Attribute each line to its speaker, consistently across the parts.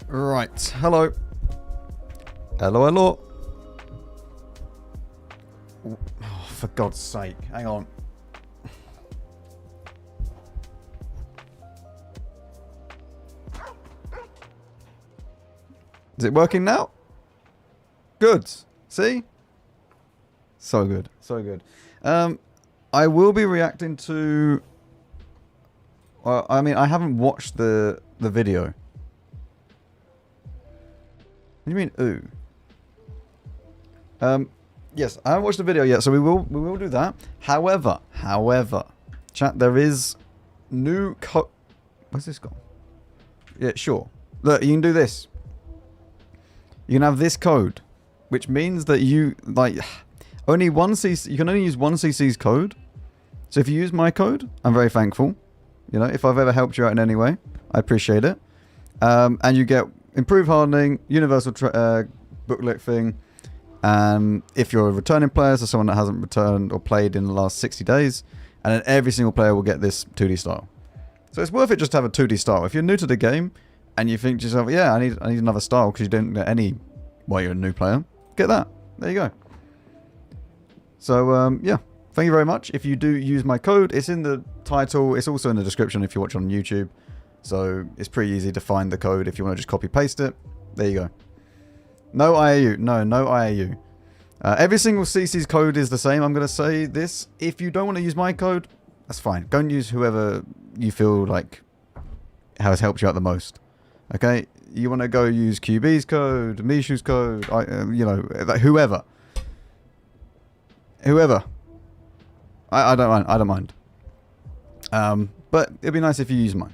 Speaker 1: Right, hello. Hello, hello. Oh, for God's sake, hang on. Is it working now? Good. See? So good, so good. I will be reacting to... Well, I mean, I haven't watched the video. What do you mean, ooh? Yes, I haven't watched the video yet, so we will do that. However, chat, there is new where's this gone? Yeah, sure. Look, you can do this. You can have this code, which means that you only one CC. You can only use one CC's code. So if you use my code, I'm very thankful. You know, if I've ever helped you out in any way, I appreciate it. And you get improved hardening, universal booklet thing. If you're a returning player, so someone that hasn't returned or played in the last 60 days, and then every single player will get this 2D style. So it's worth it just to have a 2D style. If you're new to the game and you think to yourself, yeah, I need another style because you don't get any while you're a new player, get that. There you go. So yeah, thank you very much. If you do use my code, it's in the title. It's also in the description if you watch on YouTube. So it's pretty easy to find the code if you want to just copy paste it. There you go. No IAU. No IAU. Every single CC's code is the same. I'm going to say this. If you don't want to use my code, that's fine. Go and use whoever you feel like has helped you out the most. Okay? You want to go use QB's code, Mishu's code, you know, whoever. Whoever. I don't mind. I don't mind. But it'd be nice if you use mine.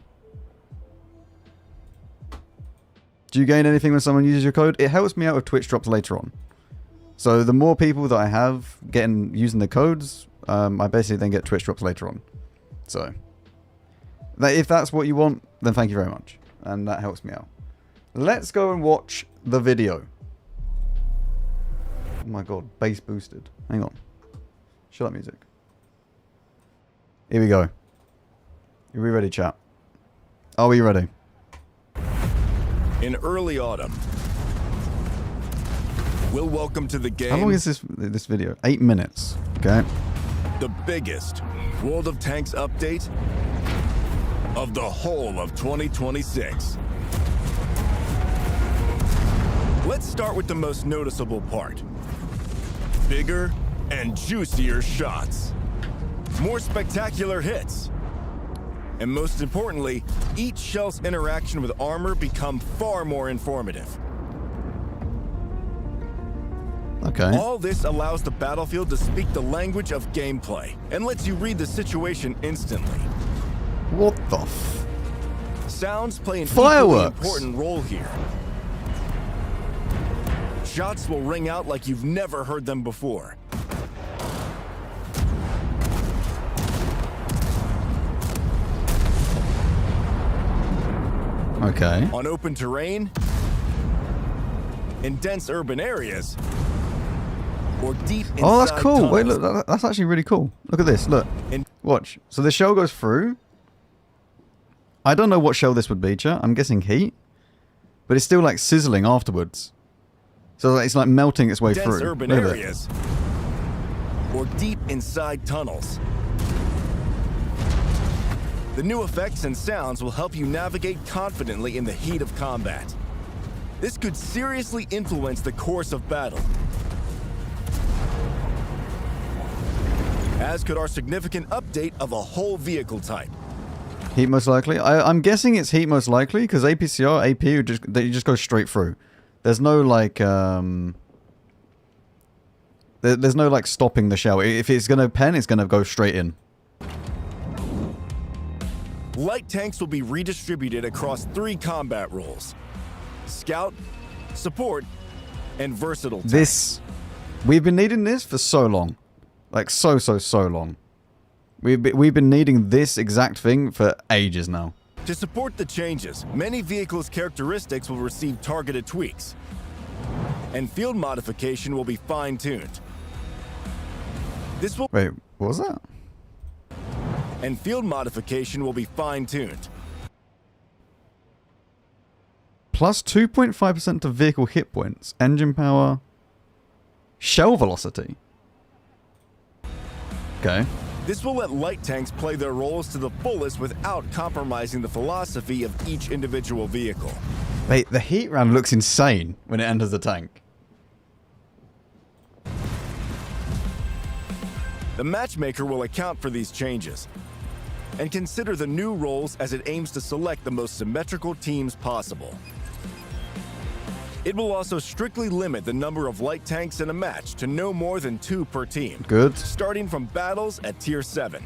Speaker 1: Do you gain anything when someone uses your code? It helps me out with Twitch drops later on. So the more people that I have using the codes, I basically then get Twitch drops later on. So if that's what you want, then thank you very much. And that helps me out. Let's go and watch the video. Oh my god, bass boosted. Hang on. Shut up, music. Here we go. Are we ready, chat? Are we ready?
Speaker 2: In early autumn, we'll welcome to the game...
Speaker 1: How long is this video? 8 minutes. Okay.
Speaker 2: The biggest World of Tanks update of the whole of 2026. Let's start with the most noticeable part. Bigger and juicier shots. More spectacular hits. And most importantly, each shell's interaction with armor become far more informative.
Speaker 1: Okay.
Speaker 2: All this allows the battlefield to speak the language of gameplay and lets you read the situation instantly.
Speaker 1: What the f...
Speaker 2: Sounds play an
Speaker 1: Fireworks.
Speaker 2: equally important role here. Shots will ring out like you've never heard them before.
Speaker 1: Okay.
Speaker 2: On open terrain, in dense urban areas, or deep inside
Speaker 1: Oh, that's cool.
Speaker 2: tunnels.
Speaker 1: Wait, look, that's actually really cool. Look at this. Look. Watch. So the shell goes through. I don't know what shell this would be, chat. I'm guessing heat. But it's still like sizzling afterwards. So it's like melting its way
Speaker 2: dense
Speaker 1: through.
Speaker 2: urban areas, or deep inside tunnels. The new effects and sounds will help you navigate confidently in the heat of combat. This could seriously influence the course of battle. As could our significant update of a whole vehicle type.
Speaker 1: Heat most likely. I'm guessing it's heat most likely because APCR, AP, you just go straight through. There's no like there's no like stopping the shell. If it's gonna pen, it's gonna go straight in.
Speaker 2: Light tanks will be redistributed across 3 combat roles: Scout, Support, and Versatile tank.
Speaker 1: We've been needing this for so long. Like so long. We've been needing this exact thing for ages now.
Speaker 2: To support the changes, many vehicles' characteristics will receive targeted tweaks, and field modification will be fine-tuned. This will
Speaker 1: Wait, what was that?
Speaker 2: and field modification will be fine-tuned.
Speaker 1: Plus 2.5% to vehicle hit points, engine power, shell velocity. Okay.
Speaker 2: This will let light tanks play their roles to the fullest without compromising the philosophy of each individual vehicle.
Speaker 1: Wait, the heat round looks insane when it enters the tank.
Speaker 2: The matchmaker will account for these changes and consider the new roles as it aims to select the most symmetrical teams possible. It will also strictly limit the number of light tanks in a match to no more than 2 per team.
Speaker 1: Good.
Speaker 2: Starting from battles at Tier 7.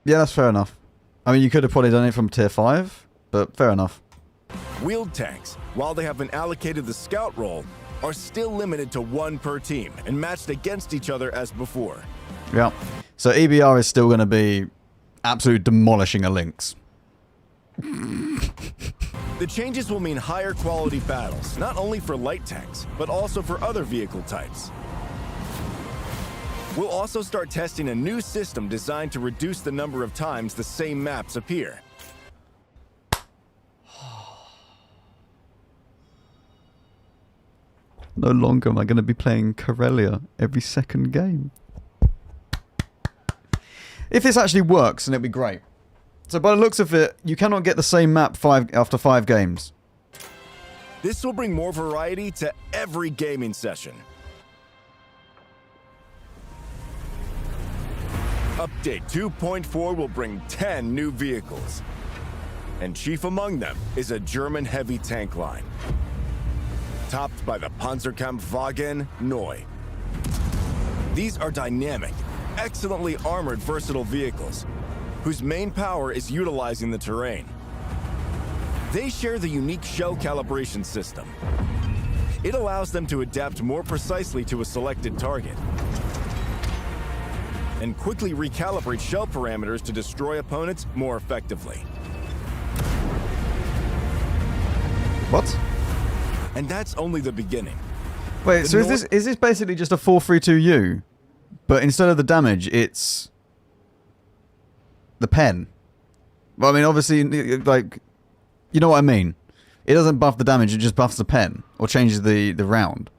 Speaker 1: Yeah, that's fair enough. I mean, you could have probably done it from Tier 5, but fair enough.
Speaker 2: Wheeled tanks, while they have been allocated the scout role, are still limited to 1 per team and matched against each other as before.
Speaker 1: Yeah. So EBR is still going to be absolute demolishing a Lynx.
Speaker 2: The changes will mean higher quality battles, not only for light tanks, but also for other vehicle types. We'll also start testing a new system designed to reduce the number of times the same maps appear.
Speaker 1: No longer am I going to be playing Corellia every second game. If this actually works, then it'd be great. So by the looks of it, you cannot get the same map after 5 games.
Speaker 2: This will bring more variety to every gaming session. Update 2.4 will bring 10 new vehicles. And chief among them is a German heavy tank line, topped by the Panzerkampfwagen Neu. These are dynamic, excellently armored, versatile vehicles, whose main power is utilizing the terrain. They share the unique shell calibration system. It allows them to adapt more precisely to a selected target and quickly recalibrate shell parameters to destroy opponents more effectively.
Speaker 1: What?
Speaker 2: And that's only the beginning.
Speaker 1: Wait, so is this basically just a 432U, but instead of the damage, it's the pen? Well, I mean, obviously, like, you know what I mean. It doesn't buff the damage; it just buffs the pen or changes the round.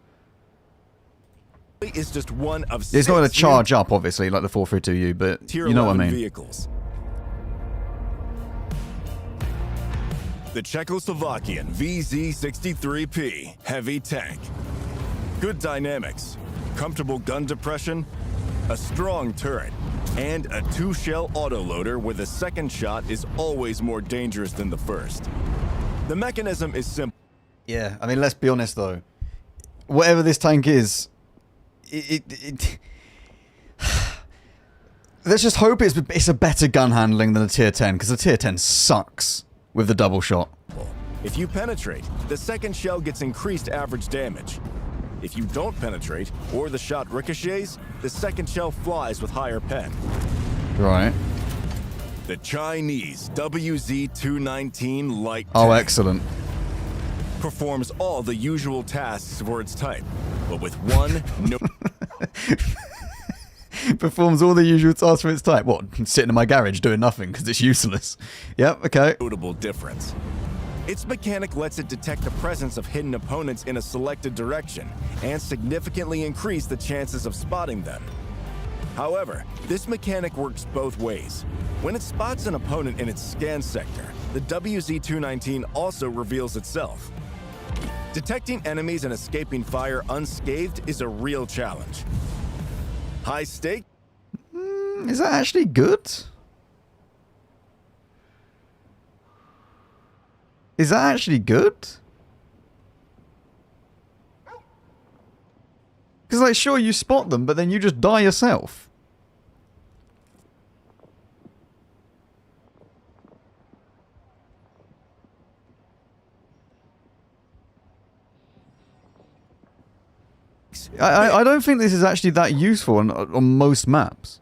Speaker 2: Is just one of
Speaker 1: It's
Speaker 2: 6
Speaker 1: not going to charge up, obviously, like the 432U, but
Speaker 2: Tier
Speaker 1: you know what I
Speaker 2: 11
Speaker 1: mean.
Speaker 2: vehicles. The Czechoslovakian VZ63P heavy tank. Good dynamics, comfortable gun depression, a strong turret, and a 2-shell autoloader where the second shot is always more dangerous than the first. The mechanism is simple.
Speaker 1: Yeah, I mean, let's be honest though. Whatever this tank is, let's just hope it's a better gun handling than a tier 10, because the tier 10 sucks with the double shot.
Speaker 2: If you penetrate, the second shell gets increased average damage. If you don't penetrate, or the shot ricochets, the second shell flies with higher pen.
Speaker 1: Right.
Speaker 2: The Chinese WZ219 light
Speaker 1: Oh,
Speaker 2: tank
Speaker 1: excellent.
Speaker 2: performs all the usual tasks for its type, but with one
Speaker 1: Performs all the usual tasks for its type. What? Sitting in my garage doing nothing because it's useless. Yep, okay.
Speaker 2: notable difference. Its mechanic lets it detect the presence of hidden opponents in a selected direction and significantly increase the chances of spotting them. However, this mechanic works both ways. When it spots an opponent in its scan sector, the WZ219 also reveals itself. Detecting enemies and escaping fire unscathed is a real challenge. High stake?
Speaker 1: Is that actually good? Is that actually good? Because, like, sure, you spot them, but then you just die yourself. I don't think this is actually that useful on most maps.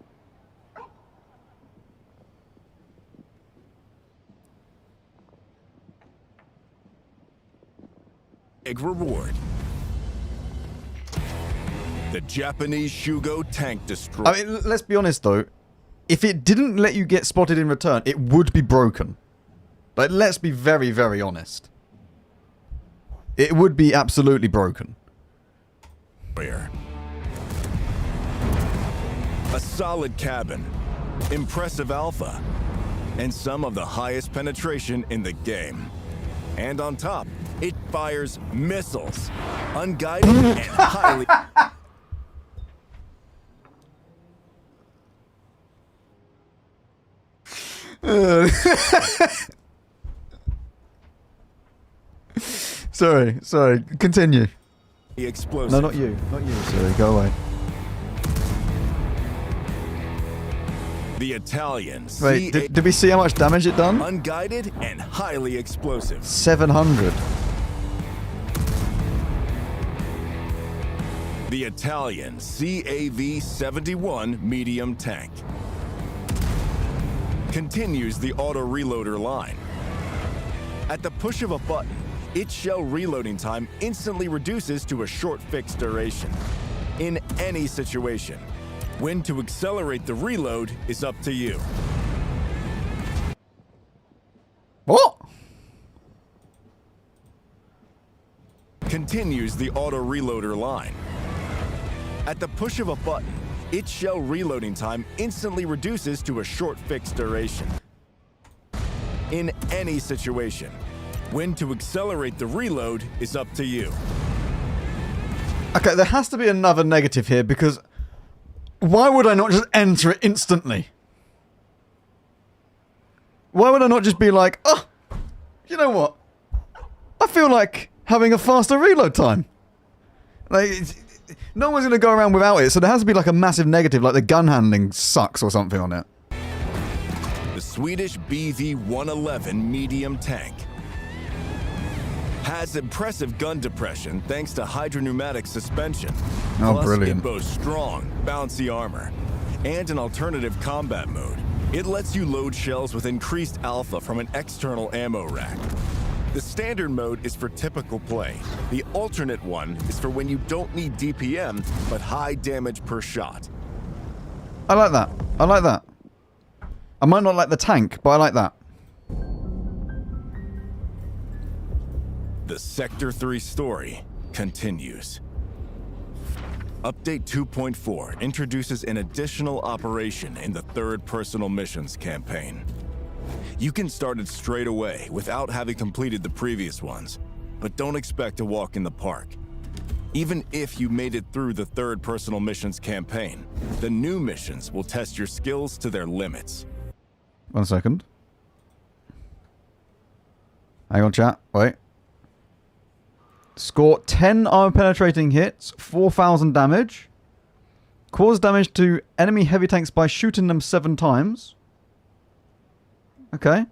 Speaker 2: Big reward. The Japanese Shugo tank destroyer.
Speaker 1: I mean, let's be honest though. If it didn't let you get spotted in return, it would be broken. Like, let's be very, very honest. It would be absolutely broken.
Speaker 2: A solid cabin, impressive alpha, and some of the highest penetration in the game. And on top, it fires missiles, unguided and highly...
Speaker 1: Sorry, continue.
Speaker 2: explosive.
Speaker 1: No, not you, sorry, go away.
Speaker 2: The Italians.
Speaker 1: Wait, did we see how much damage it done?
Speaker 2: Unguided and highly explosive.
Speaker 1: 700.
Speaker 2: The Italian CAV-71 medium tank continues the auto-reloader line. At the push of a button, its shell reloading time instantly reduces to a short fixed duration. In any situation, when to accelerate the reload is up to you.
Speaker 1: What?
Speaker 2: Continues the auto-reloader line. At the push of a button, its shell reloading time instantly reduces to a short fixed duration. In any situation, when to accelerate the reload is up to you.
Speaker 1: Okay, there has to be another negative here because why would I not just enter it instantly? Why would I not just be like, oh, you know what? I feel like having a faster reload time. Like, no one's going to go around without it, so there has to be like a massive negative, like the gun handling sucks or something on it.
Speaker 2: The Swedish BV-111 medium tank has impressive gun depression thanks to hydropneumatic suspension.
Speaker 1: Oh,
Speaker 2: Plus,
Speaker 1: brilliant.
Speaker 2: It boasts strong, bouncy armor and an alternative combat mode. It lets you load shells with increased alpha from an external ammo rack. The standard mode is for typical play. The alternate one is for when you don't need DPM, but high damage per shot.
Speaker 1: I like that. I like that. I might not like the tank, but I like that.
Speaker 2: The Sector 3 story continues. Update 2.4 introduces an additional operation in the third personal missions campaign. You can start it straight away without having completed the previous ones, but don't expect to walk in the park. Even if you made it through the third personal missions campaign, the new missions will test your skills to their limits.
Speaker 1: 1 second. Hang on, chat. Wait. Score 10 armor-penetrating hits, 4,000 damage. Cause damage to enemy heavy tanks by shooting them 7 times. Okay.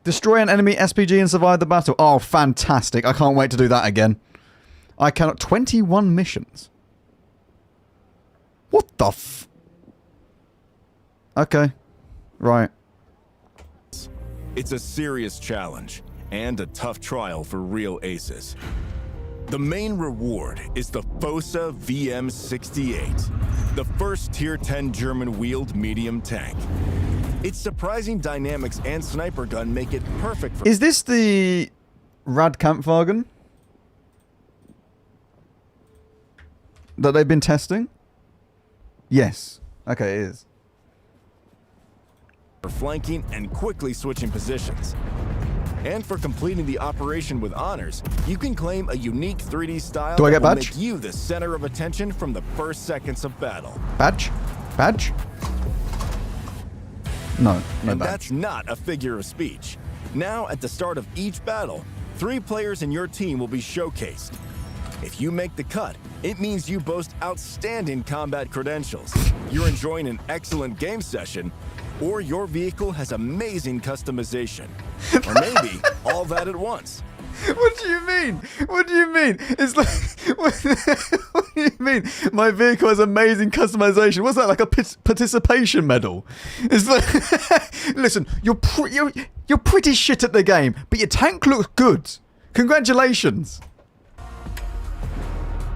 Speaker 1: Destroy an enemy SPG and survive the battle. Oh, fantastic. I can't wait to do that again. I cannot... 21 missions. What the f... Okay. Right.
Speaker 2: It's a serious challenge and a tough trial for real aces. The main reward is the Fossa VM68, the first Tier 10 German-wheeled medium tank. Its surprising dynamics and sniper gun make it perfect for...
Speaker 1: Is this the Radkampfwagen that they've been testing? Yes. Okay, it is.
Speaker 2: For flanking and quickly switching positions. And for completing the operation with honors, you can claim a unique 3D style
Speaker 1: Do I get
Speaker 2: that will
Speaker 1: badge?
Speaker 2: make you the center of attention from the first seconds of battle.
Speaker 1: Badge? Badge? No, no
Speaker 2: And
Speaker 1: badge.
Speaker 2: that's not a figure of speech. Now, at the start of each battle, 3 players in your team will be showcased. If you make the cut, it means you boast outstanding combat credentials, you're enjoying an excellent game session, or your vehicle has amazing customization. Or maybe all that at once.
Speaker 1: What do you mean? What do you mean? It's like... What do you mean? My vehicle has amazing customization. What's that, like a participation medal? It's like... Listen, you're pretty shit at the game, but your tank looks good. Congratulations.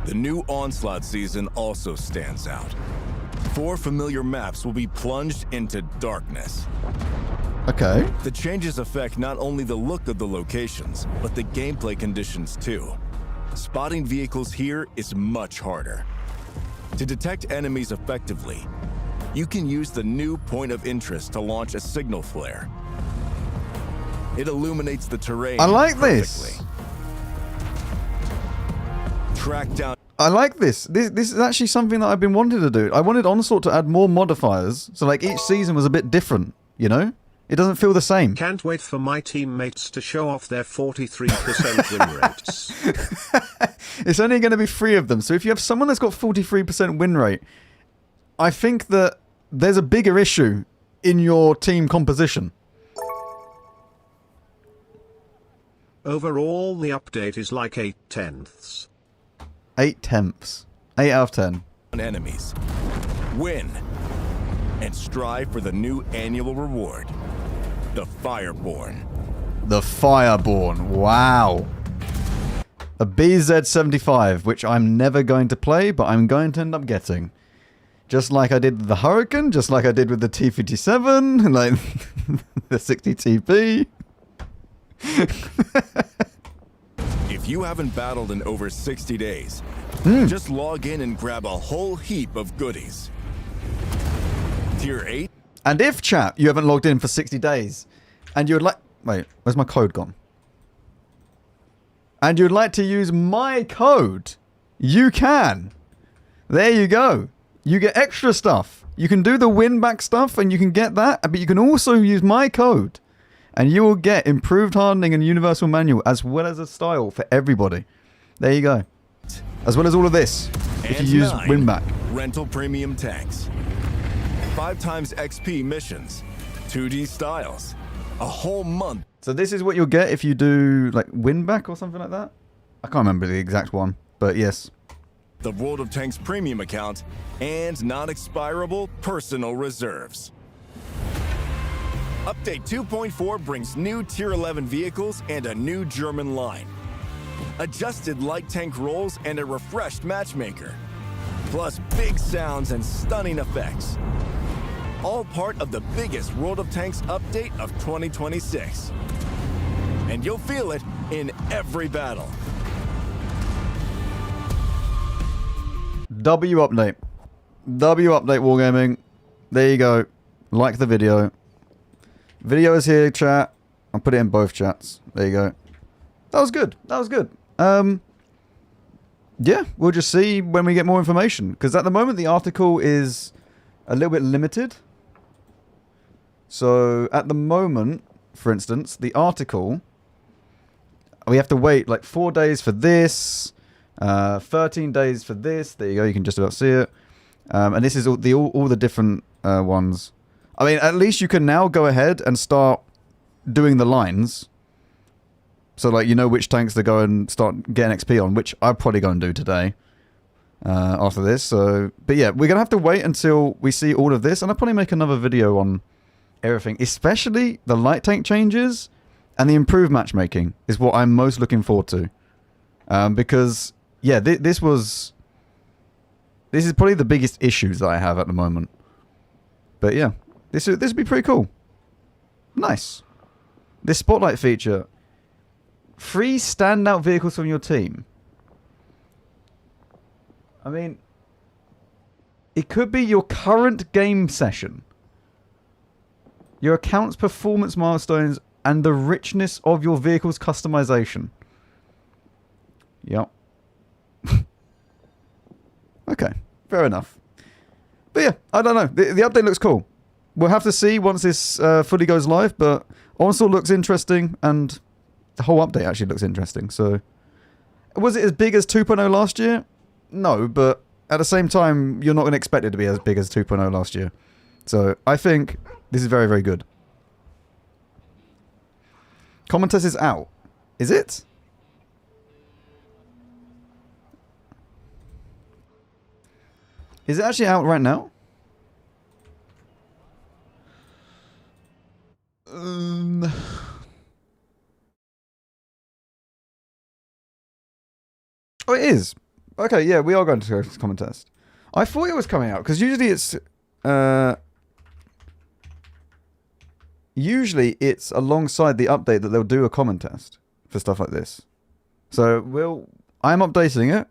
Speaker 2: The new Onslaught season also stands out. 4 familiar maps will be plunged into darkness.
Speaker 1: Okay.
Speaker 2: The changes affect not only the look of the locations, but the gameplay conditions too. Spotting vehicles here is much harder. To detect enemies effectively, you can use the new point of interest to launch a signal flare. It illuminates the terrain.
Speaker 1: I like
Speaker 2: perfectly.
Speaker 1: this.
Speaker 2: Track down.
Speaker 1: I like this. This is actually something that I've been wanting to do. I wanted Onslaught to add more modifiers, so like each season was a bit different, you know? It doesn't feel the same.
Speaker 3: Can't wait for my teammates to show off their 43% win rates.
Speaker 1: It's only going to be 3 of them, so if you have someone that's got 43% win rate, I think that there's a bigger issue in your team composition.
Speaker 3: Overall, the update is like 8/10.
Speaker 1: 8/10. 8 out of 10.
Speaker 2: Enemies. Win. And strive for the new annual reward. The Fireborn.
Speaker 1: The Fireborn. Wow. A BZ-75, which I'm never going to play, but I'm going to end up getting. Just like I did with the Hurricane, just like I did with the T-57, like the 60 TP.
Speaker 2: If you haven't battled in over 60 days, just log in and grab a whole heap of goodies. Tier 8?
Speaker 1: And if, chat, you haven't logged in for 60 days, and you would like... Wait, where's my code gone? And you'd like to use my code, you can. There you go. You get extra stuff. You can do the win-back stuff, and you can get that, but you can also use my code. And you will get improved hardening and universal manual, as well as a style for everybody. There you go. As well as all of this, if you use win-back.
Speaker 2: Rental premium tanks. 5 times XP missions. 2D styles. A whole month.
Speaker 1: So this is what you'll get if you do, like, win-back or something like that? I can't remember the exact one, but yes.
Speaker 2: The World of Tanks premium account and non-expirable personal reserves. Update 2.4 brings new Tier 11 vehicles and a new German line. Adjusted light tank rolls and a refreshed matchmaker. Plus big sounds and stunning effects. All part of the biggest World of Tanks update of 2026. And you'll feel it in every battle.
Speaker 1: W update. W update, Wargaming. There you go. Like the video. Video is here, chat. I'll put it in both chats. There you go. That was good. That was good. Yeah, we'll just see when we get more information. Because at the moment, the article is a little bit limited. So, at the moment, for instance, the article, we have to wait like 4 days for this, 13 days for this. There you go. You can just about see it. And this is all the different ones. I mean, at least you can now go ahead and start doing the lines. So, like, you know which tanks to go and start getting XP on, which I'll probably go and do today after this. So, but yeah, we're going to have to wait until we see all of this. And I'll probably make another video on everything, especially the light tank changes and the improved matchmaking is what I'm most looking forward to. Because, yeah, this is probably the biggest issues that I have at the moment. But yeah, this would be pretty cool. Nice. This spotlight feature. 3 standout vehicles from your team. I mean, it could be your current game session, your account's performance milestones, and the richness of your vehicle's customization. Yep. Okay, fair enough. But yeah, I don't know. The update looks cool. We'll have to see once this fully goes live, but Onslaught looks interesting, and the whole update actually looks interesting. So, was it as big as 2.0 last year? No, but at the same time, you're not going to expect it to be as big as 2.0 last year. So, I think this is very, very good. Common test is out. Is it? Is it actually out right now? Oh, it is. Okay, yeah, we are going to go to this comment test. I thought it was coming out because usually it's alongside the update that they'll do a comment test for stuff like this. So I'm updating it.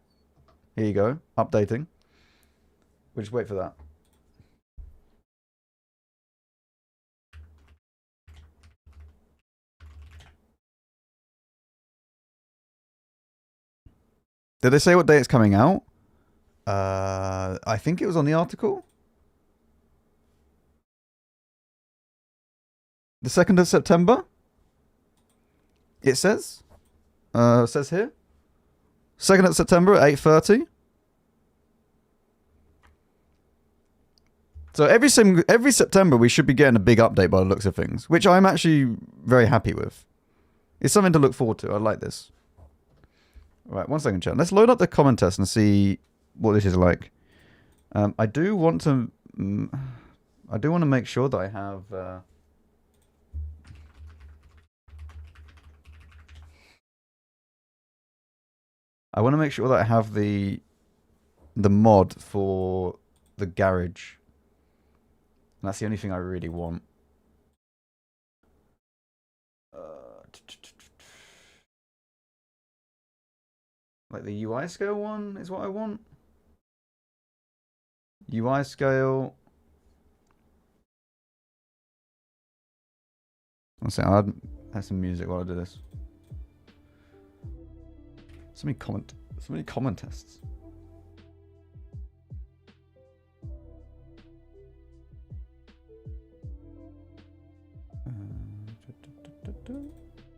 Speaker 1: Here you go, updating. We'll just wait for that. Did they say what day it's coming out? I think it was on the article. The 2nd of September? It says. It says here. 2nd of September at 8:30. So every September we should be getting a big update by the looks of things, which I'm actually very happy with. It's something to look forward to. I like this. All right, 1 second, chat. Let's load up the comment test and see what this is like. I do want to make sure that I have. I want to make sure that I have the mod for the garage. And that's the only thing I really want. Like the UI scale one is what I want. UI scale. One second, I'll add some music while I do this. So many comment tests.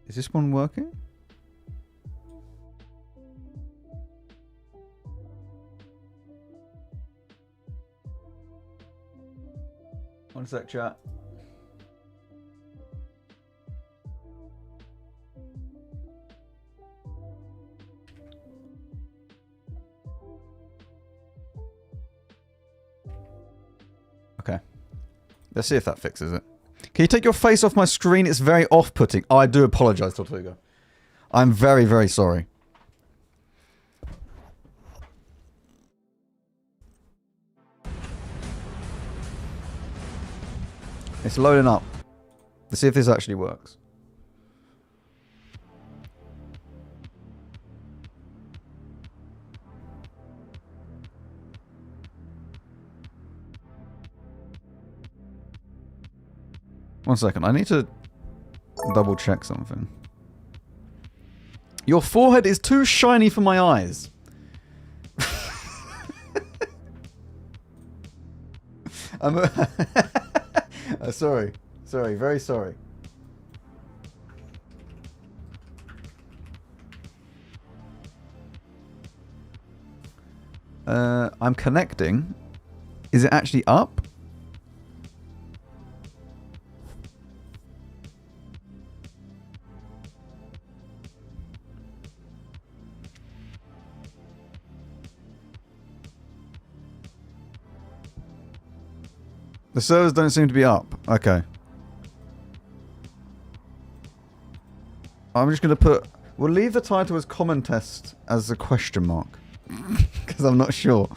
Speaker 1: Is this one working? One sec, chat. Okay. Let's see if that fixes it. Can you take your face off my screen? It's very off-putting. Oh, I do apologize, Tortuga. I'm very, very sorry. It's loading up. Let's see if this actually works. One second, I need to double check something. Your forehead is too shiny for my eyes. I'm sorry, very sorry. I'm connecting. Is it actually up? The servers don't seem to be up. Okay. I'm just going to put... We'll leave the title as comment test as a question mark. Because I'm not sure.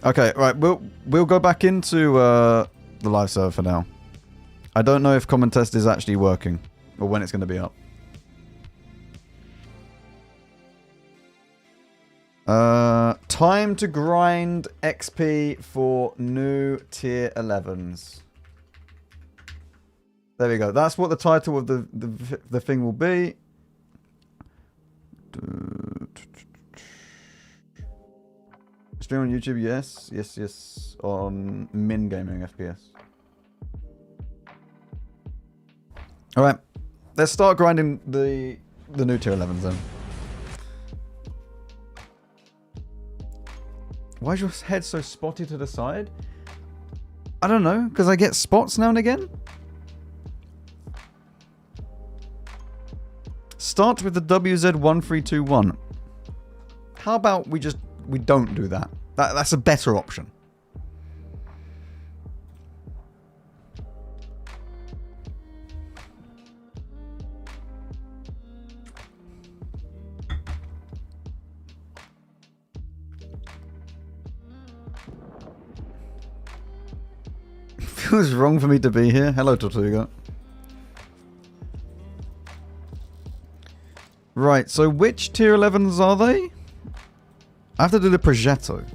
Speaker 1: Okay, right. We'll go back into the live server for now. I don't know if comment test is actually working. Or when it's going to be up. Time to grind XP for new tier 11s. There we go. That's what the title of the thing will be. Stream on YouTube, yes. Yes. On MinGamingFPS. Alright. Let's start grinding the new tier 11s then. Why is your head so spotty to the side? I don't know, because I get spots now and again? Start with the WZ1321. How about we don't do that? That's a better option. was wrong for me to be here. Hello, Tortuga. Right, so which tier 11s are they? I have to do the Progetto.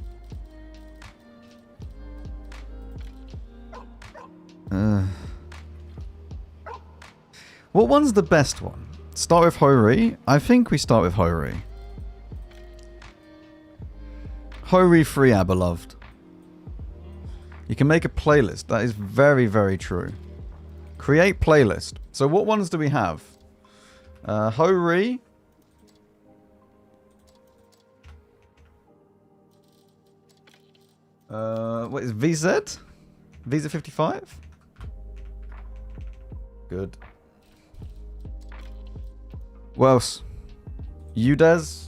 Speaker 1: What one's the best one? Start with Hori? I think we start with Hori. Hori free, our beloved. You can make a playlist. That is very, very true. Create playlist. So what ones do we have? Hori. What is VZ? VZ 55? Good. What else? Udez.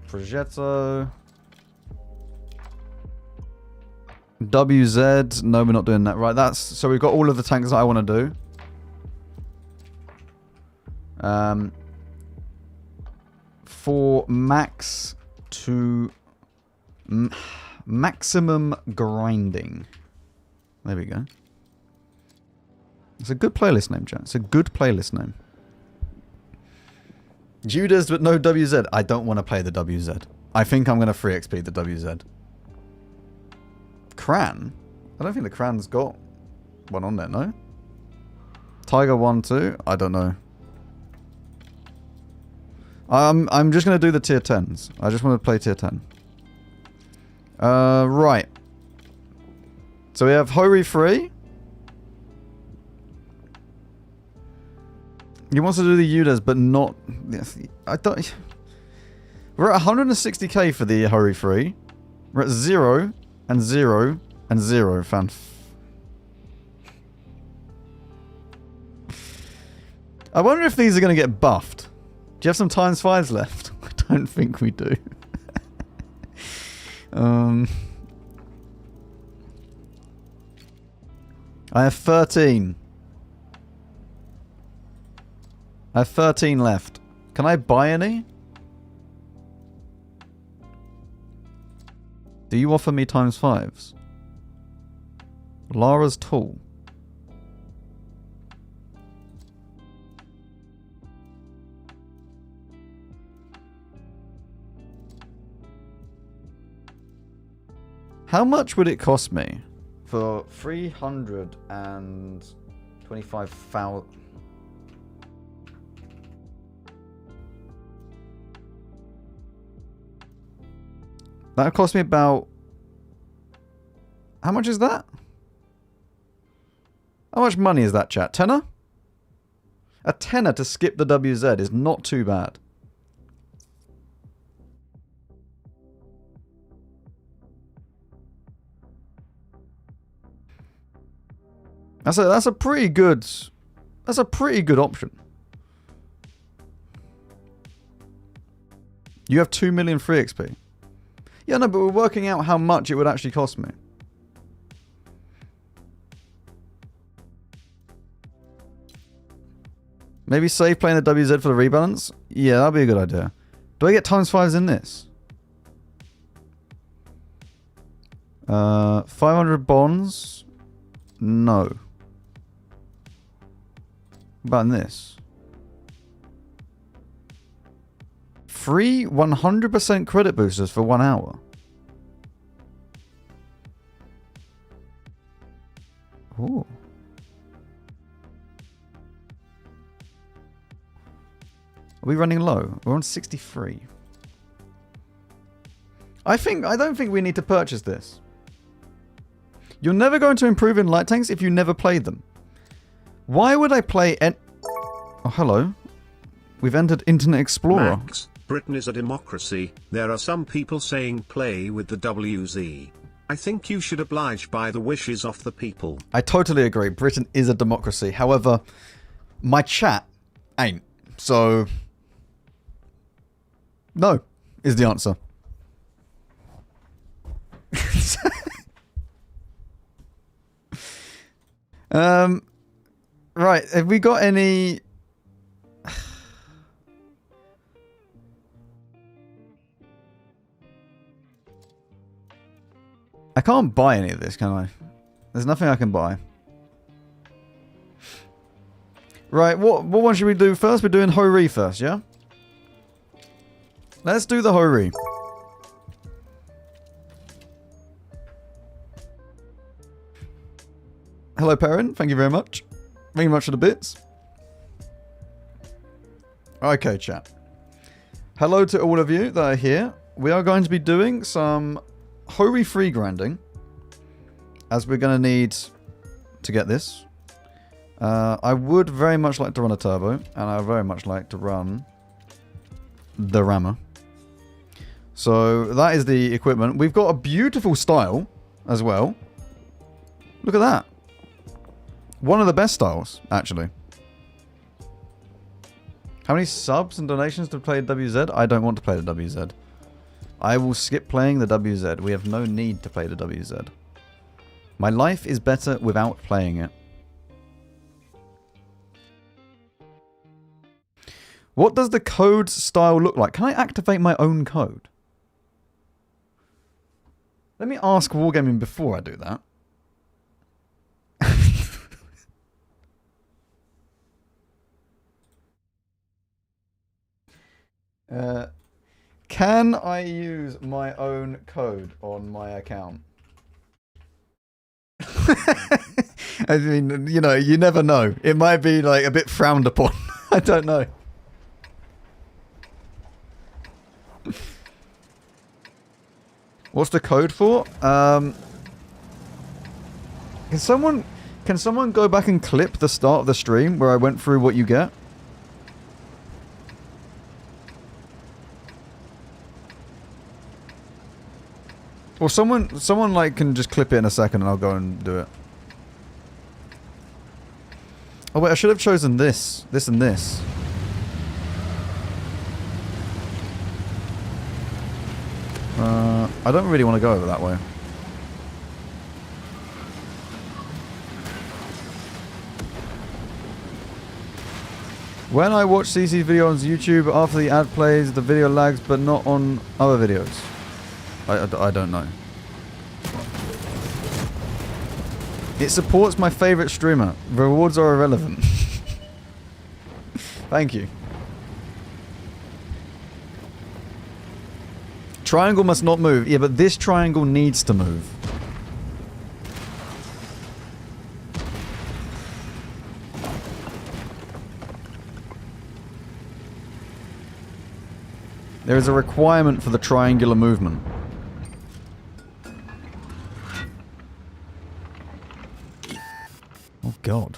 Speaker 1: Progetto. WZ. No, we're not doing that. Right, that's... So we've got all of the tanks that I want to do. For max to... maximum grinding. There we go. It's a good playlist name, chat. It's a good playlist name. Judas, but no WZ. I don't want to play the WZ. I think I'm going to free XP the WZ. Cran? I don't think the Cran's got one on there, no? Tiger 1, 2? I don't know. I'm just going to do the tier 10s. I just want to play tier 10. Right. So we have Hori free. He wants to do the Udez, but not... I don't... We're at 160k for the Hori free. We're at 0 and 0 and 0, fan. I wonder if these are going to get buffed. Do you have some times 5s left? I don't think we do. I have 13. I have 13 left. Can I buy any? Do you offer me times 5s? Lara's tool. How much would it cost me for 325,000? That cost me about... How much is that? How much money is that, chat? Tenner? A tenner to skip the WZ is not too bad. That's a pretty good... That's a pretty good option. You have 2 million free XP. Yeah, no, but we're working out how much it would actually cost me. Maybe save playing the WZ for the rebalance? Yeah, that'd be a good idea. Do I get times 5s in this? 500 bonds? No. What about in this? Free 100% credit boosters for 1 hour. Ooh. Are we running low? We're on 63. I don't think we need to purchase this. You're never going to improve in light tanks if you never played them. Why would I play Oh, hello. We've entered Internet Explorer.
Speaker 3: Max, Britain is a democracy. There are some people saying play with the WZ. I think you should oblige by the wishes of the people.
Speaker 1: I totally agree. Britain is a democracy. However, my chat ain't. So, no is the answer. Right. Have we got any... I can't buy any of this, can I? There's nothing I can buy. Right, what one should we do first? We're doing Hori first, yeah? Let's do the Hori. Hello, Perrin. Thank you very much. Thank you much for the bits. Okay, chat. Hello to all of you that are here. We are going to be doing some Hori free grinding, as we're going to need to get this. I would very much like to run a turbo, and I would very much like to run the rammer. So that is the equipment. We've got a beautiful style as well. Look at that. One of the best styles, actually. How many subs and donations to play WZ? I don't want to play the WZ. I will skip playing the WZ. We have no need to play the WZ. My life is better without playing it. What does the code style look like? Can I activate my own code? Let me ask Wargaming before I do that. Can I use my own code on my account? I mean, you know, you never know. It might be like a bit frowned upon. I don't know. What's the code for? Can someone go back and clip the start of the stream where I went through what you get? Or someone like can just clip it in a second and I'll go and do it. Oh wait, I should have chosen this and this. I don't really want to go over that way. When I watch CC's video on YouTube, after the ad plays, the video lags, but not on other videos. I don't know. It supports my favorite streamer. Rewards are irrelevant. Thank you. Triangle must not move. Yeah, but this triangle needs to move. There is a requirement for the triangular movement. Oh god.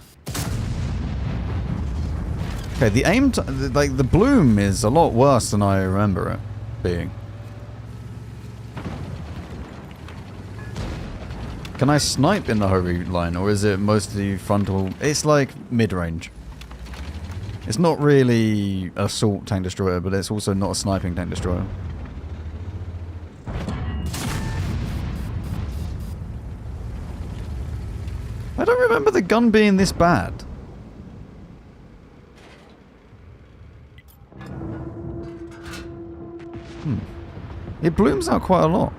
Speaker 1: Okay, the aim, like the bloom is a lot worse than I remember it being. Can I snipe in the Hori line, or is it mostly frontal? It's like mid-range. It's not really an assault tank destroyer, but it's also not a sniping tank destroyer. I don't remember the gun being this bad. It blooms out quite a lot.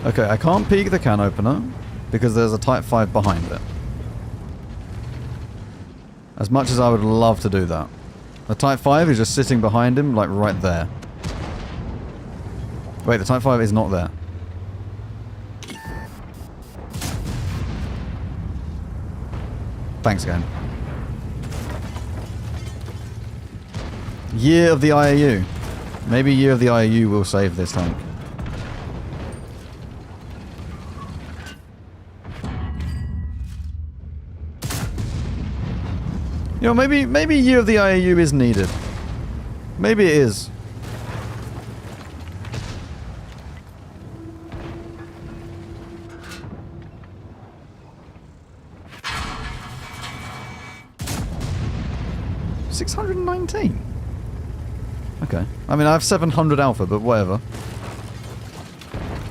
Speaker 1: Okay, I can't peek the can opener because there's a Type 5 behind it. As much as I would love to do that. The Type 5 is just sitting behind him, like right there. Wait, the Type 5 is not there. Thanks, game. Year of the IAU. Maybe Year of the IAU will save this tank. You know, maybe Year of the IAU is needed. Maybe it is. $619. Okay. I mean, I have 700 alpha, but whatever.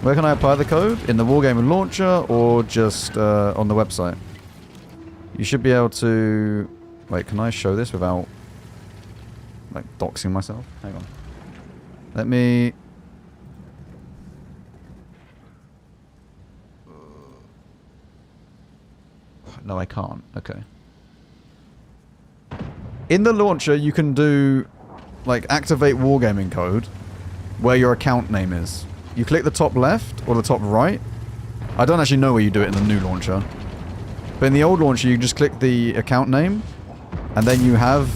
Speaker 1: Where can I apply the code? In the Wargaming launcher or just on the website? You should be able to... Wait, can I show this without... like, doxing myself? Hang on. Let me... No, I can't. Okay. In the launcher, you can do, like, activate Wargaming code where your account name is. You click the top left or the top right. I don't actually know where you do it in the new launcher. But in the old launcher, you just click the account name and then you have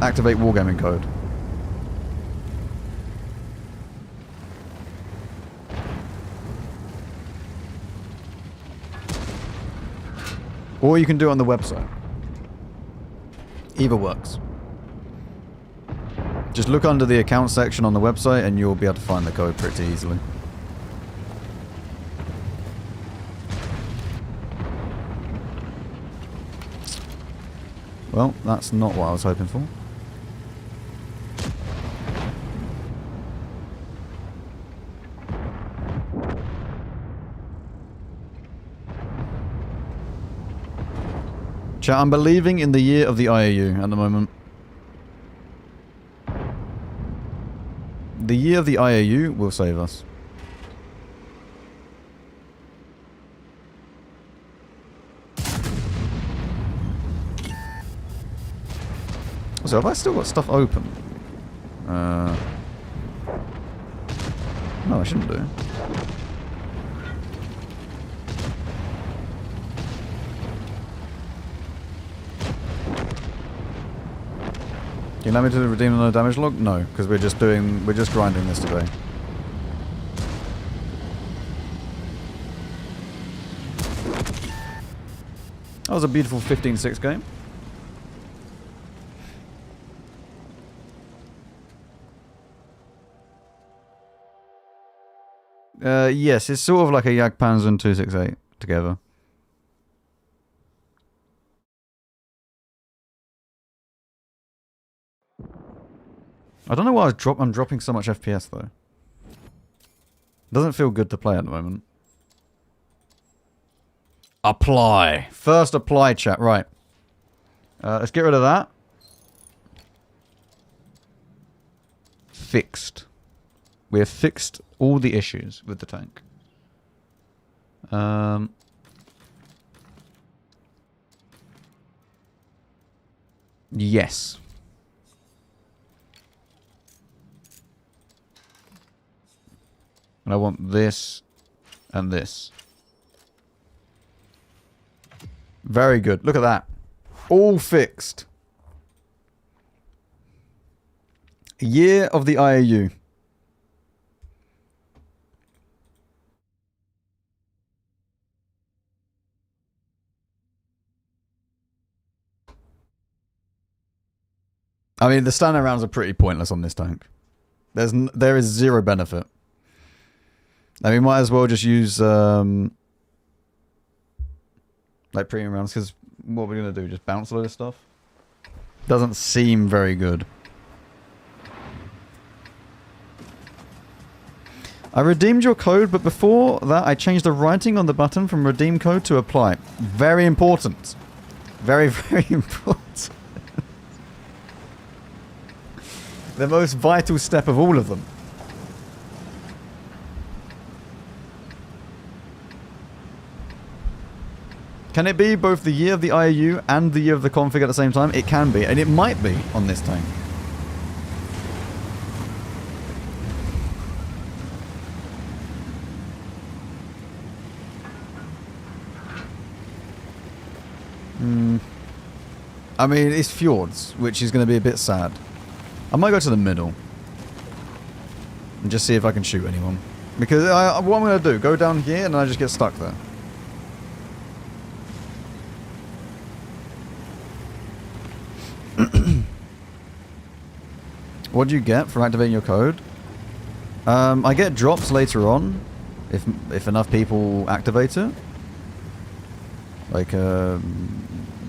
Speaker 1: activate Wargaming code. Or you can do it on the website. Either works. Just look under the account section on the website and you'll be able to find the code pretty easily. Well, that's not what I was hoping for. Chat, I'm believing in the year of the IAU at the moment. The year of the IAU will save us. So have I still got stuff open? No, I shouldn't do. Can you allow me to redeem another damage log? No, because we're just grinding this today. That was a beautiful 15-6 game. Yes, it's sort of like a Jagdpanzer and 268 together. I don't know why I'm dropping so much FPS though. Doesn't feel good to play at the moment. Apply. First apply, chat. Right. Let's get rid of that. Fixed. We have fixed all the issues with the tank. Yes. And I want this and this. Very good. Look at that. All fixed. Year of the IAU. I mean, the standing rounds are pretty pointless on this tank. There is zero benefit. Now, we might as well just use, like, premium rounds, because what we're going to do, just bounce a load of stuff? Doesn't seem very good. I redeemed your code, but before that, I changed the writing on the button from redeem code to apply. Very important. Very, very important. The most vital step of all of them. Can it be both the year of the IAU and the year of the config at the same time? It can be, and it might be on this tank. I mean, it's fjords, which is going to be a bit sad. I might go to the middle and just see if I can shoot anyone. Because what I'm going to do, go down here and I just get stuck there. What do you get for activating your code? I get drops later on if enough people activate it. Like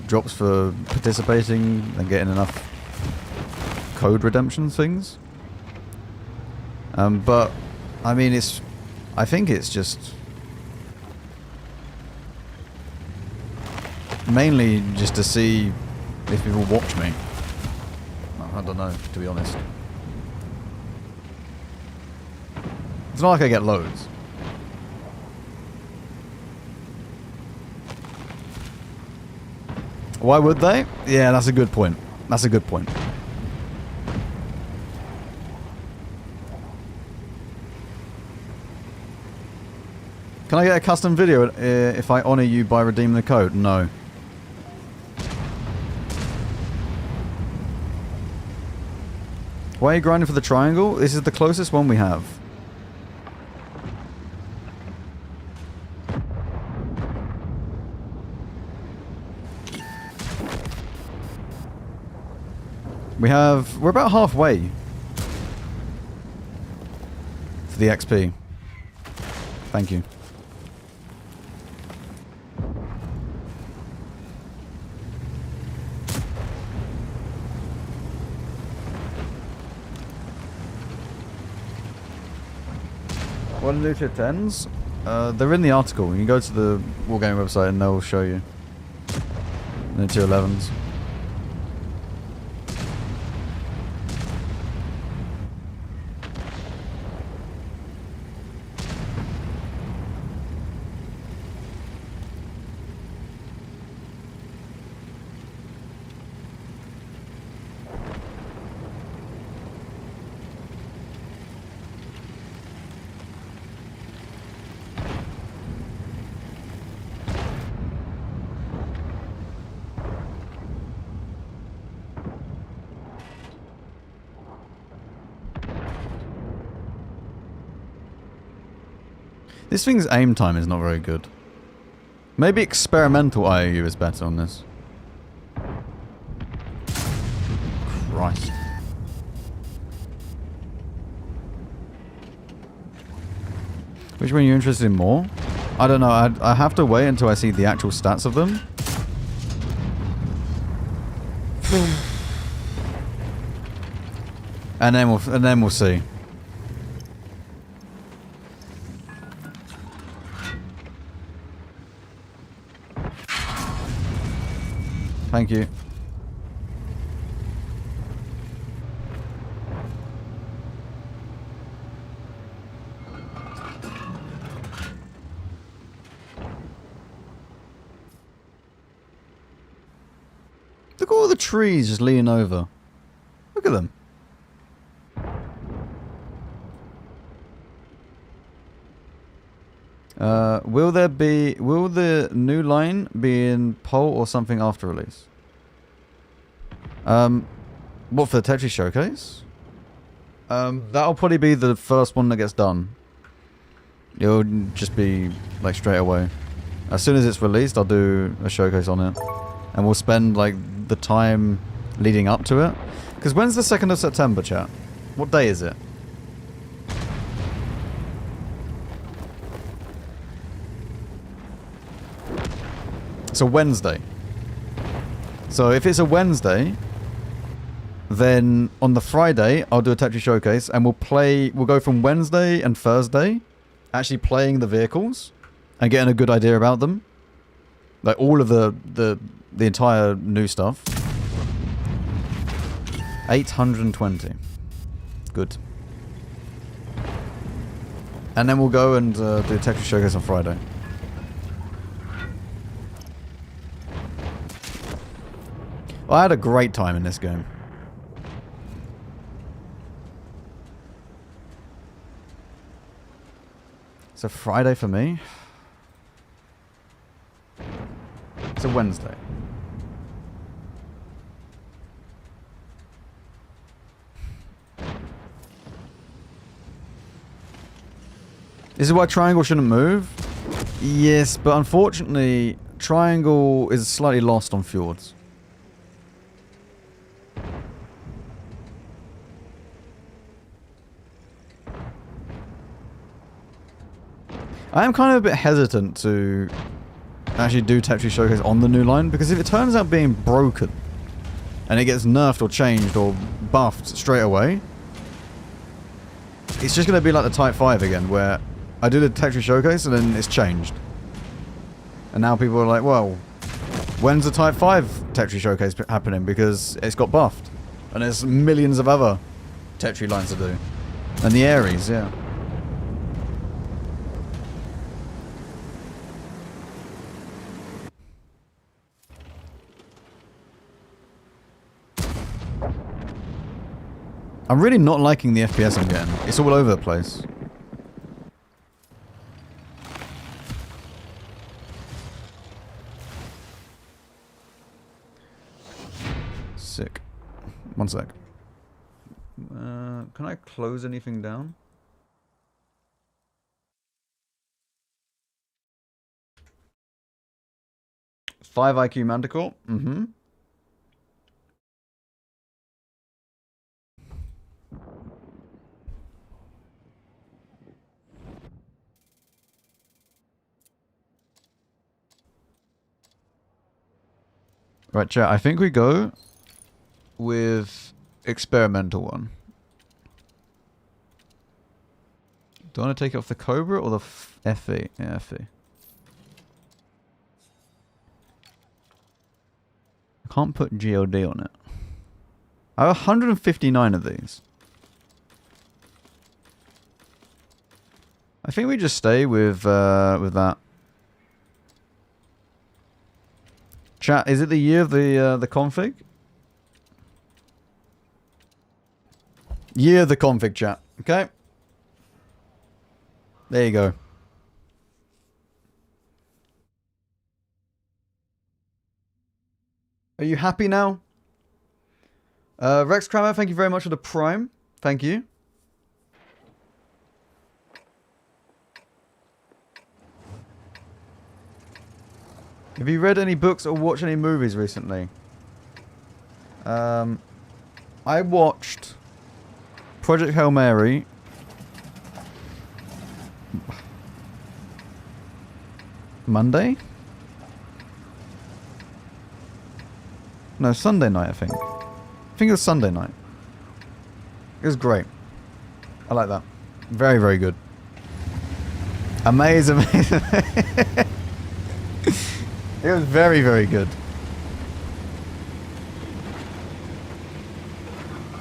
Speaker 1: drops for participating and getting enough code redemption things. But I mean, I think it's just mainly just to see if people watch me. I don't know, to be honest. It's not like I get loads. Why would they? Yeah, that's a good point. That's a good point. Can I get a custom video if I honor you by redeeming the code? No. Why are you grinding for the triangle? This is the closest one we have. We're about halfway for the XP. Thank you. What are new tier 10s? They're in the article. You can go to the Wargaming website and they'll show you. New tier 11s. This thing's aim time is not very good. Maybe experimental IOU is better on this. Christ. Which one are you interested in more? I don't know. I have to wait until I see the actual stats of them. and then we'll see. Thank you. Look at all the trees just leaning over. Look at them. Will the new line be in poll or something after release? What, for the Tetris showcase? That'll probably be the first one that gets done. It'll just be like straight away. As soon as it's released, I'll do a showcase on it. And we'll spend like the time leading up to it. Because when's the 2nd of September, chat? What day is it? It's a Wednesday. So if it's a Wednesday, then on the Friday I'll do a Tetris showcase and we'll go from Wednesday and Thursday actually playing the vehicles and getting a good idea about them. Like all of the entire new stuff. 820. Good. And then we'll go and do a Tetris showcase on Friday. Well, I had a great time in this game. It's a Friday for me. It's a Wednesday. This is why Triangle shouldn't move? Yes, but unfortunately, Triangle is slightly lost on fjords. I am kind of a bit hesitant to actually do Tetris Showcase on the new line, because if it turns out being broken and it gets nerfed or changed or buffed straight away, it's just going to be like the Type 5 again, where I do the Tetris Showcase and then it's changed. And now people are like, well, when's the Type 5 Tetris Showcase happening? Because it's got buffed. And there's millions of other Tetris lines to do. And the Aries, yeah. I'm really not liking the FPS I'm getting. It's all over the place. Sick. One sec. Can I close anything down? Five IQ Manticore? Mm-hmm. Right, chat. I think we go with experimental one. Do I want to take it off the Cobra or the FE? Yeah, FE. I can't put GLD on it. I have 159 of these. I think we just stay with that. Chat, is it the year of the config? Year of the config, chat. Okay. There you go. Are you happy now? Rex Kramer, thank you very much for the Prime. Thank you. Have you read any books or watched any movies recently? I watched Project Hail Mary. Monday? No, Sunday night, I think. I think it was Sunday night. It was great. I like that. Very, very good. Amazing. It was very, very good.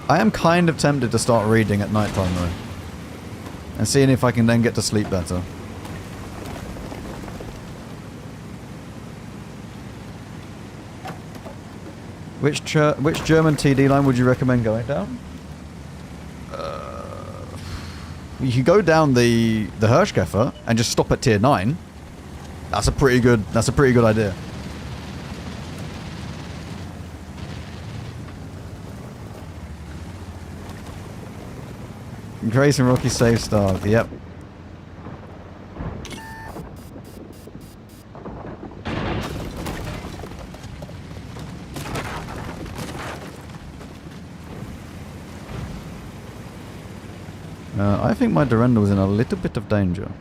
Speaker 1: I am kind of tempted to start reading at night time though. And seeing if I can then get to sleep better. Which German TD line would you recommend going down? You could go down the Hirschkäfer and just stop at tier 9. That's a pretty good idea. Grace and Rocky save star. Yep. I think my Durandal was in a little bit of danger.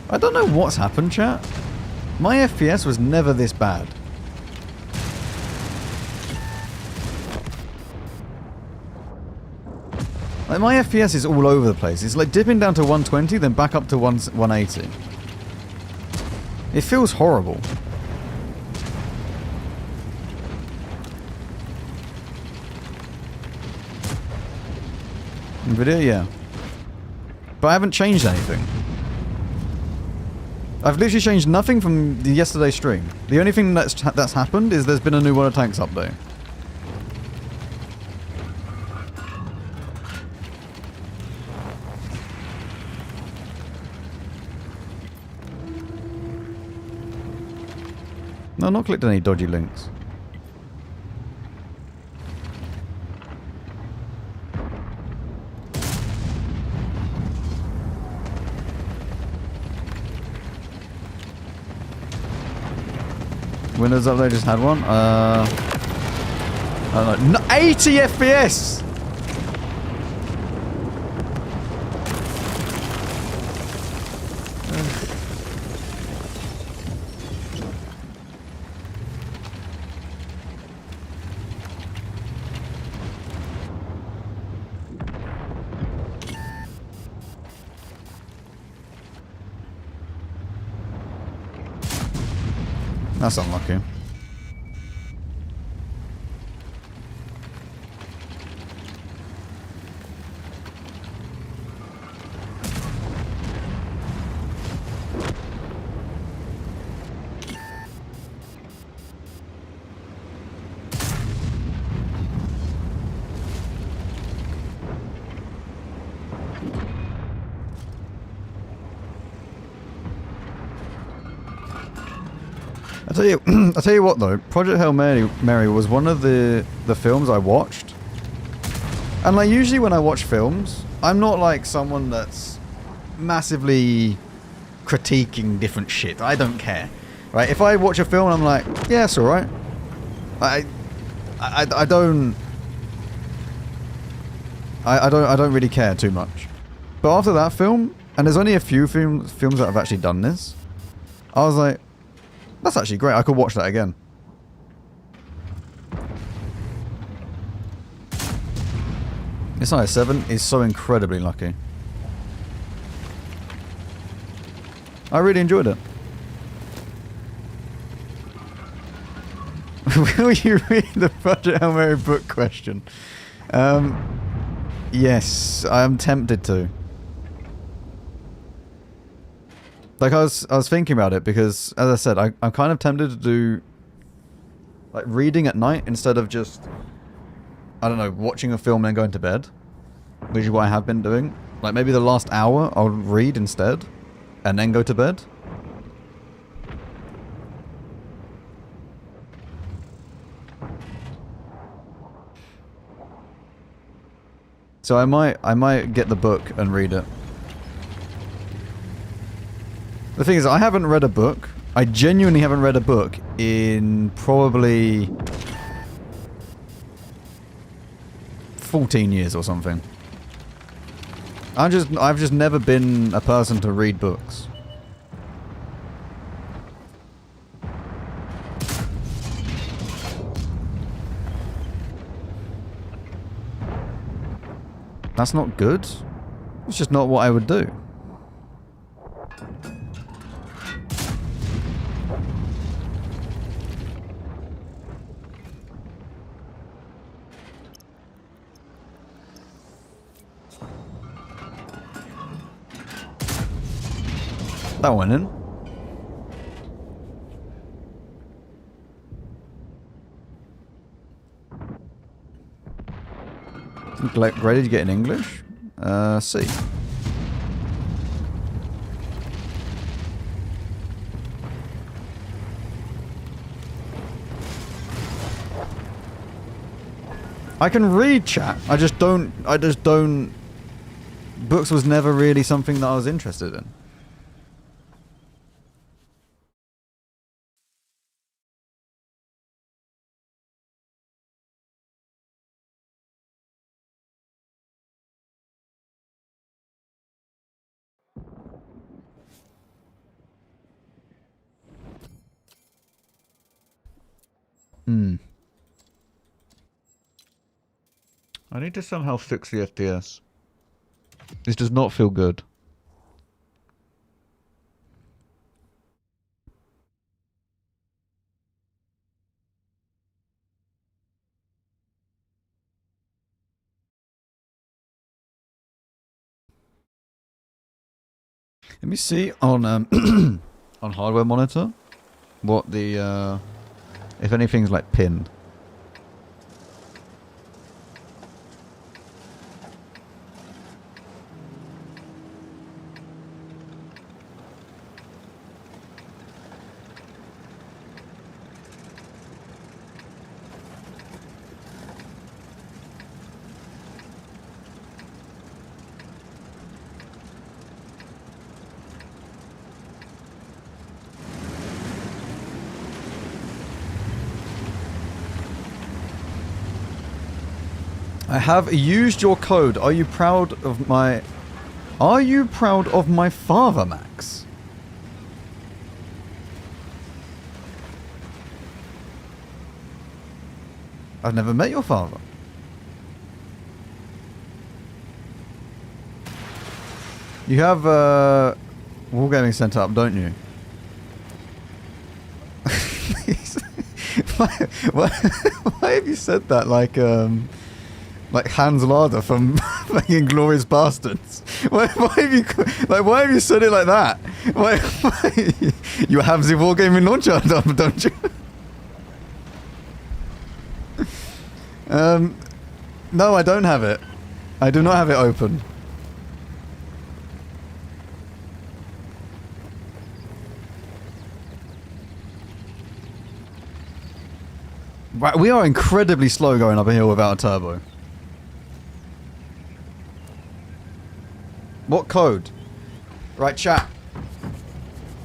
Speaker 1: I don't know what's happened, chat. My FPS was never this bad. Like, my FPS is all over the place. It's like dipping down to 120, then back up to 180. It feels horrible. Video, yeah. But I haven't changed anything. I've literally changed nothing from the yesterday's stream. The only thing that's happened is there's been a new World of Tanks update. No, I've not clicked any dodgy links. Windows update just had one. I don't know. No, 80 FPS! That's unlucky. I'll tell you what though, Project Hail Mary was one of the films I watched. And like usually when I watch films, I'm not like someone that's massively critiquing different shit. I don't care. Right? If I watch a film and I'm like, yeah, it's alright. I don't really care too much. But after that film, and there's only a few films that have actually done this, I was like, that's actually great. I could watch that again. This i7 is so incredibly lucky. I really enjoyed it. Will you read the Project Hail Mary book question? Yes, I am tempted to. Like I was thinking about it because, as I said, I'm kind of tempted to do like reading at night instead of just, I don't know, watching a film and then going to bed, which is what I have been doing. Like maybe the last hour I'll read instead and then go to bed. So I might get the book and read it. The thing is, I haven't read a book. I genuinely haven't read a book in probably 14 years or something. I've just never been a person to read books. That's not good. It's just not what I would do. That went in. What grade did you get in English? C. I can read chat. I just don't. Books was never really something that I was interested in. I need to somehow fix the FPS. This does not feel good. Let me see on on hardware monitor what the if anything's like pinned. I have used your code. Are you proud of my... Are you proud of my father, Max? I've never met your father. You have Wargaming sent up, don't you? why have you said that like Hans Lada from fucking Glorious Bastards? Why have you said it like that? Why you have the wargaming launcher, don't you? No, I don't have it. I do not have it open. Right, we are incredibly slow going up a hill without a turbo. What code? Right, chat.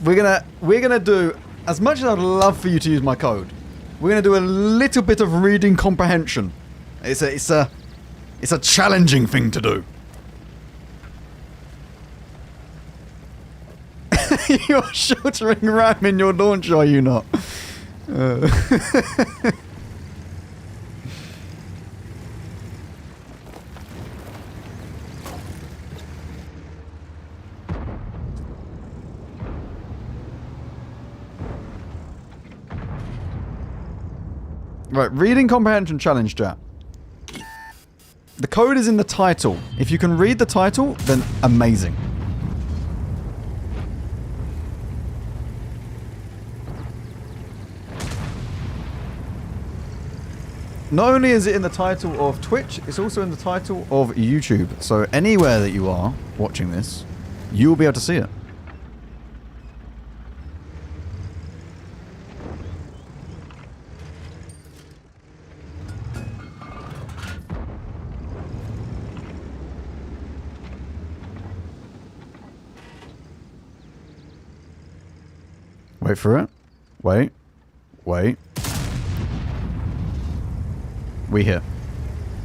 Speaker 1: We're gonna do, as much as I'd love for you to use my code, we're gonna do a little bit of reading comprehension. It's a challenging thing to do. You're sheltering RAM in your launch, are you not? Right, reading comprehension challenge, chat. The code is in the title. If you can read the title, then amazing. Not only is it in the title of Twitch, it's also in the title of YouTube. So anywhere that you are watching this, you will be able to see it. Wait for it. Wait. Wait. We hit.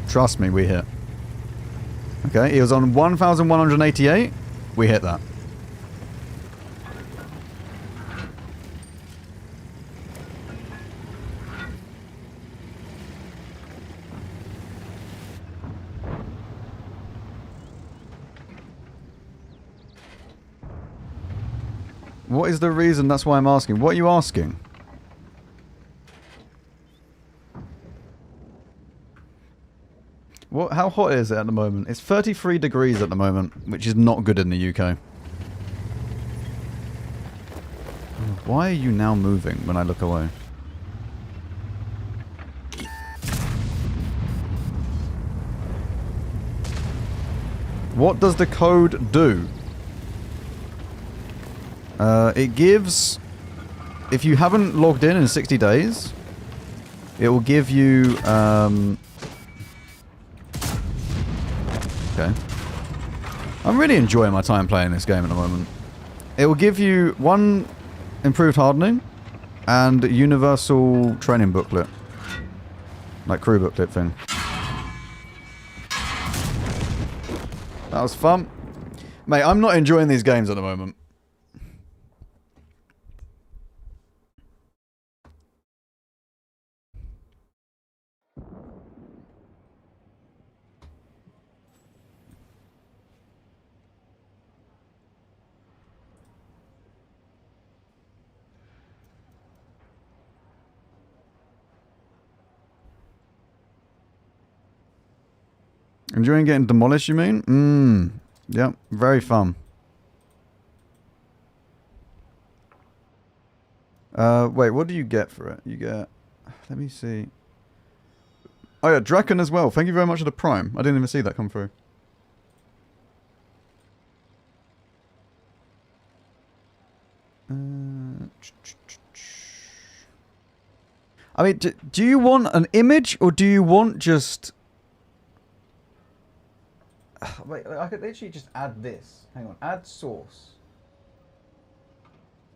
Speaker 1: Trust me, we hit. Okay, it was on 1,188. We hit that. What is the reason? That's why I'm asking. What are you asking? What? How hot is it at the moment? It's 33 degrees at the moment, which is not good in the UK. Why are you now moving when I look away? What does the code do? It gives... If you haven't logged in 60 days, it will give you... Okay. I'm really enjoying my time playing this game at the moment. It will give you 1 improved hardening and universal training booklet. Like crew booklet thing. That was fun. Mate, I'm not enjoying these games at the moment. Enjoying getting demolished, you mean? Yep, very fun. Wait, what do you get for it? You get... Let me see. Oh yeah, Draken as well. Thank you very much for the Prime. I didn't even see that come through. I mean, do you want an image or do you want just... Wait, I could literally just add this. Hang on, add source.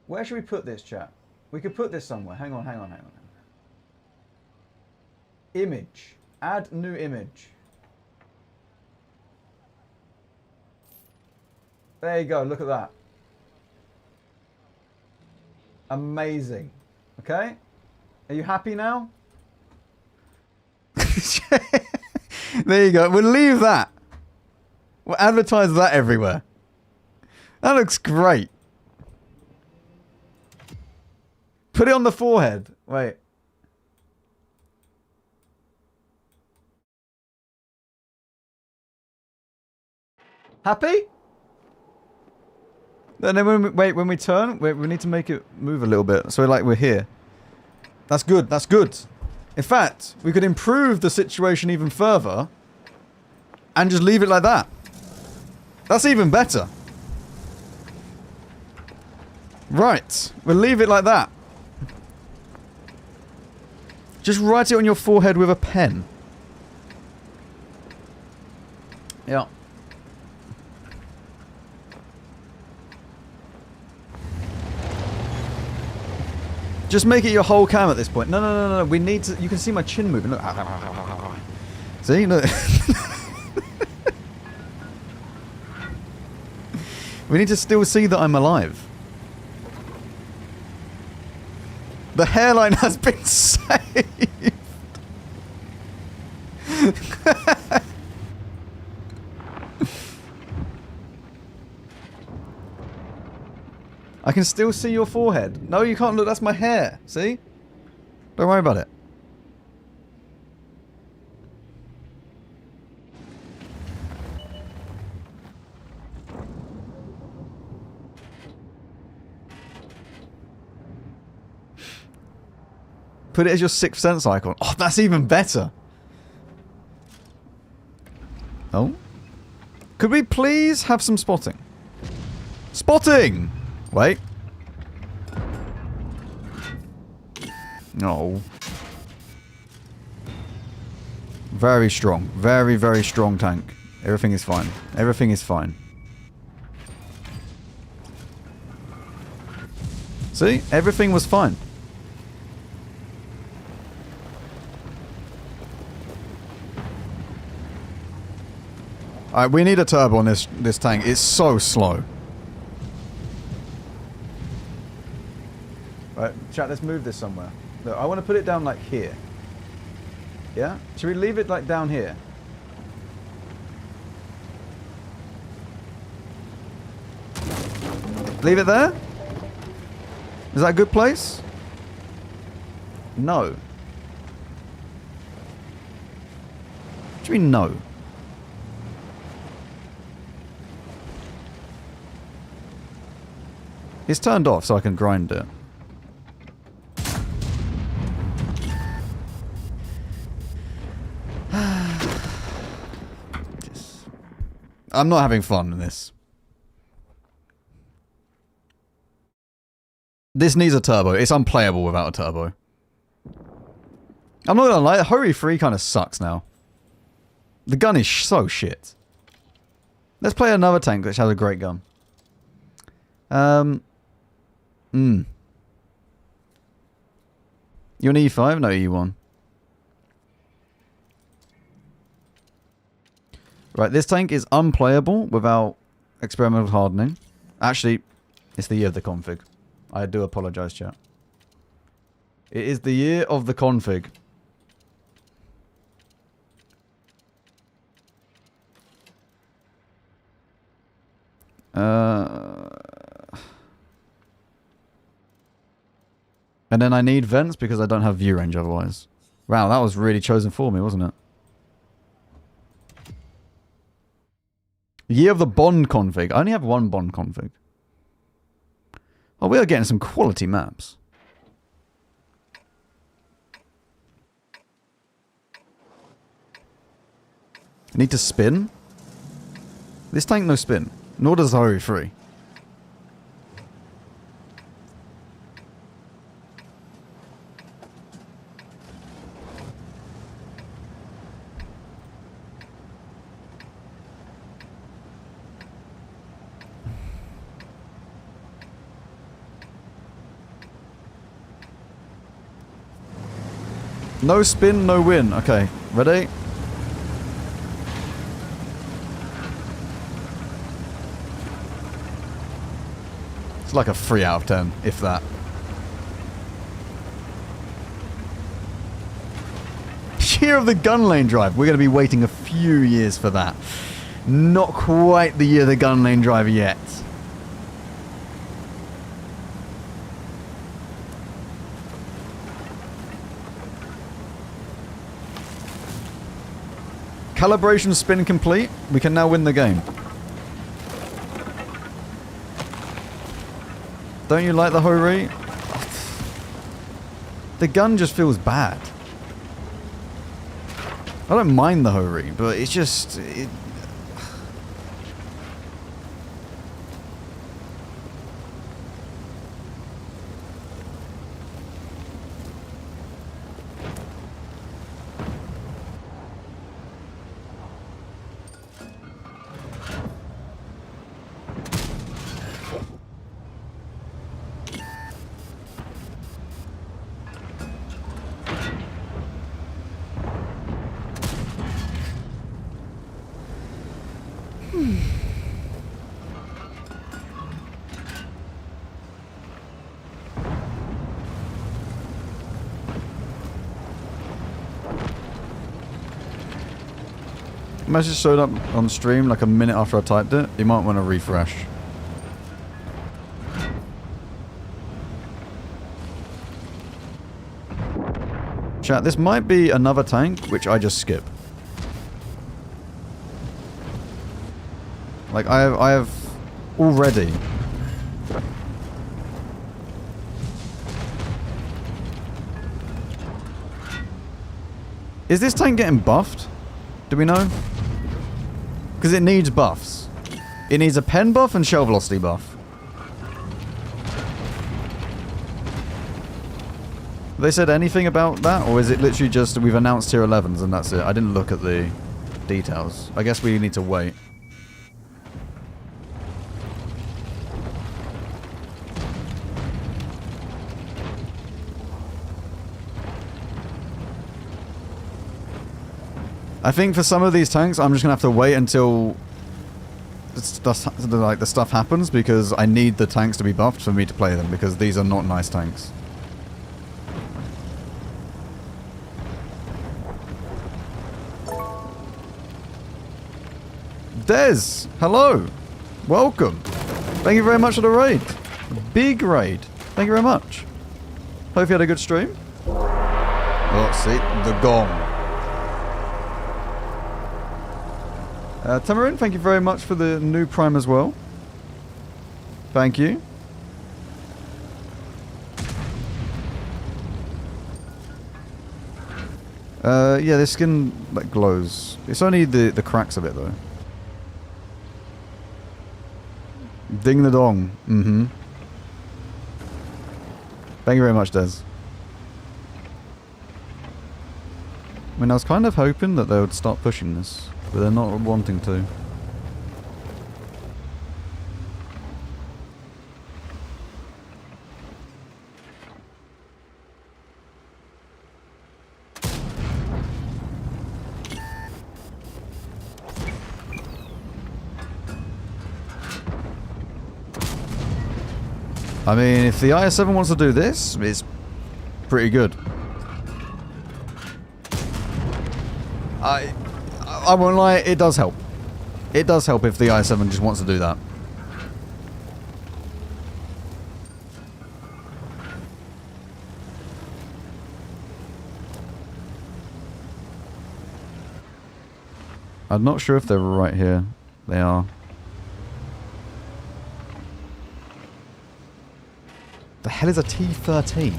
Speaker 1: Where should we put this, chat? We could put this somewhere. Hang on. Image. Add new image. There you go, look at that. Amazing. Okay? Are you happy now? There you go. We'll leave that. We'll advertise that everywhere. That looks great. Put it on the forehead. Wait. Happy? And then when we turn, we need to make it move a little bit. So like we're here. That's good. That's good. In fact, we could improve the situation even further and just leave it like that. That's even better. Right. We'll leave it like that. Just write it on your forehead with a pen. Yeah. Just make it your whole cam at this point. No, no, no, no. We need to... You can see my chin moving. Look. See? Look. We need to still see that I'm alive. The hairline has been saved. I can still see your forehead. No, you can't look. That's my hair. See? Don't worry about it. Put it as your sixth sense icon. Oh, that's even better. Oh? Could we please have some spotting? Spotting! Wait. No. Very strong. Very, very strong tank. Everything is fine. Everything is fine. See? Everything was fine. Alright, we need a turbo on this tank. It's so slow. Right, chat, let's move this somewhere. Look, I want to put it down like here. Yeah? Should we leave it like down here? Leave it there? Is that a good place? No. What do you mean no? It's turned off so I can grind it. I'm not having fun in this. This needs a turbo. It's unplayable without a turbo. I'm not gonna lie, Hurry 3 kind of sucks now. The gun is so shit. Let's play another tank which has a great gun. You an E5? No, E1. Right, this tank is unplayable without experimental hardening. Actually, it's the year of the config. I do apologize, chat. It is the year of the config. And then I need vents because I don't have view range otherwise. Wow, that was really chosen for me, wasn't it? Year of the Bond config. I only have one Bond config. Oh, we are getting some quality maps. I need to spin. This tank no spin. Nor does Hurry 3. No spin, no win. Okay, ready? It's like a 3 out of 10, if that. Year of the gun lane drive. We're going to be waiting a few years for that. Not quite the year of the gun lane drive yet. Calibration spin complete. We can now win the game. Don't you like the Hori? The gun just feels bad. I don't mind the Hori, but it's just... Message showed up on stream like a minute after I typed it. You might want to refresh. Chat, this might be another tank, which I just skip. Like, I have already... Is this tank getting buffed? Do we know? Because it needs buffs. It needs a pen buff and shell velocity buff. Have they said anything about that? Or is it literally just we've announced tier 11s and that's it? I didn't look at the details. I guess we need to wait. I think for some of these tanks, I'm just going to have to wait until the stuff happens, because I need the tanks to be buffed for me to play them, because these are not nice tanks. Des, hello. Welcome. Thank you very much for the raid. Big raid. Thank you very much. Hope you had a good stream. Oh, see, the gong. Tamarin, thank you very much for the new Prime as well. Thank you. Yeah, this skin like glows. It's only the cracks of it though. Ding the dong. Mm-hmm. Thank you very much, Des. I mean, I was kind of hoping that they would start pushing this, but they're not wanting to. I mean, if the IS-7 wants to do this, it's pretty good. I won't lie, it does help. It does help if the IS-7 just wants to do that. I'm not sure if they're right here. They are. The hell is a T-13?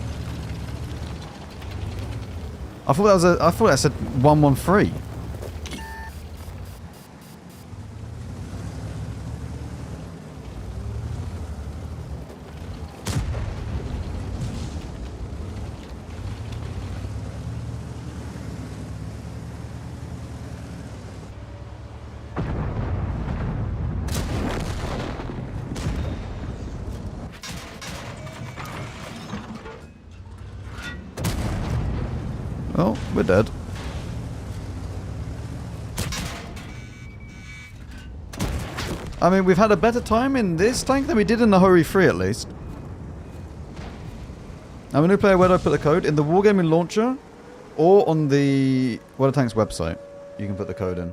Speaker 1: I thought that was I thought that said 113. Oh, we're dead. I mean, we've had a better time in this tank than we did in the Hori 3 at least. I'm a new player. Where do I put the code? In the Wargaming launcher or on the World of Tanks website. You can put the code in.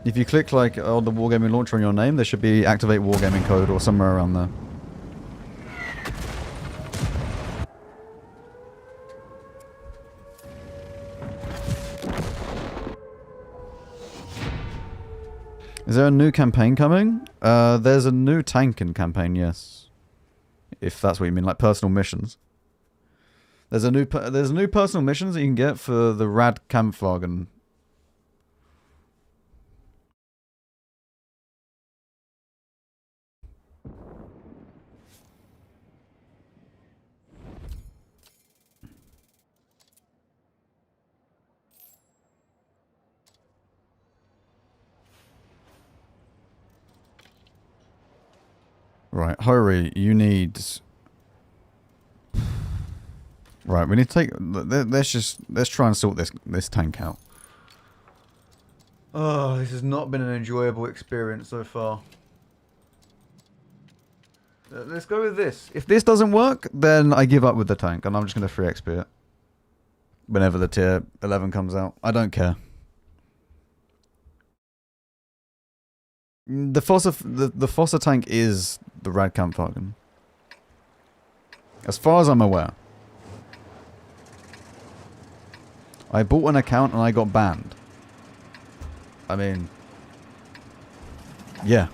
Speaker 1: If you click like on the Wargaming launcher on your name, there should be activate Wargaming code or somewhere around there. Is there a new campaign coming? There's a new tanking campaign, yes. If that's what you mean, like personal missions. There's a new personal missions that you can get for the Rad Kampfwagen. Right, hurry, you need... Right, we need to take... Let's try and sort this tank out. Oh, this has not been an enjoyable experience so far. Let's go with this. If this doesn't work, then I give up with the tank, and I'm just going to free XP it. Whenever the tier 11 comes out. I don't care. The Fossa tank is the Rad Kampfwagen. As far as I'm aware. I bought an account and I got banned. I mean... Yeah.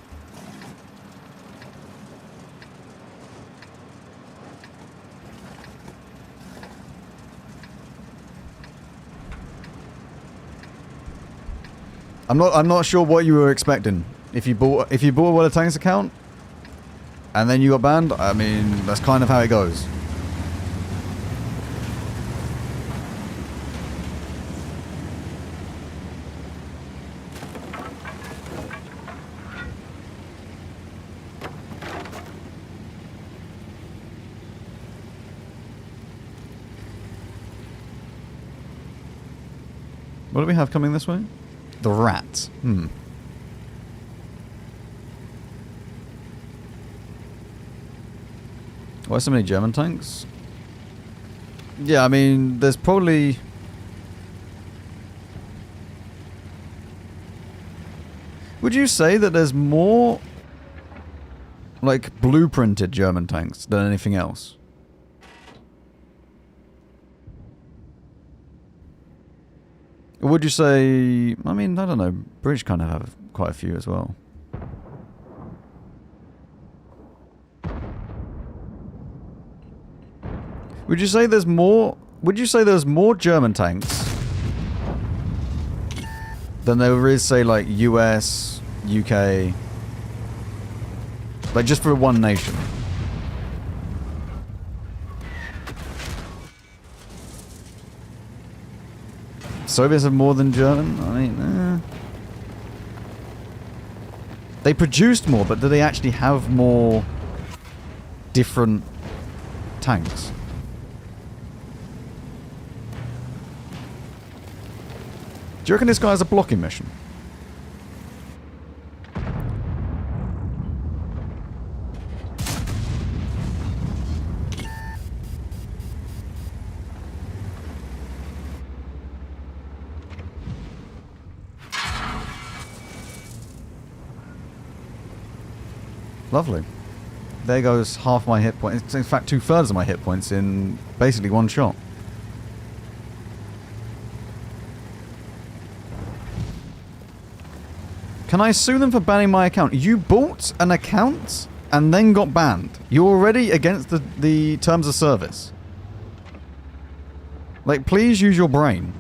Speaker 1: I'm not sure what you were expecting. If you bought a World of Tanks account and then you got banned, I mean, that's kind of how it goes. What do we have coming this way? The rats. Why so many German tanks? Yeah, I mean, there's probably... Would you say that there's more, like, blueprinted German tanks than anything else? Or would you say... I mean, I don't know. British kind of have quite a few as well. Would you say there's more... Would you say there's more German tanks than there is, say, like, US, UK... Like, just for one nation? Soviets have more than German? I mean, They produced more, but do they actually have more different tanks? Do you reckon this guy has a blocking mission? Lovely. There goes half my hit points. In fact, 2/3 of my hit points in basically one shot. Can I sue them for banning my account? You bought an account and then got banned. You're already against the terms of service. Like, please use your brain.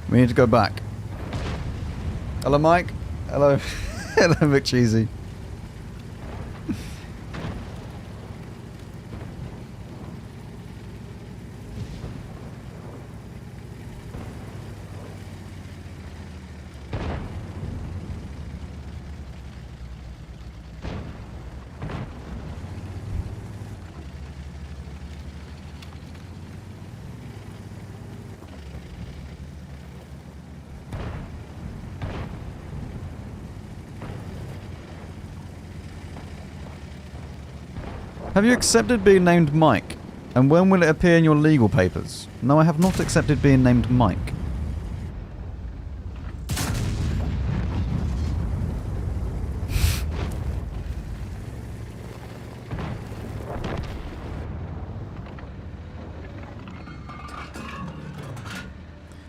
Speaker 1: We need to go back. Hello, Mike. Hello. Hello, McCheesy. Have you accepted being named Mike? And when will it appear in your legal papers? No, I have not accepted being named Mike.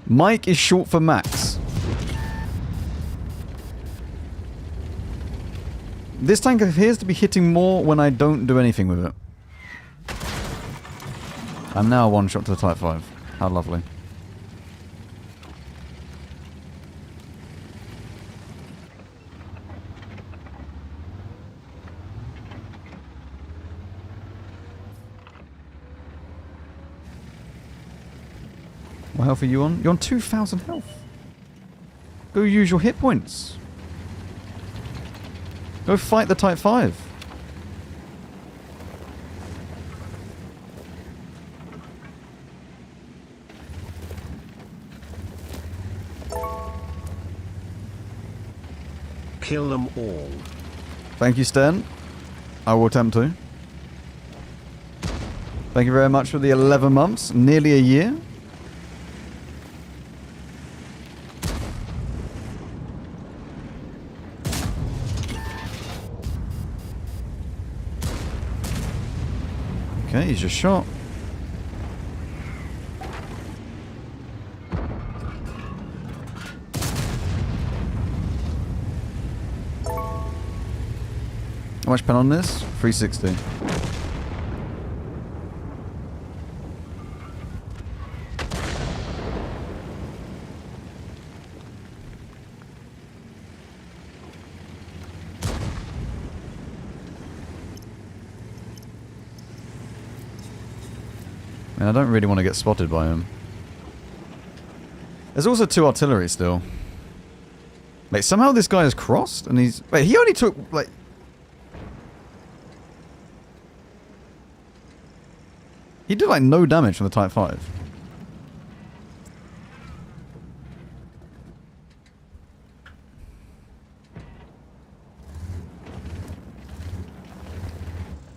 Speaker 1: Mike is short for Max. This tank appears to be hitting more when I don't do anything with it. I'm now one shot to the Type 5. How lovely. What health are you on? You're on 2,000 health. Go use your hit points. Go fight the Type 5.
Speaker 3: Kill them all.
Speaker 1: Thank you, Stern. I will attempt to. Thank you very much for the 11 months. Nearly a year. Okay, he's just shot. How much pen on this? 360. And I don't really want to get spotted by him. There's also 2 artillery still. Wait, somehow this guy has crossed and he's... Wait, he only took, like... He did, like, no damage from the Type 5.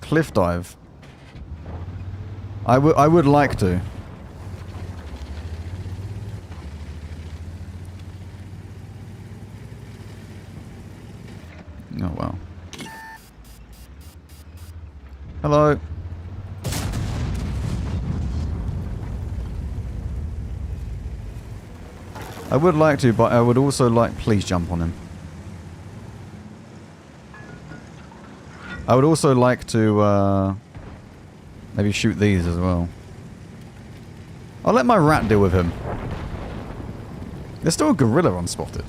Speaker 1: Cliff dive. I would like to. Oh, wow. Hello. I would like to, but I would also like... Please jump on him. I would also like to, maybe shoot these as well. I'll let my rat deal with him. There's still a gorilla unspotted.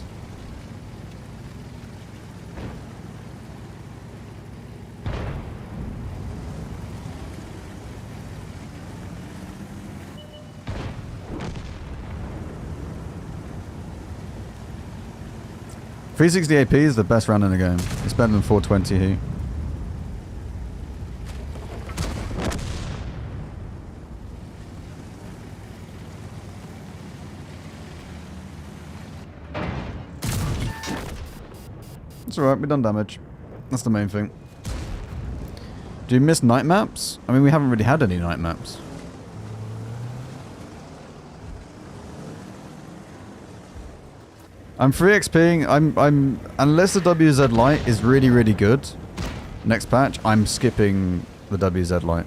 Speaker 1: .360 AP is the best round in the game. It's better than 420 here. It's alright, we've done damage. That's the main thing. Do you miss night maps? I mean, we haven't really had any night maps. I'm free XPing. I'm unless the WZ light is really, really good. Next patch, I'm skipping the WZ light.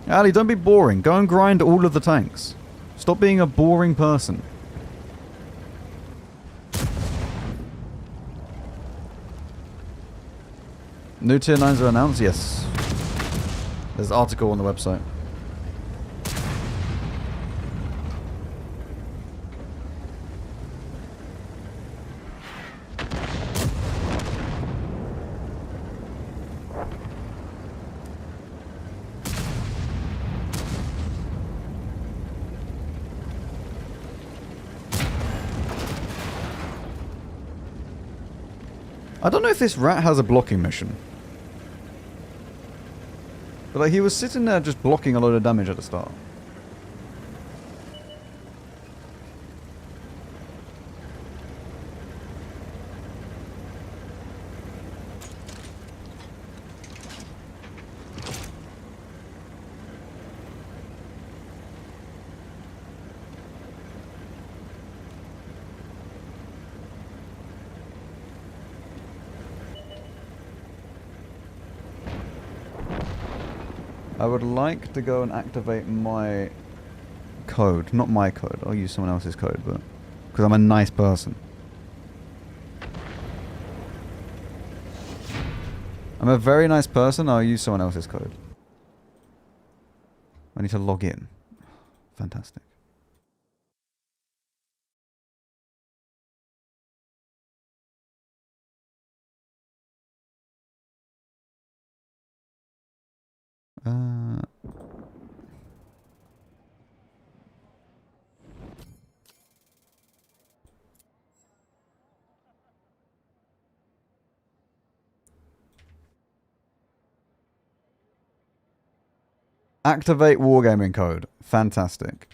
Speaker 1: Ali, don't be boring. Go and grind all of the tanks. Stop being a boring person. New tier 9s are announced? Yes. There's an article on the website. I don't know if this rat has a blocking mission. But like, he was sitting there just blocking a load of damage at the start. I would like to go and activate my code. Not my code. I'll use someone else's code, but because I'm a nice person. I'm a very nice person. I'll use someone else's code. I need to log in. Fantastic. Activate wargaming code. Fantastic.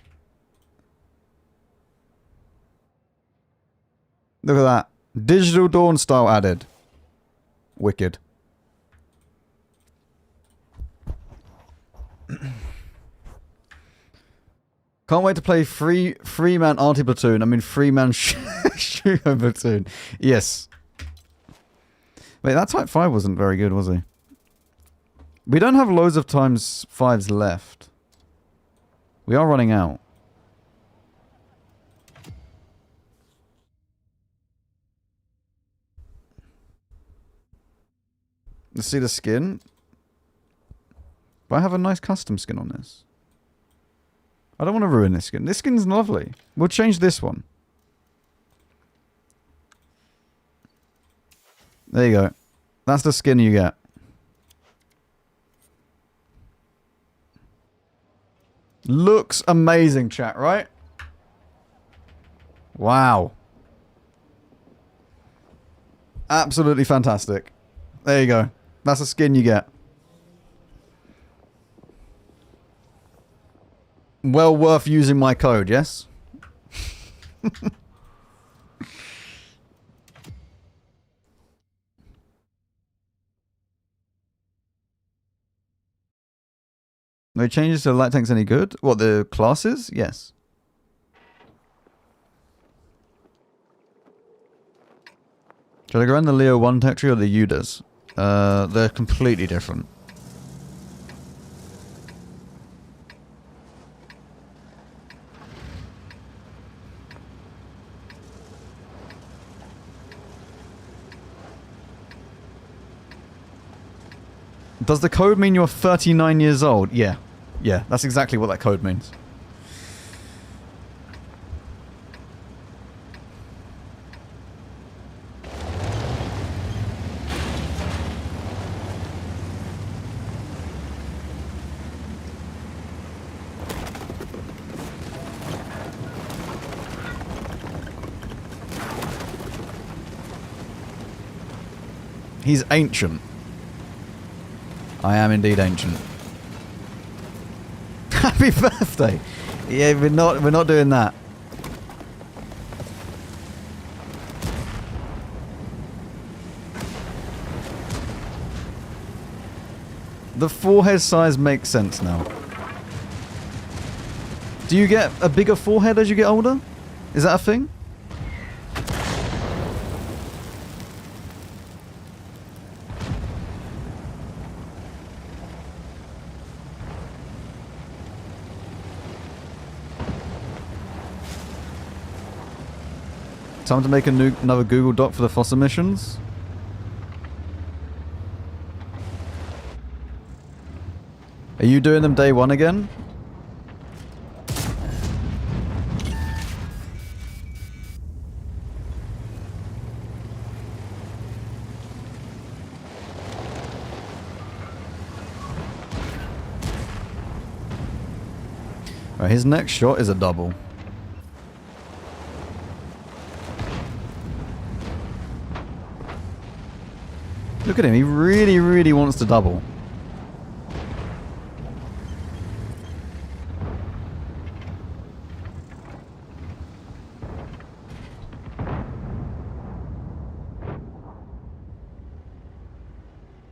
Speaker 1: Look at that. Digital Dawn style added. Wicked. Can't wait to play three-man arty platoon. I mean three-man shooter platoon. Yes. Wait, that Type 5 wasn't very good, was he? We don't have loads of times 5s left. We are running out. Let's see the skin. But I have a nice custom skin on this. I don't want to ruin this skin. This skin's lovely. We'll change this one. There you go. That's the skin you get. Looks amazing, chat, right? Wow. Absolutely fantastic. There you go. That's the skin you get. Well worth using my code, yes? No changes to the light tanks any good? What, the classes? Yes. Should I go around the Leo 1 tech tree or the Udas? They're completely different. Does the code mean you're 39 years old? Yeah. Yeah, that's exactly what that code means. He's ancient. I am indeed ancient. Happy birthday! Yeah, we're not doing that. The forehead size makes sense now. Do you get a bigger forehead as you get older? Is that a thing? Time to make another Google Doc for the fossil missions. Are you doing them day one again? Right, his next shot is a double. Look at him. He really, really wants to double.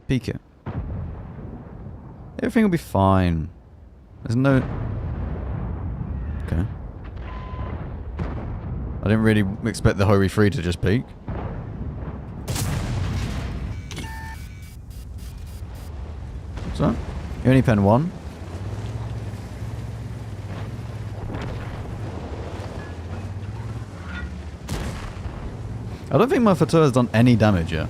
Speaker 1: Peek it. Everything will be fine. There's no... Okay. I didn't really expect the Hori 3 to just peek. What's that? Uni pen 1. I don't think my Fatur has done any damage yet.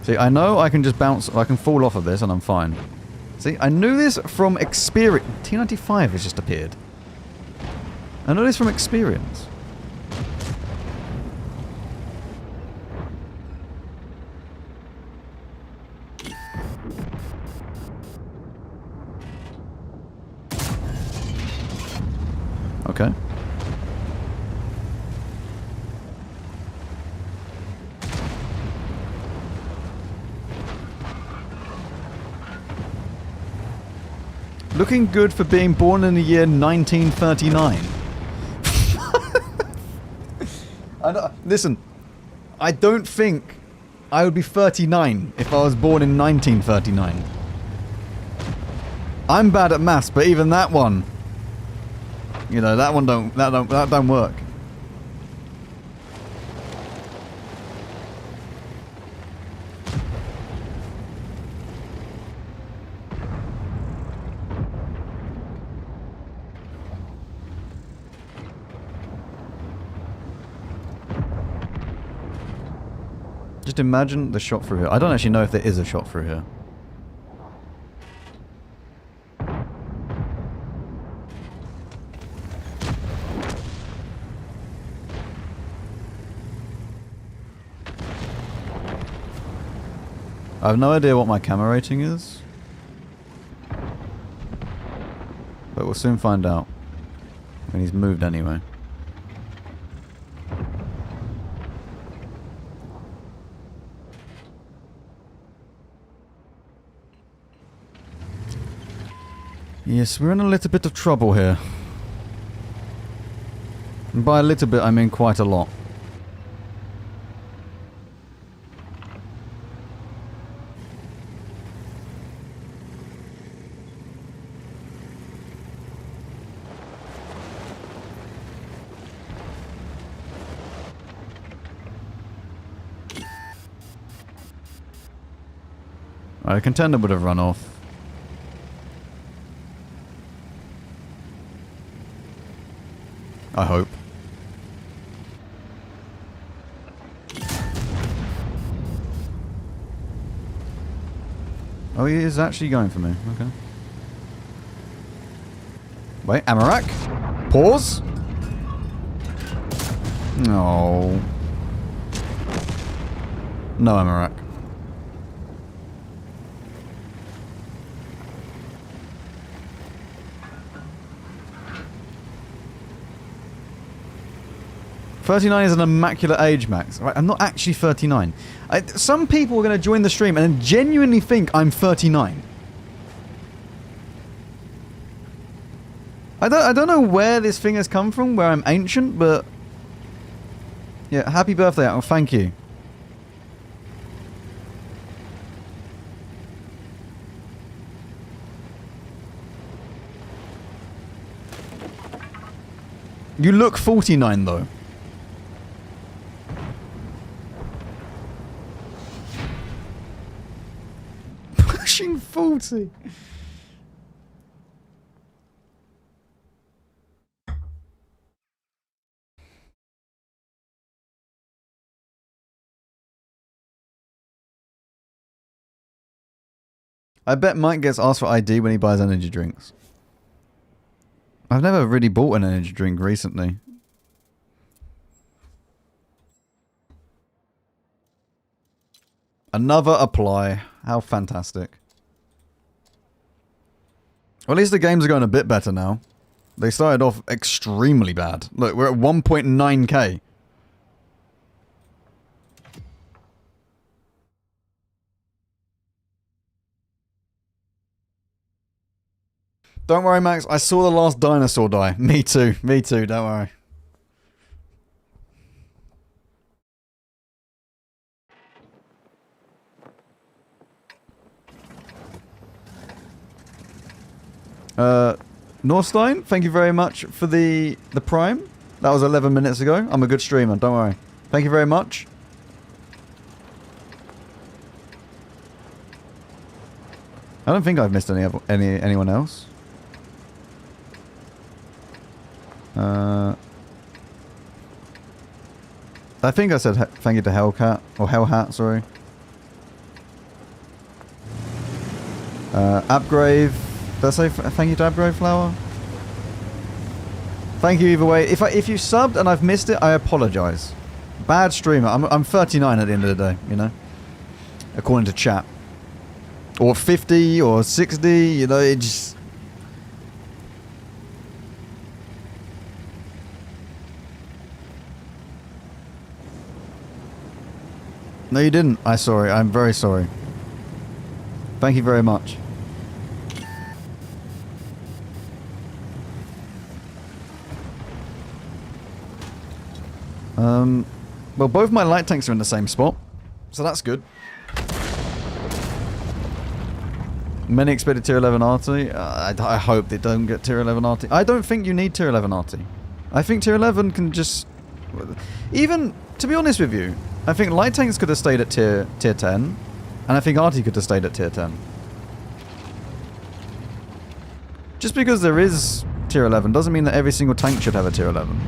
Speaker 1: See, I know I can just bounce, I can fall off of this and I'm fine. See, I knew this from experience. T95 has just appeared. I know this from experience. Okay. Looking good for being born in the year 1939. Listen, I don't think I would be 39 if I was born in 1939. I'm bad at maths, but even that one, you know, that don't work. Just imagine the shot through here. I don't actually know if there is a shot through here. I have no idea what my camera rating is. But we'll soon find out. And he's moved anyway. Yes, we're in a little bit of trouble here. And by a little bit, I mean quite a lot. Alright, a contender would have run off. I hope. Oh, he is actually going for me. Okay. Wait, Amarak? Pause? No. No, Amarak. "39 is an immaculate age, Max." Right, I'm not actually 39. Some people are going to join the stream and genuinely think I'm 39. I don't know where this thing has come from, where I'm ancient, but... Yeah, happy birthday, Al. Thank you. You look 49, though. Pushing 40. I bet Mike gets asked for ID when he buys energy drinks. I've never really bought an energy drink recently. Another apply. How fantastic. Well, at least the games are going a bit better now. They started off extremely bad. Look, we're at 1.9k. Don't worry, Max. I saw the last dinosaur die. Me too. Me too. Don't worry. Norstein, thank you very much for the Prime. That was 11 minutes ago. I'm a good streamer. Don't worry. Thank you very much. I don't think I've missed anyone else. I think I said thank you to Hellcat or Hellhat. Sorry. Upgrave. Did I say thank you to Upgrade Flower? Thank you either way. If you subbed and I've missed it, I apologise. Bad streamer. I'm 39 at the end of the day, you know, according to chat. Or 50 or 60, you know, it just... No, you didn't. I'm sorry. I'm very sorry. Thank you very much. Well, both my light tanks are in the same spot, so that's good. Many expected tier 11 RT. I hope they don't get tier 11 RT. I don't think you need tier 11 RT. I think tier 11 can just... Even, to be honest with you, I think light tanks could have stayed at tier 10, and I think RT could have stayed at tier 10. Just because there is tier 11 doesn't mean that every single tank should have a tier 11.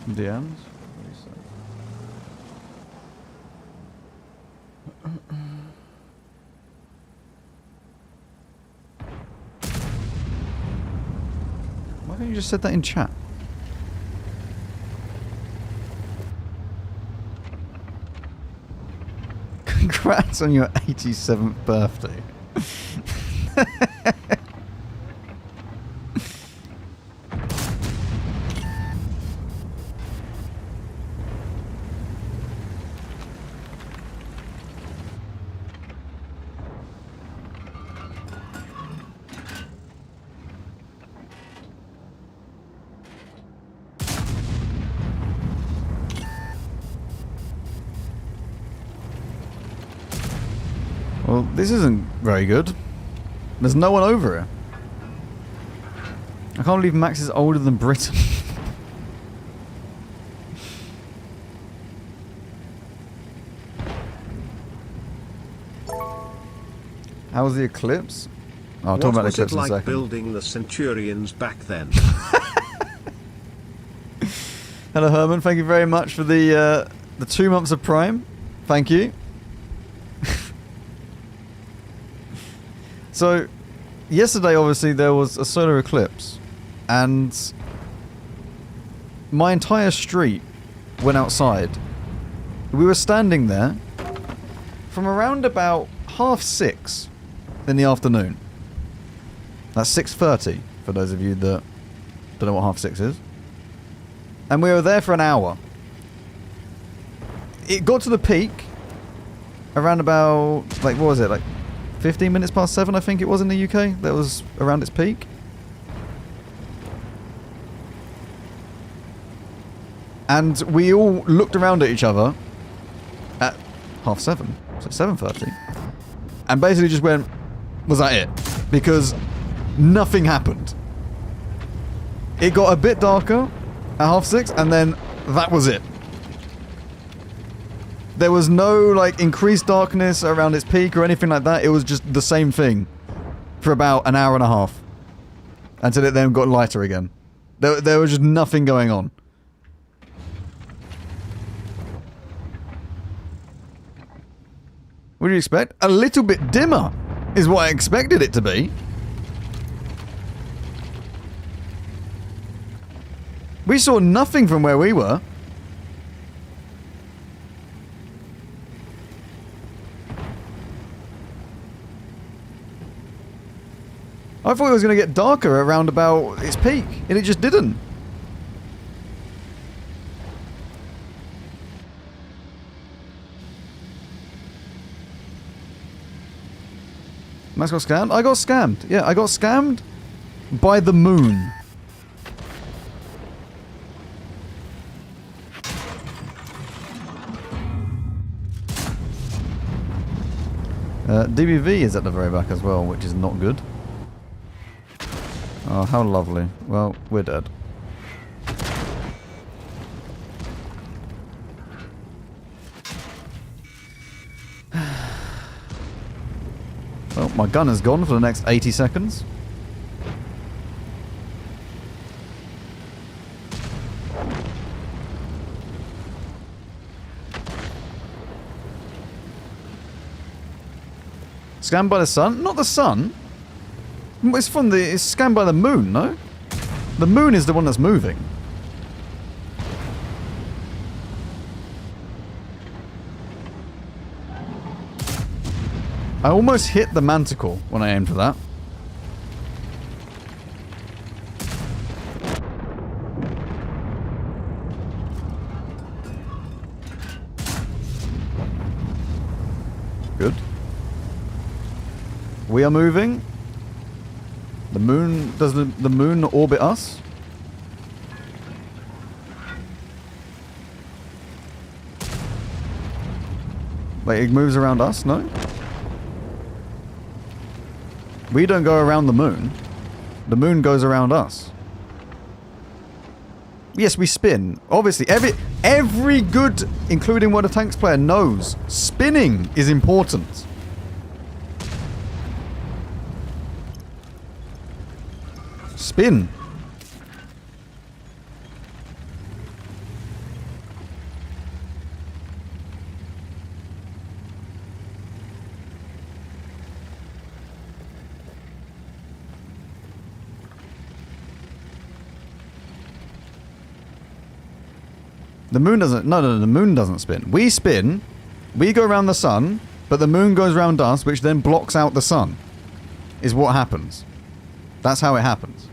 Speaker 1: DMs? Why don't you just said that in chat? Congrats on your 87th birthday. Well, this isn't very good. There's no one over here. I can't believe Max is older than Britain. How was the eclipse? Oh, I'll talk about the eclipse in a second.
Speaker 3: What was it like building the Centurions back then?
Speaker 1: Hello, Herman. Thank you very much for the 2 months of Prime. Thank you. So, yesterday, obviously, there was a solar eclipse, and my entire street went outside. We were standing there from around about 6:30 in the afternoon. That's 6:30, for those of you that don't know what 6:30 is. And we were there for an hour. It got to the peak around about, like, what was it, like 15 minutes past 7, I think it was in the UK. That was around its peak. And we all looked around at each other at 7:30, so 7:30. And basically just went, was that it? Because nothing happened. It got a bit darker at 6:30, and then that was it. There was no, like, increased darkness around its peak or anything like that. It was just the same thing for about an hour and a half. Until it then got lighter again. There was just nothing going on. What do you expect? A little bit dimmer is what I expected it to be. We saw nothing from where we were. I thought it was going to get darker around about its peak, and it just didn't. Max got scammed? I got scammed. Yeah, I got scammed by the moon. DBV is at the very back as well, which is not good. Oh, how lovely. Well, we're dead. Well, my gun is gone for the next 80 seconds. Scanned by the sun? Not the sun. It's scanned by the moon, no? The moon is the one that's moving. I almost hit the manticore when I aimed for that. Good. We are moving. The moon, does the moon orbit us? Like it moves around us, no? We don't go around the moon. The moon goes around us. Yes, we spin. Obviously, every good, including World of Tanks player, knows spinning is important. Spin. The moon doesn't... No, the moon doesn't spin. We spin, we go around the sun, but the moon goes around us, which then blocks out the sun. Is what happens. That's how it happens.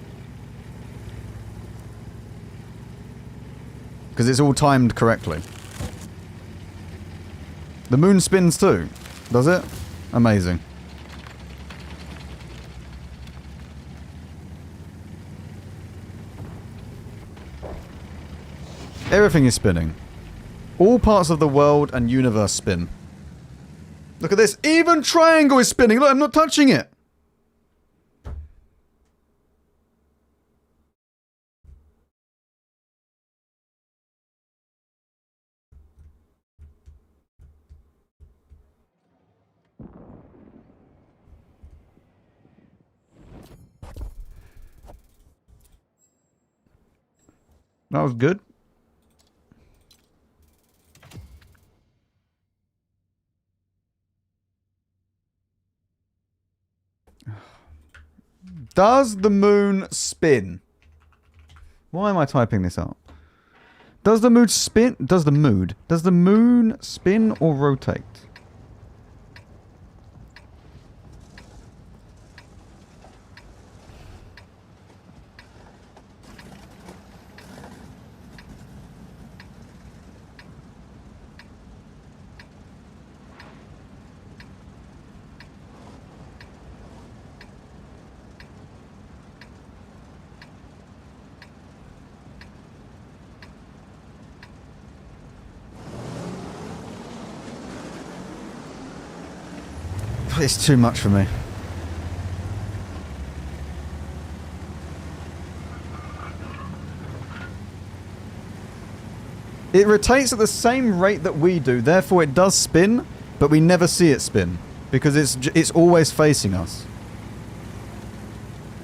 Speaker 1: Because it's all timed correctly. The moon spins too. Does it? Amazing. Everything is spinning. All parts of the world and universe spin. Look at this. Even triangle is spinning. Look, I'm not touching it. That was good. Does the moon spin? Why am I typing this up? Does the moon spin? Does the moon spin or rotate? It's too much for me. It rotates at the same rate that we do, therefore it does spin, but we never see it spin because it's always facing us.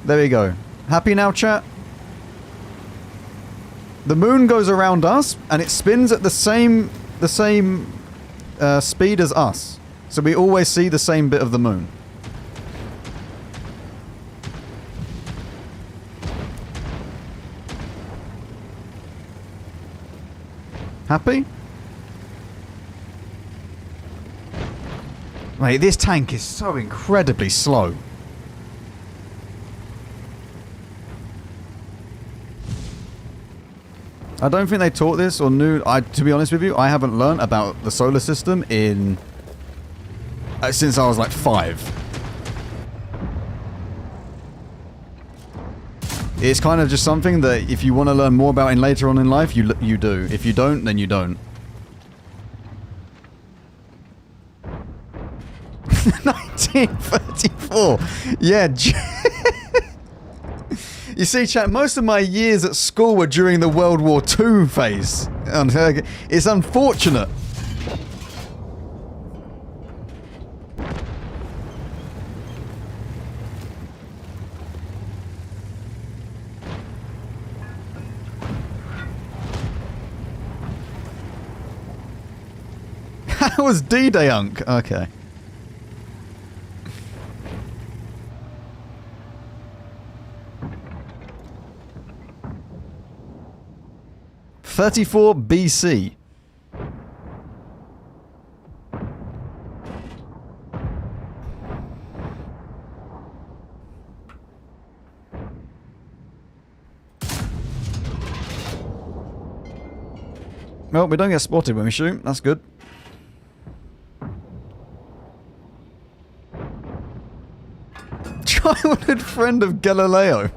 Speaker 1: There we go. Happy now, chat? The moon goes around us and it spins at the same speed as us. So we always see the same bit of the moon. Happy? Mate, this tank is so incredibly slow. I don't think they taught this or knew. To be honest with you, I haven't learned about the solar system in since I was like 5. It's kind of just something that if you want to learn more about in later on in life, you do. If you don't, then you don't. 1934. Yeah. You see, chat, most of my years at school were during the World War II phase. It's unfortunate. That was D-Day, Unk. Okay. '34 BC. Well, we don't get spotted when we shoot. That's good. Childhood friend of Galileo.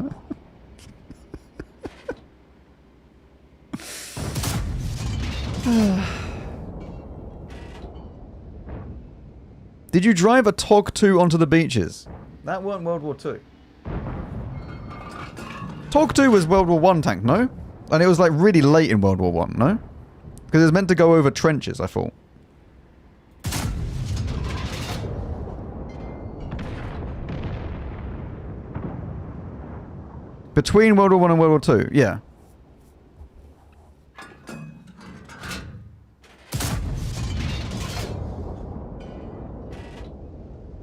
Speaker 1: Did you drive a TOG 2 onto the beaches? That weren't World War II. TOG 2 was World War 1 tank, no? And it was like really late in World War 1, no? Because it was meant to go over trenches, I thought. Between World War 1 and World War 2, yeah.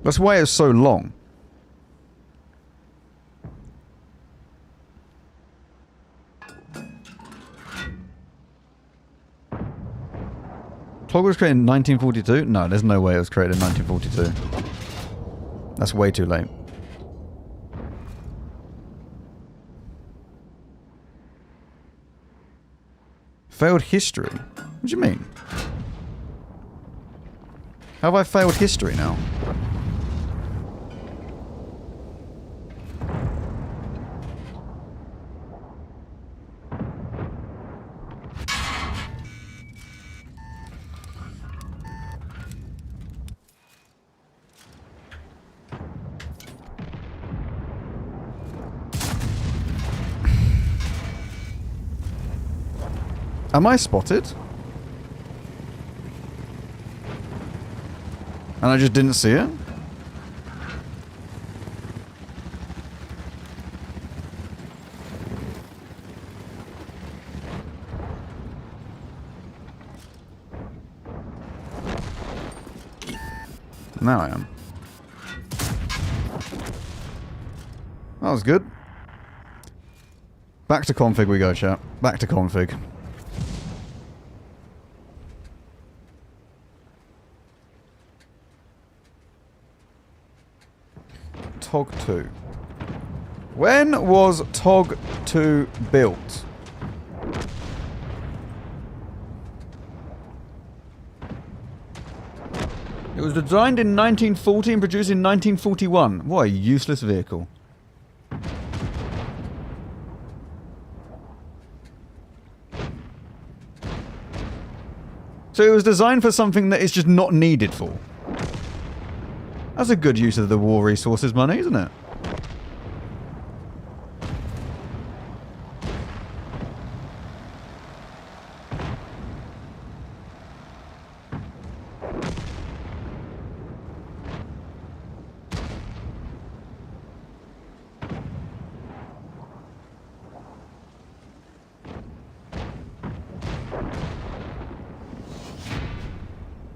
Speaker 1: That's why it's so long. TOG was created in 1942? No, there's no way it was created in 1942. That's way too late. Failed history? What do you mean? How have I failed history now? Am I spotted? And I just didn't see it? Now I am. That was good. Back to config we go, chat. Back to config. TOG 2. When was TOG 2 built? It was designed in 1940 and produced in 1941. What a useless vehicle. So it was designed for something that it's just not needed for. That's a good use of the war resources money, isn't it?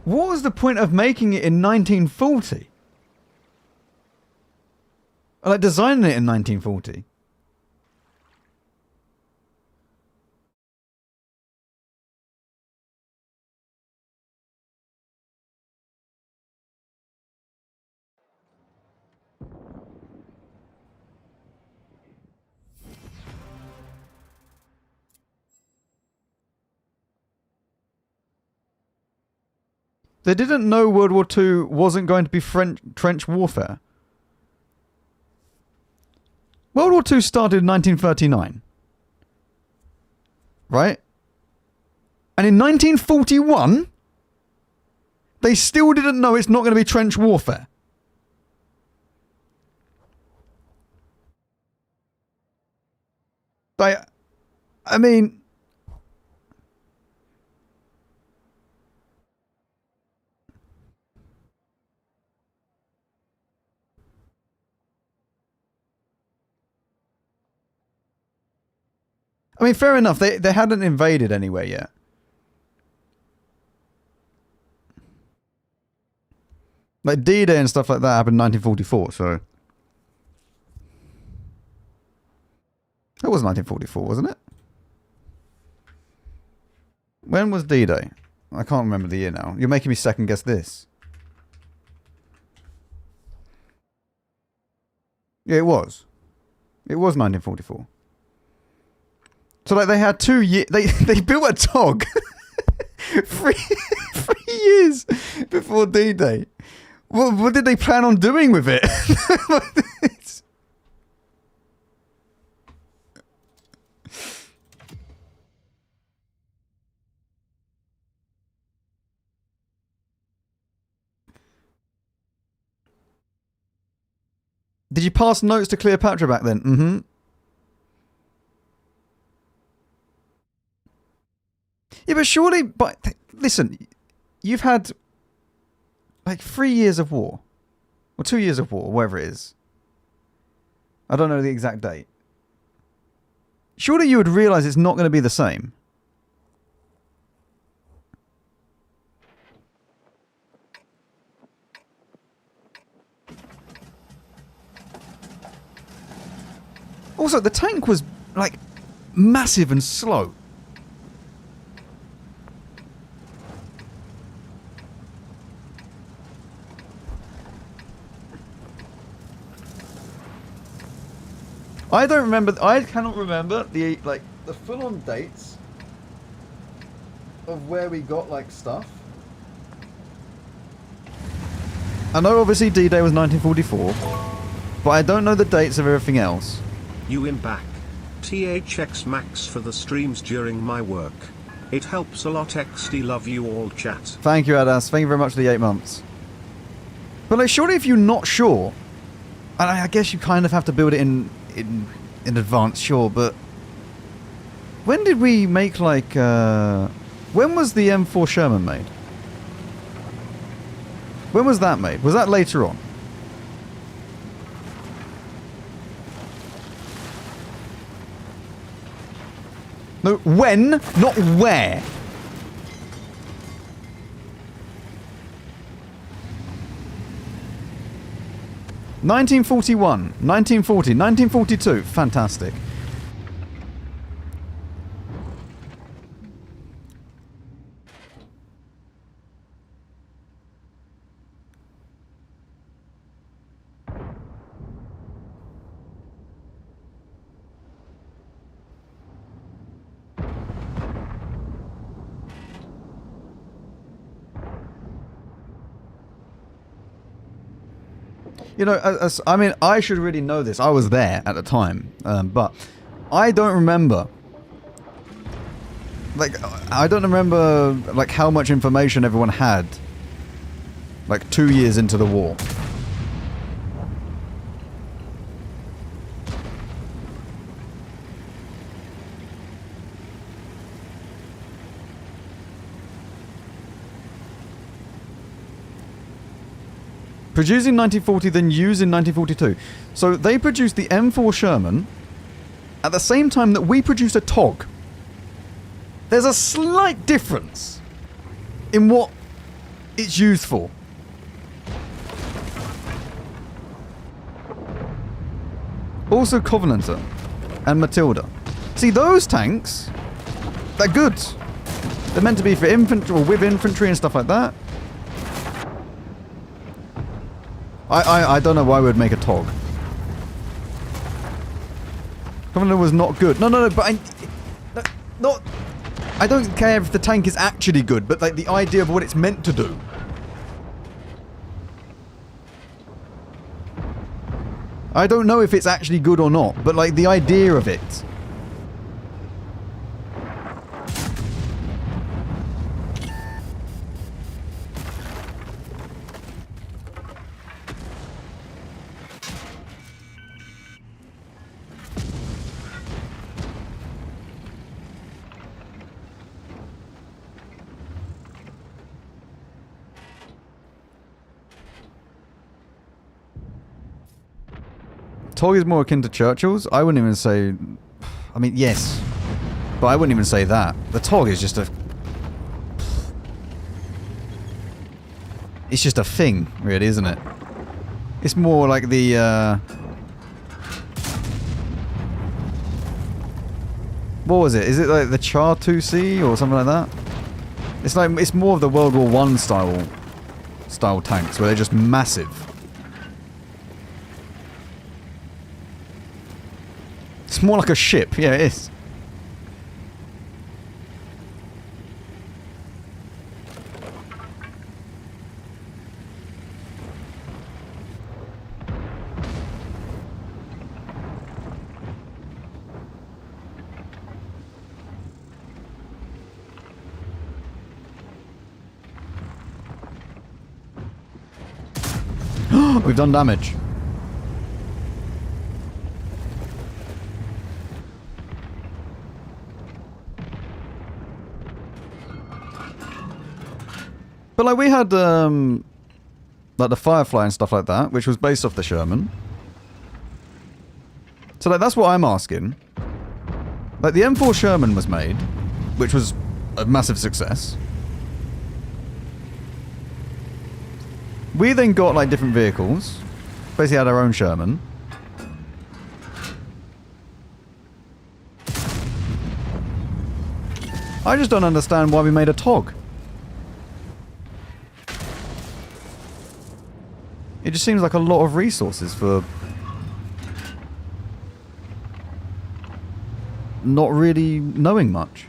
Speaker 1: What was the point of making it in 1940? Like designing it in 1940? They didn't know World War II wasn't going to be trench warfare. World War II started in 1939. Right? And in 1941, they still didn't know it's not going to be trench warfare. I mean... fair enough. They hadn't invaded anywhere yet. Like D-Day and stuff like that happened in 1944, so... That was 1944, wasn't it? When was D-Day? I can't remember the year now. You're making me second guess this. Yeah, it was. It was 1944. So like they had 2 years. They built a TOG 3 years before D-Day. What did they plan on doing with it? Did you pass notes to Cleopatra back then? Mm-hmm. Yeah, but surely... But listen, you've had like 3 years of war. Or 2 years of war, whatever it is. I don't know the exact date. Surely you would realise it's not going to be the same. Also, the tank was, like, massive and slow. I don't remember, I cannot remember the full-on dates of where we got, like, stuff. I know, obviously, D-Day was 1944, but I don't know the dates of everything else.
Speaker 3: You in back. THX Max for the streams during my work. It helps a lot. XD love you all chat.
Speaker 1: Thank you, Adas. Thank you very much for the 8 months. But like, surely if you're not sure, and I guess you kind of have to build it in advance, sure, but when did we make like, when was the M4 Sherman made? When was that made? Was that later on? No, when, not where. (1941), 1940, 1942. Fantastic. You know, I mean, I should really know this. I was there at the time, but I don't remember. Like, I don't remember like how much information everyone had. Like 2 years into the war. Produced in 1940, then used in 1942. So they produced the M4 Sherman at the same time that we produced a TOG. There's a slight difference in what it's used for. Also Covenanter and Matilda. See, those tanks, they're good. They're meant to be for infantry or with infantry and stuff like that. I don't know why we would make a TOG. Covenanter was not good. No, but I don't care if the tank is actually good, but like the idea of what it's meant to do. I don't know if it's actually good or not, but like the idea of it. Tog is more akin to Churchill's? I wouldn't even say... I mean, yes. But I wouldn't even say that. The Tog is just a... It's just a thing, really, isn't it? It's more like the, What was it? Is it like the Char 2C or something like that? It's like... It's more of the World War I style tanks, where they're just massive. It's more like a ship. Yeah, it is. We've done damage. But like we had like the Firefly and stuff like that, which was based off the Sherman. So like that's what I'm asking. Like the M4 Sherman was made, which was a massive success. We then got like different vehicles. Basically had our own Sherman. I just don't understand why we made a Tog. It just seems like a lot of resources for not really knowing much.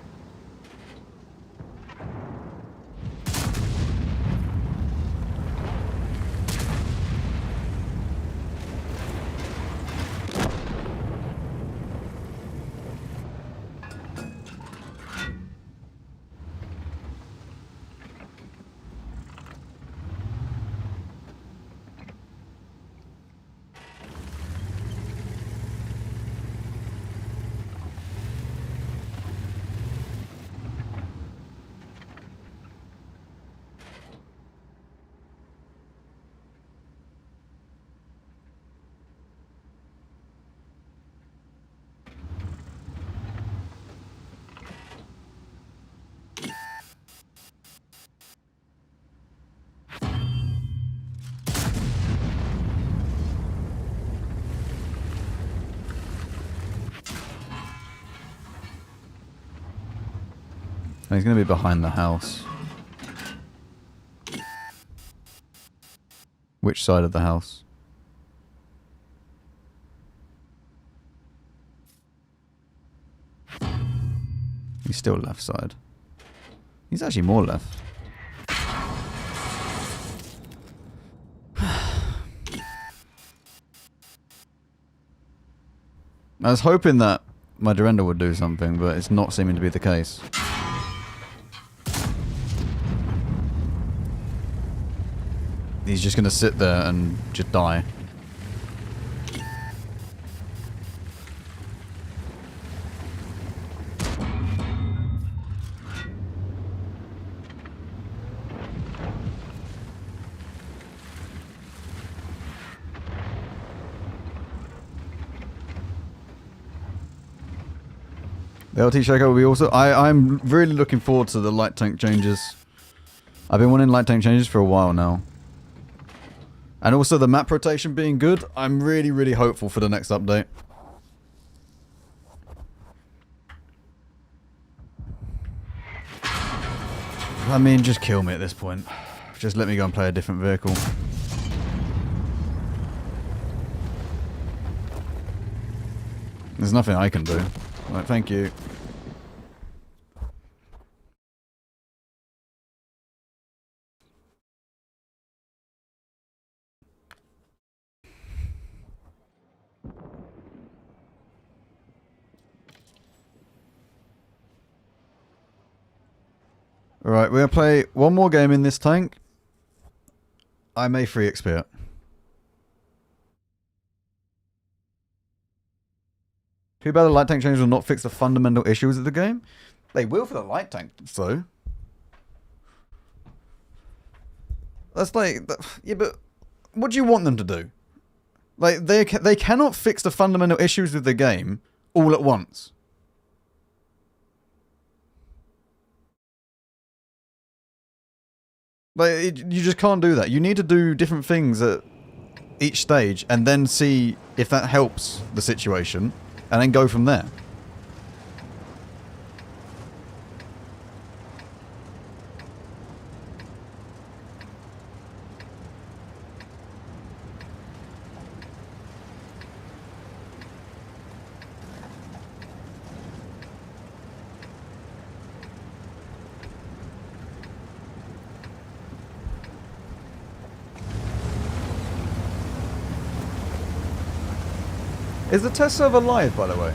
Speaker 1: He's going to be behind the house. Which side of the house? He's still left side. He's actually more left. I was hoping that my Durenda would do something, but it's not seeming to be the case. He's just going to sit there and just die. The LT Shaker will be also... I'm really looking forward to the light tank changes. I've been wanting light tank changes for a while now. And also the map rotation being good, I'm really, really hopeful for the next update. I mean, just kill me at this point. Just let me go and play a different vehicle. There's nothing I can do. Right, thank you. Alright, we're going to play one more game in this tank. I may free XP it. Too bad the light tank changes will not fix the fundamental issues of the game. They will for the light tank, though. That's like... Yeah, but what do you want them to do? Like, they cannot fix the fundamental issues with the game all at once. Like, you just can't do that. You need to do different things at each stage and then see if that helps the situation and then go from there. Is the test server live, by the way?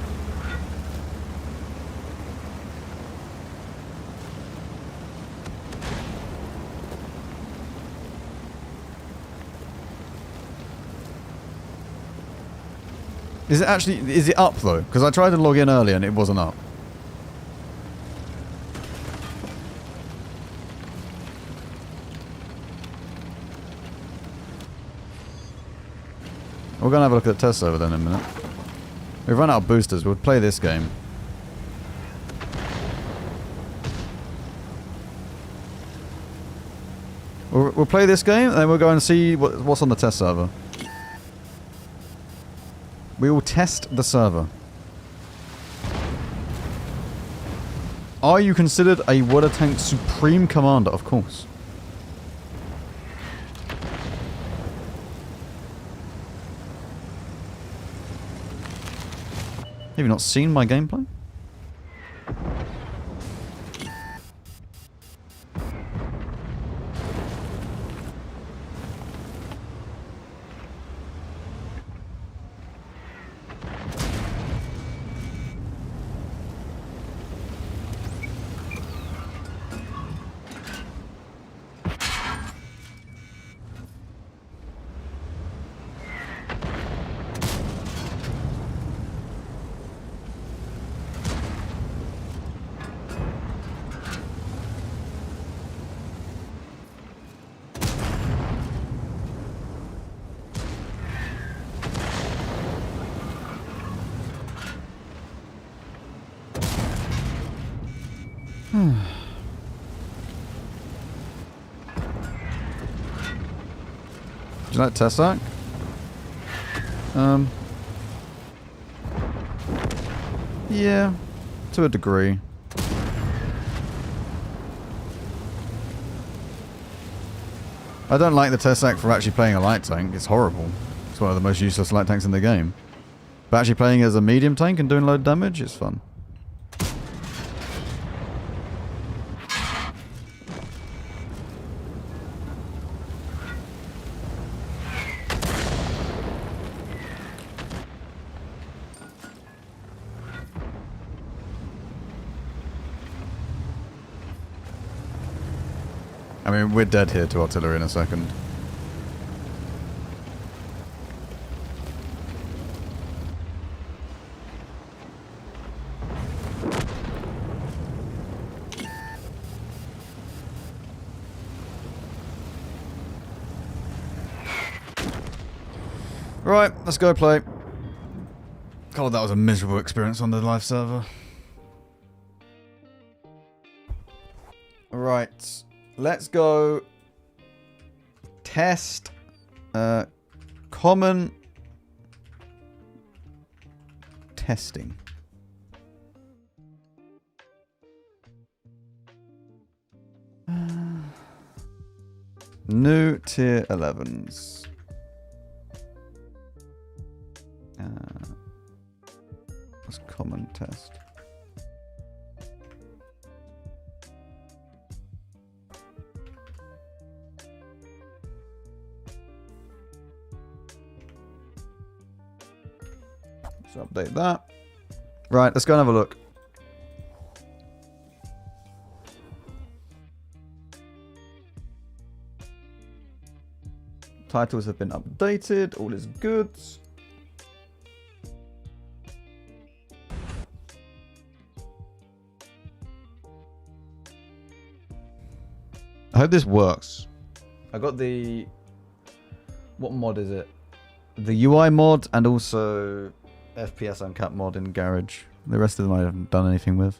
Speaker 1: Is it actually... Is it up, though? Because I tried to log in earlier and it wasn't up. We're going to have a look at the test server then in a minute. We've run out of boosters. We'll play this game. We'll play this game and then we'll go and see what's on the test server. We will test the server. Are you considered a water tank supreme commander? Of course. Have you not seen my gameplay? Do you like Tessac? Yeah, to a degree. I don't like the Tessac for actually playing a light tank. It's horrible. It's one of the most useless light tanks in the game. But actually playing as a medium tank and doing low damage is fun. I mean, we're dead here to artillery in a second. Right, let's go play. God, that was a miserable experience on the live server. Right. Let's go test common testing. New tier 11s. Let's common test. Let's update that. Right, let's go and have a look. Titles have been updated. All is good. I hope this works. I got the... What mod is it? The UI mod and also FPS Uncapped mod in Garage. The rest of them I haven't done anything with.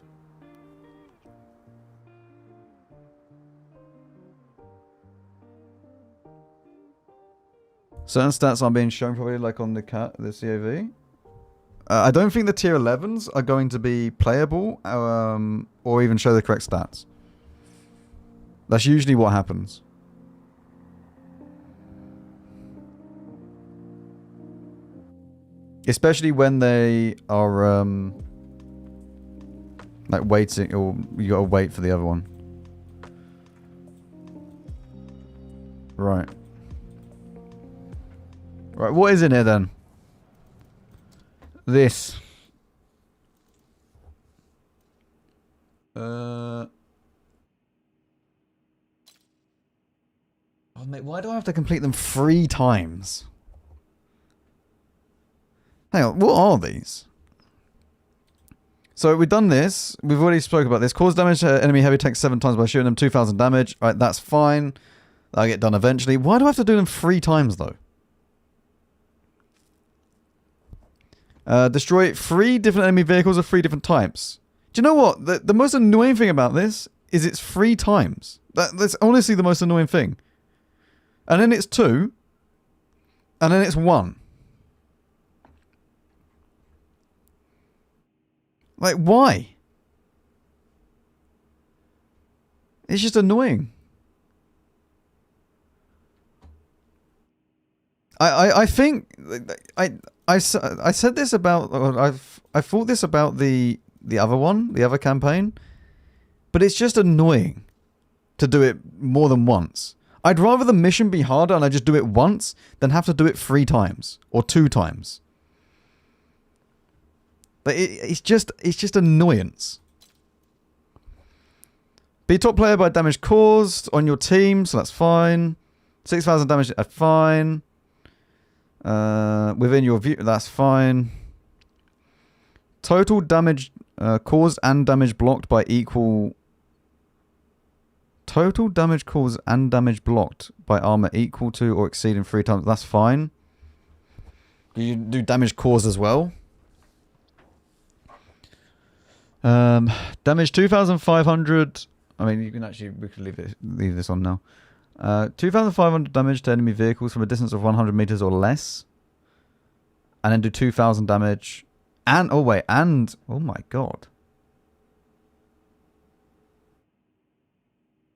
Speaker 1: Certain stats aren't being shown probably like on the COV. I don't think the tier 11s are going to be playable or even show the correct stats. That's usually what happens. Especially when they are like waiting, or you gotta wait for the other one. Right. Right, what is in here then? This. Oh, mate, why do I have to complete them 3 times? Hang on, what are these? So we've done this. We've already spoke about this. Cause damage to enemy heavy tanks 7 times by shooting them 2,000 damage. Alright, that's fine. That'll get done eventually. Why do I have to do them 3 times though? Destroy 3 different enemy vehicles of 3 different types. Do you know what? The most annoying thing about this is it's 3 times. That's honestly the most annoying thing. And then it's 2. And then it's 1. Like, why? It's just annoying. I think I said this about, I thought this about the other one, the other campaign, but it's just annoying to do it more than once. I'd rather the mission be harder and I just do it once than have to do it 3 times or 2 times. But it's just annoyance. Be top player by damage caused on your team, so that's fine. 6,000 damage, fine. Within your view, that's fine. Total damage caused and damage blocked by equal. Total damage caused and damage blocked by armor equal to or exceeding 3 times. That's fine. You do damage caused as well. Damage 2,500. I mean, you can actually, we could leave this on now. 2,500 damage to enemy vehicles from a distance of 100 meters or less. And then do 2,000 damage. And, oh wait, and, oh my god.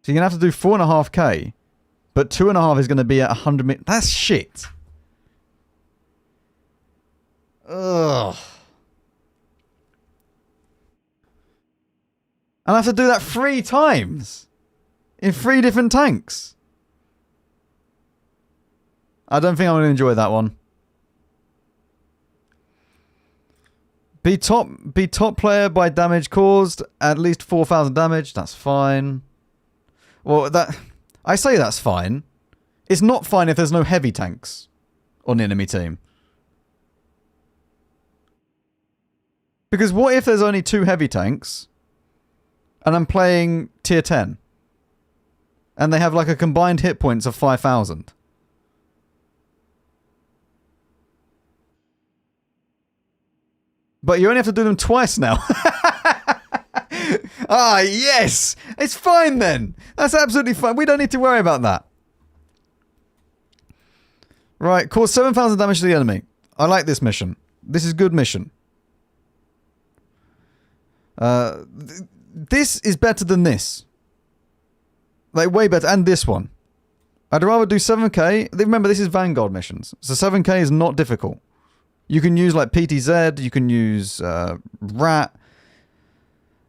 Speaker 1: So you're going to have to do 4.5k. But 2.5 is going to be at 100 meters. That's shit. Ugh. And I have to do that 3 times. In 3 different tanks. I don't think I'm going to enjoy that one. Be top player by damage caused. At least 4,000 damage. That's fine. Well, I say that's fine. It's not fine if there's no heavy tanks on the enemy team. Because what if there's only 2 heavy tanks and I'm playing tier 10 and they have like a combined hit points of 5,000? But you only have to do them twice now. Ah, yes! It's fine then! That's absolutely fine. We don't need to worry about that. Right, cause 7,000 damage to the enemy. I like this mission. This is good mission. This is better than this. Like, way better. And this one. I'd rather do 7k. Remember, this is Vanguard missions. So 7k is not difficult. You can use, like, PTZ. You can use RAT.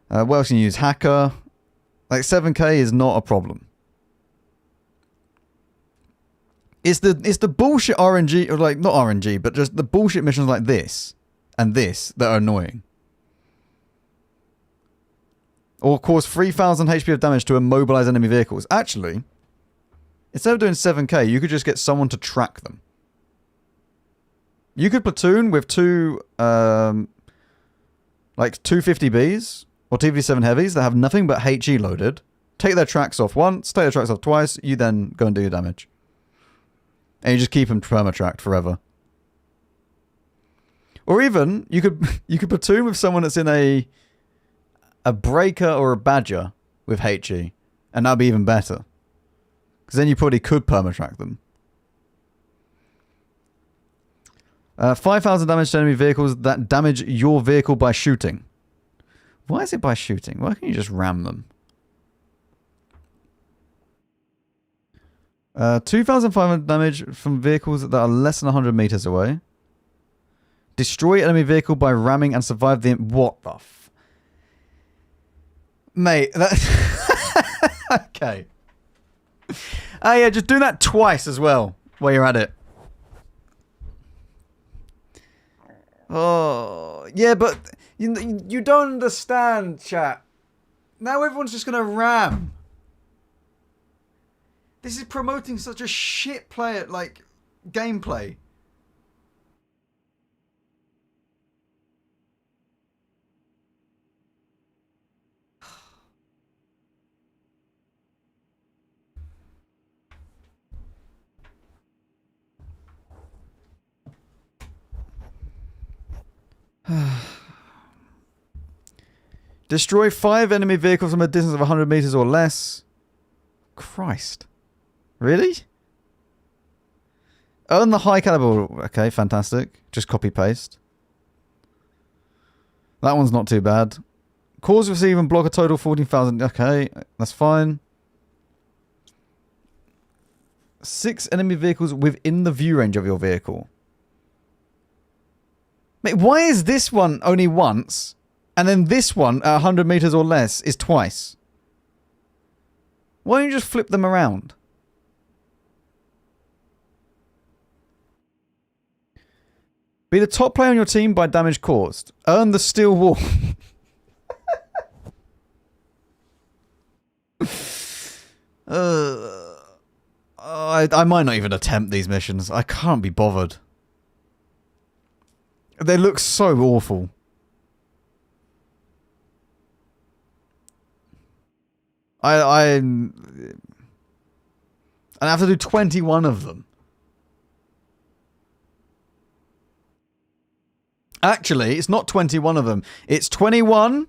Speaker 1: What else can you use? Hacker. Like, 7k is not a problem. It's the bullshit RNG, or like, not RNG, but just the bullshit missions like this and this that are annoying. Or cause 3,000 HP of damage to immobilize enemy vehicles. Actually, Instead of doing 7k, you could just get someone to track them. You could platoon with two 250Bs or TV7 heavies that have nothing but HE loaded. Take their tracks off once, take their tracks off twice, you then go and do your damage. And you just keep them perma-tracked forever. Or even, you could platoon with someone that's in a breaker or a badger with HE. And that'd be even better. Because then you probably could perma-track them. 5,000 damage to enemy vehicles that damage your vehicle by shooting. Why is it by shooting? Why can't you just ram them? 2,500 damage from vehicles that are less than 100 meters away. Destroy enemy vehicle by ramming and survive the... What the f... Mate, that... Okay. Oh yeah, just do that twice as well, while you're at it. Oh, yeah, but you don't understand, chat. Now everyone's just gonna ram. This is promoting such a shit player, like, gameplay. Destroy 5 enemy vehicles from a distance of 100 meters or less. Christ. Really? Earn the high caliber. Okay, fantastic. Just copy paste. That one's not too bad. Cause, receive, and block a total 14,000. Okay, that's fine. 6 enemy vehicles within the view range of your vehicle. Mate, why is this one only once, and then this one at 100 meters or less is twice? Why don't you just flip them around? Be the top player on your team by damage caused. Earn the steel wall. I might not even attempt these missions. I can't be bothered. They look so awful. I have to do 21 of them. Actually, it's not 21 of them. It's 21,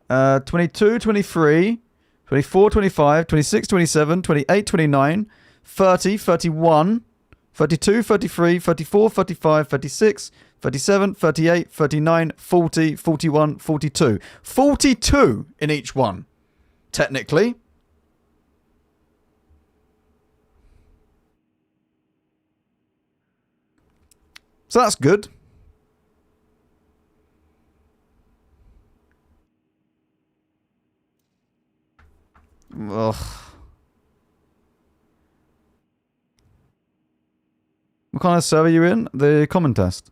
Speaker 1: 22, 23, 24, 25, 26, 27, 28, 29, 30, 31, 32, 33, 34, 35, 36, 37, 38, 39, 40, 41, 42. 42 in each one, technically. So that's good. Ugh. What kind of server are you in? The common test.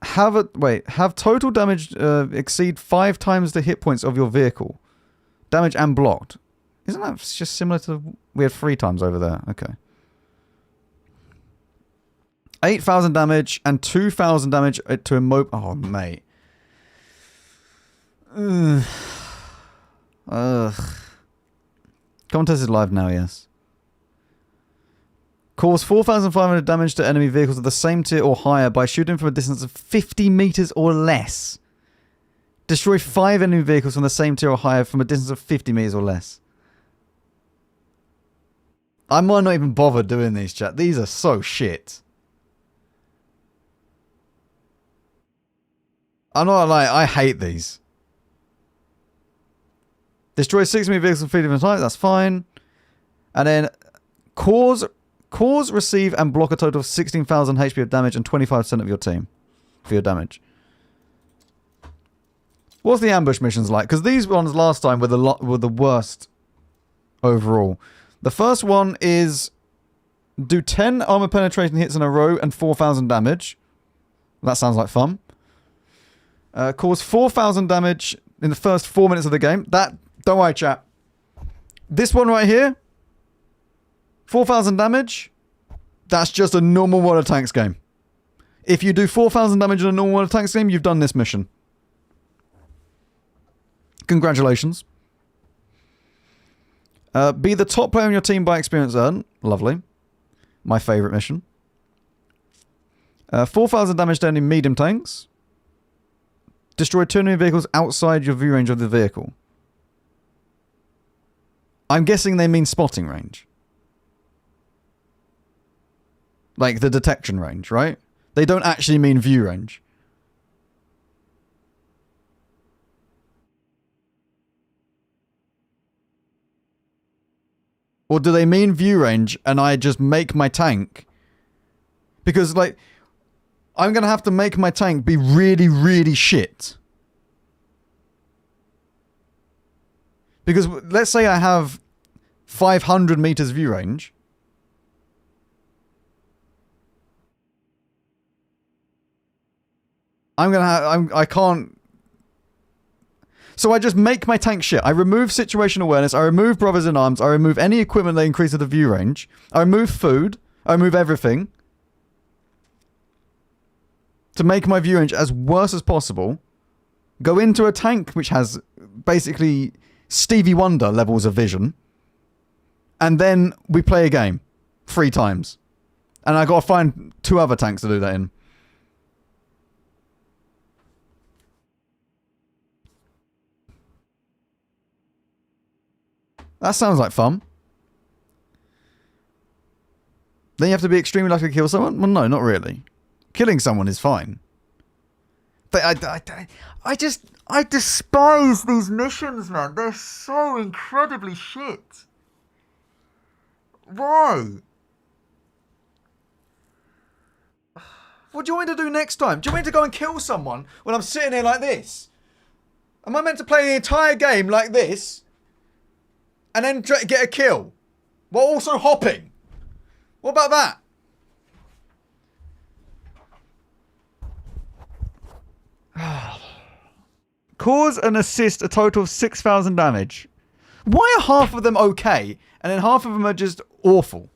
Speaker 1: Have total damage exceed 5 times the hit points of your vehicle. Damage and blocked. Isn't that just similar to... We had 3 times over there. Okay. 8,000 damage and 2,000 damage to immobile... Oh, mate. Ugh. Contest is live now, yes. Cause 4,500 damage to enemy vehicles of the same tier or higher by shooting from a distance of 50 meters or less. Destroy 5 enemy vehicles from the same tier or higher from a distance of 50 meters or less. I might not even bother doing these, chat. These are so shit. I'm not gonna lie, I hate these. Destroy 6 enemy vehicles from 50 different types, that's fine. And then cause, receive, and block a total of 16,000 HP of damage and 25% of your team for your damage. What's the ambush missions like? Because these ones last time were the worst overall. The first one is do 10 armor penetration hits in a row and 4,000 damage. That sounds like fun. Cause 4,000 damage in the first 4 minutes of the game. Don't worry, chat. This one right here, 4,000 damage, that's just a normal World of Tanks game. If you do 4,000 damage in a normal World of Tanks game, you've done this mission. Congratulations. Be the top player on your team by experience earned. Lovely. My favourite mission. 4,000 damage to any medium tanks. Destroy 2 enemy vehicles outside your view range of the vehicle. I'm guessing they mean spotting range. Like the detection range, right? They don't actually mean view range. Or do they mean view range and I just make my tank? Because, like, I'm going to have to make my tank be really, really shit. Because let's say I have 500 meters view range. I can't. So I just make my tank shit. I remove situation awareness. I remove brothers in arms. I remove any equipment that increases the view range. I remove food. I remove everything. To make my view range as worse as possible. Go into a tank which has basically Stevie Wonder levels of vision. And then we play a game. 3 times. And I gotta find 2 other tanks to do that in. That sounds like fun. Then you have to be extremely lucky to kill someone? Well, no, not really. Killing someone is fine. But I despise these missions, man. They're so incredibly shit. Why? What do you want me to do next time? Do you want me to go and kill someone when I'm sitting here like this? Am I meant to play the entire game like this? And then get a kill? While also hopping? What about that? Cause and assist a total of 6,000 damage. Why are half of them okay, and then half of them are just awful?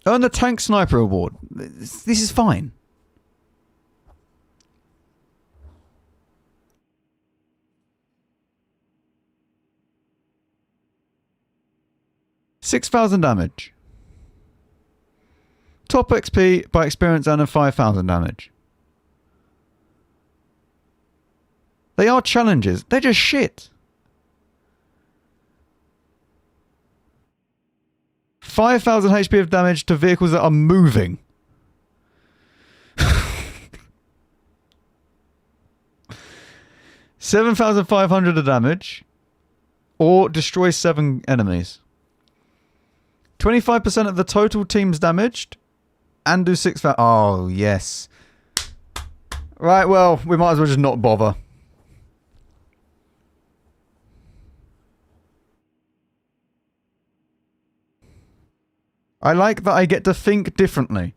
Speaker 1: Earn the Tank Sniper Award. This is fine. $6,000 damage. Top XP by experience and 5,000 damage. They are challenges. They're just shit. 5,000 HP of damage to vehicles that are moving. $7,500 of damage. Or destroy 7 enemies. 25% of the total team's damaged. And do 6,000. Oh, yes. Right, well, we might as well just not bother. I like that I get to think differently.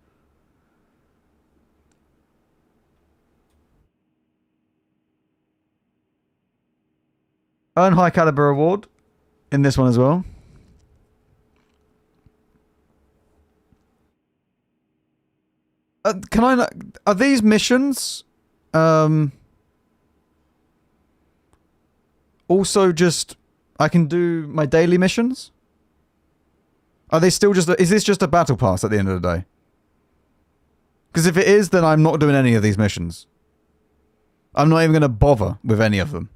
Speaker 1: Earn high caliber award in this one as well. Can I not, are these missions also just I can do my daily missions? Are they still just is this just a battle pass at the end of the day? Because if it is, then I'm not doing any of these missions. I'm not even going to bother with any of them.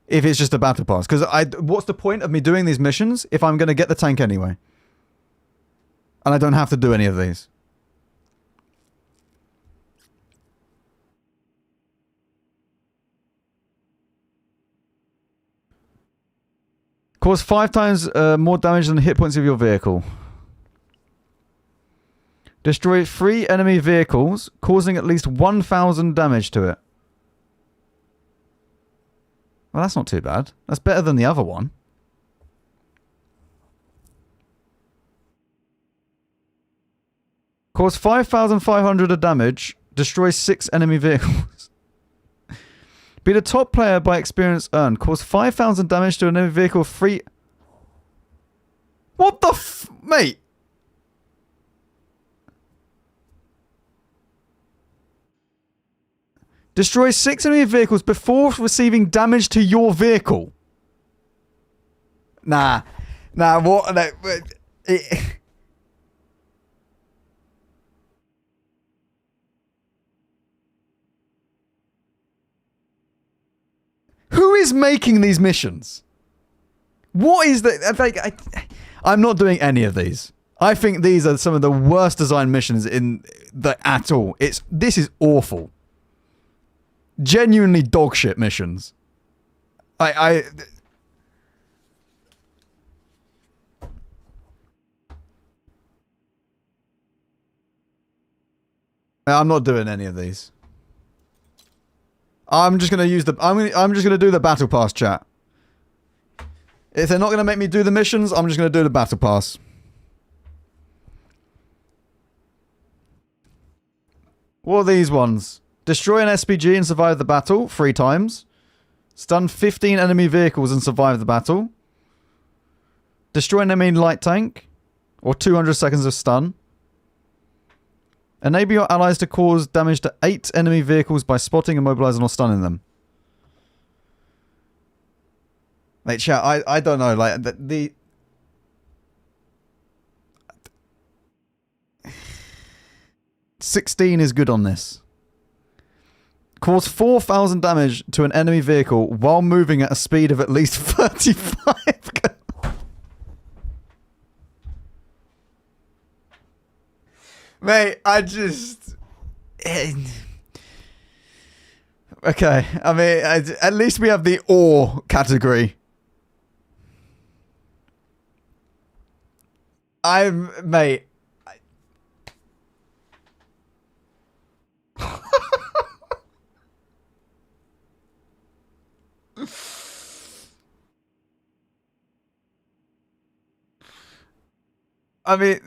Speaker 1: If it's just a battle pass. Because what's the point of me doing these missions if I'm going to get the tank anyway? And I don't have to do any of these. Cause 5 times more damage than the hit points of your vehicle. Destroy 3 enemy vehicles, causing at least 1,000 damage to it. Well, that's not too bad. That's better than the other one. Cause 5,500 of damage Destroy 6 enemy vehicles. Be the top player by experience earned. Cause 5,000 damage to an enemy vehicle free. What the mate? Destroy 6 enemy vehicles before receiving damage to your vehicle. Nah, what? Who is making these missions? What is the... I'm not doing any of these. I think these are some of the worst designed missions at all. This is awful. Genuinely dogshit missions. I'm not doing any of these. I'm just gonna use the. I'm just gonna do the battle pass, chat. If they're not gonna make me do the missions, I'm just gonna do the battle pass. What are these ones? Destroy an SPG and survive the battle 3 times. Stun 15 enemy vehicles and survive the battle. Destroy an enemy light tank, or 200 seconds of stun. Enable your allies to cause damage to 8 enemy vehicles by spotting, immobilizing, or stunning them. Like, chat, I don't know, like, the 16 is good on this. Cause 4,000 damage to an enemy vehicle while moving at a speed of at least 35. Mate, I just... Okay, I mean, at least we have the ore category. Mate... I mean...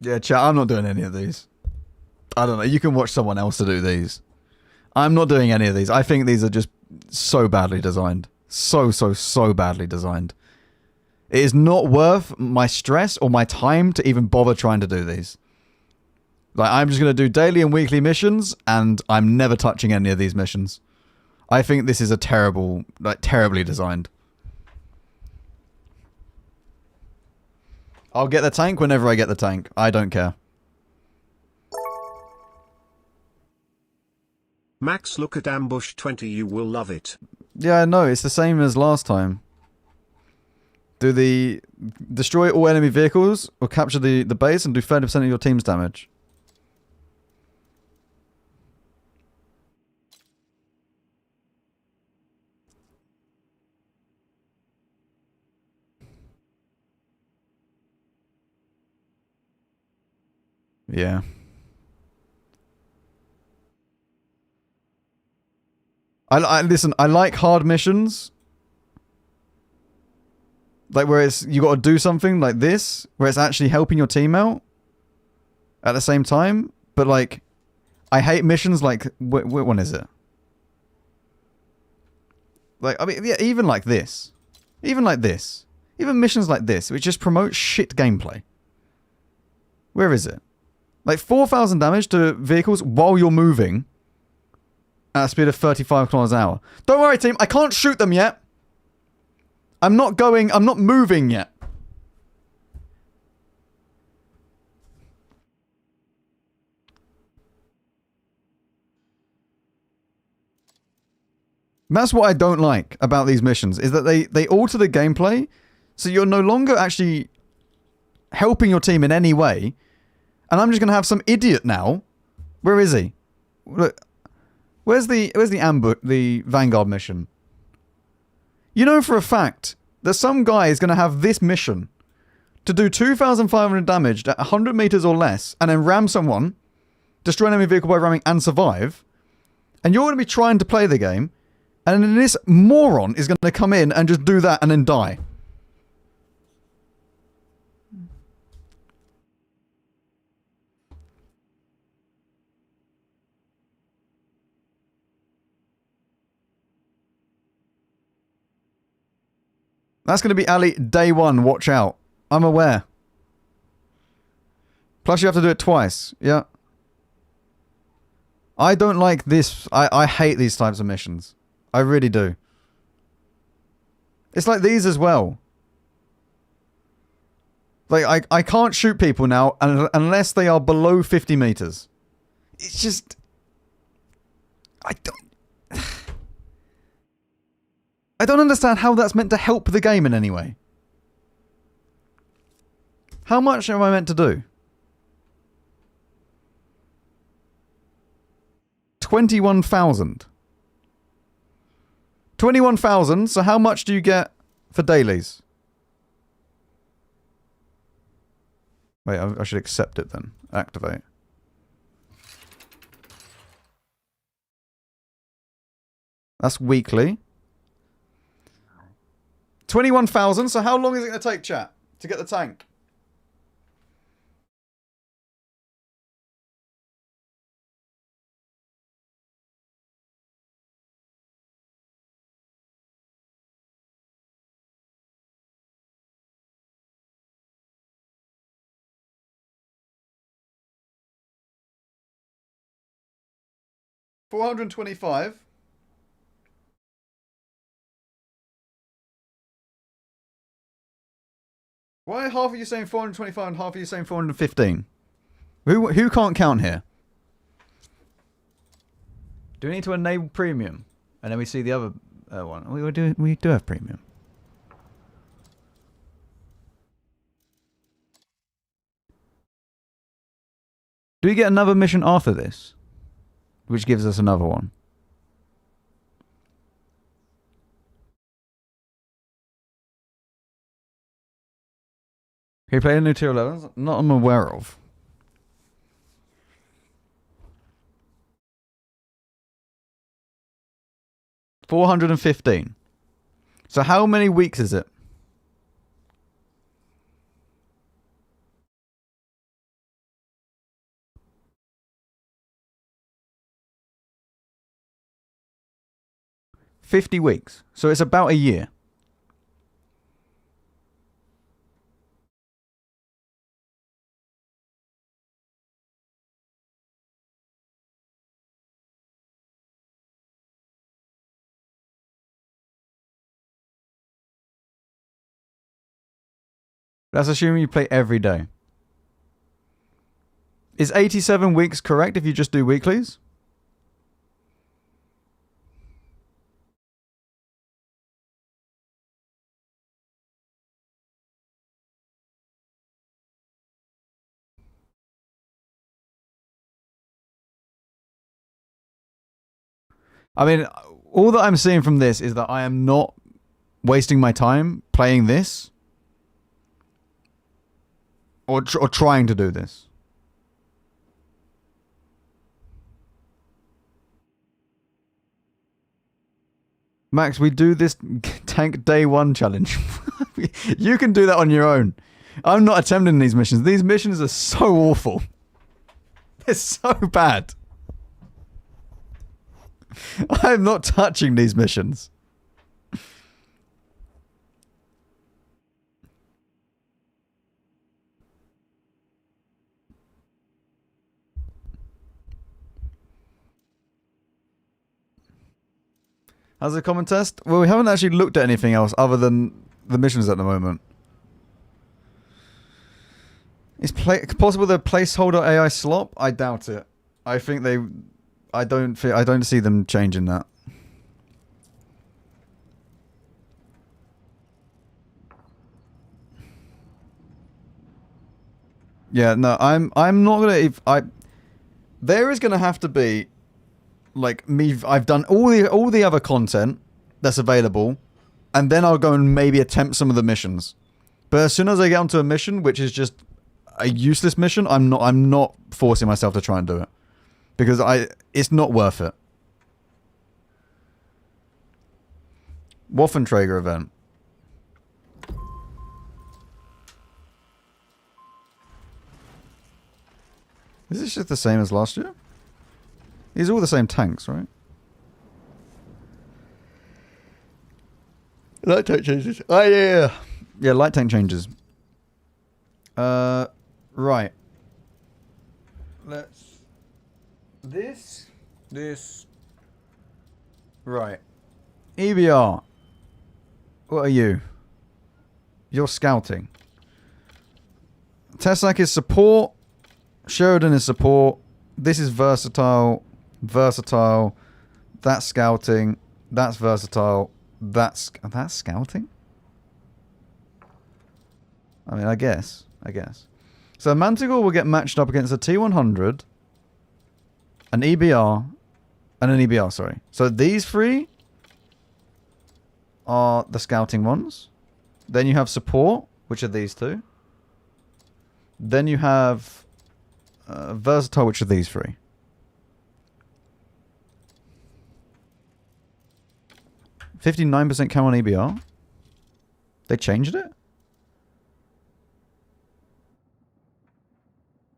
Speaker 1: Yeah, chat, I'm not doing any of these. I don't know, you can watch someone else to do these. I'm not doing any of these. I think these are just so badly designed. So badly designed. It is not worth my stress or my time to even bother trying to do these. Like, I'm just going to do daily and weekly missions, and I'm never touching any of these missions. I think this is a terrible, like, terribly designed. I'll get the tank whenever I get the tank. I don't care.
Speaker 3: Max, look at Ambush 20, you will love it.
Speaker 1: Yeah, I know. It's the same as last time. Destroy all enemy vehicles, or capture the base, and do 30% of your team's damage. Yeah. Listen, I like hard missions. Like where you got to do something like this, where it's actually helping your team out at the same time. But like, I hate missions like, what one is it? Like, I mean, yeah, even like this. Even like this. Even missions like this, which just promote shit gameplay. Where is it? Like 4,000 damage to vehicles while you're moving at a speed of 35 kilometers an hour. Don't worry, team. I can't shoot them yet. I'm not moving yet. That's what I don't like about these missions, is that they alter the gameplay, so you're no longer actually helping your team in any way. And I'm just going to have some idiot now. Where is he? Look. Where's the Vanguard mission? You know for a fact that some guy is going to have this mission to do 2,500 damage at 100 meters or less and then ram someone, destroy an enemy vehicle by ramming and survive. And you're going to be trying to play the game And then this moron is going to come in and just do that and then die. That's going to be Ali day one. Watch out. I'm aware. Plus you have to do it twice. Yeah. I don't like this. I hate these types of missions. I really do. It's like these as well. Like, I can't shoot people now unless they are below 50 meters. It's just... I don't understand how that's meant to help the game in any way. How much am I meant to do? 21,000. 21,000, so how much do you get for dailies? Wait, I should accept it then. Activate. That's weekly. 21,000, so how long is it going to take, chat, to get the tank? $425. Why half of you saying 425 and half of you saying 415? Who can't count here? Do we need to enable premium? And then we see the other one. We do have premium. Do we get another mission after this? Which gives us another one. Can you play a new tier 11? Not I'm aware of. $415. So how many weeks is it? $50 weeks. So it's about a year. That's assuming you play every day. Is 87 weeks correct if you just do weeklies? I mean, all that I'm seeing from this is that I am not wasting my time playing this. Or trying to do this. Max, we do this tank day one challenge. You can do that on your own. I'm not attempting these missions. These missions are so awful. They're so bad. I'm not touching these missions. How's the common test? Well, we haven't actually looked at anything else other than the missions at the moment. Is possible the placeholder AI slop? I doubt it. I think they... I don't see them changing that. Yeah, no, I'm not gonna... there is gonna have to be... Like, I've done all the other content that's available, and then I'll go and maybe attempt some of the missions. But as soon as I get onto a mission, which is just a useless mission, I'm not forcing myself to try and do it. Because it's not worth it. Waffenträger event. Is this just the same as last year? These are all the same tanks, right? Light tank changes. Oh, yeah. Yeah, light tank changes. Right. Let's... This... Right. EBR. What are you? You're scouting. Teslac is support. Sheridan is support. This is versatile. Versatile. That's scouting. That's versatile. That's scouting? I mean, I guess. So Manticore will get matched up against a T100, an EBR, and an EBR, sorry. So these three are the scouting ones. Then you have support, which are these two. Then you have versatile, which are these three. $59% cam on EBR. They changed it?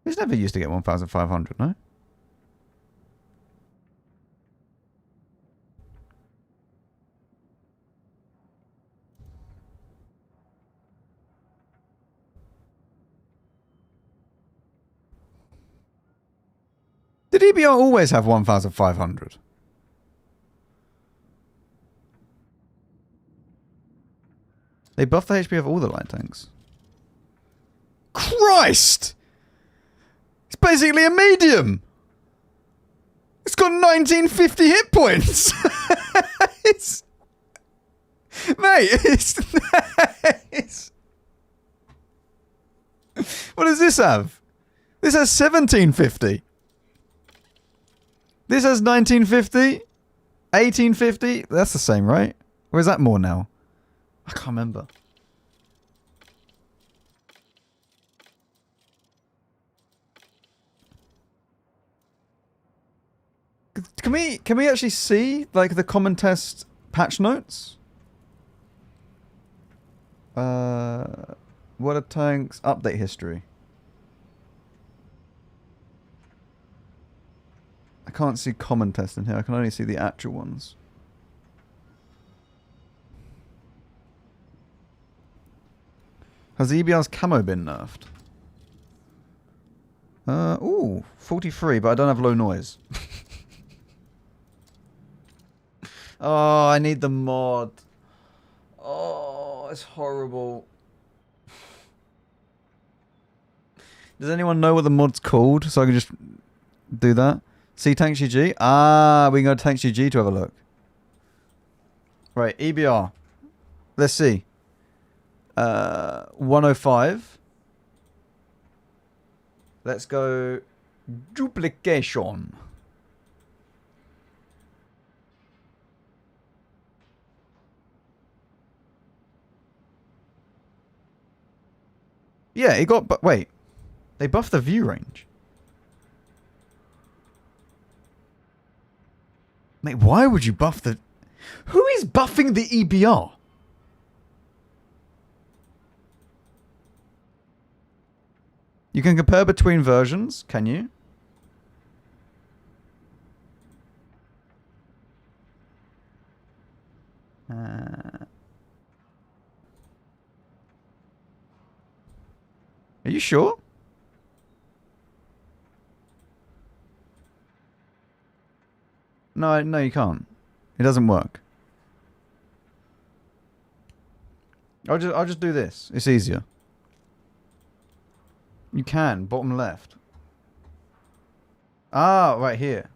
Speaker 1: This never used to get 1,500, no? Did EBR always have 1,500? They buffed the HP of all the light tanks. Christ! It's basically a medium! It's got 1950 hit points! Mate, what does this have? This has 1750. This has 1950, 1850. That's the same, right? Or is that more now? I can't remember. Can we actually see like the common test patch notes? What are tanks? Update history. I can't see common test in here. I can only see the actual ones. Has the EBR's camo been nerfed? Ooh, 43, but I don't have low noise. Oh, I need the mod. Oh, it's horrible. Does anyone know what the mod's called? So I can just do that. See Tanks GG? Ah, we can go to Tanks GG to have a look. Right, EBR. Let's see. 105. Let's go duplication. Yeah, it got... But wait. They buffed the view range. Mate, why would you buff the... Who is buffing the EBR? You can compare between versions, can you? Are you sure? No, you can't. It doesn't work. I'll just do this. It's easier. You can, bottom left. Ah, right here.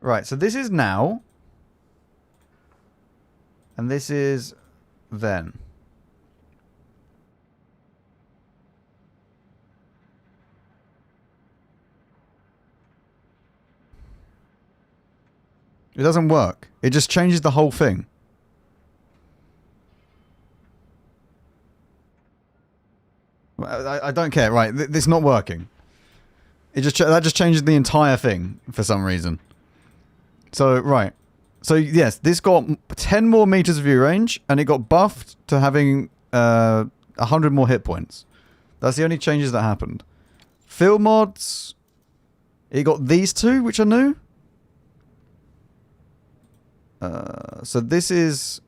Speaker 1: Right, so this is now. And this is then. It doesn't work. It just changes the whole thing. I don't care. Right, it's not working. That just changes the entire thing for some reason. So, right. So, yes, this got 10 more meters of view range, and it got buffed to having 100 more hit points. That's the only changes that happened. Fill mods, it got these two, which are new. So this is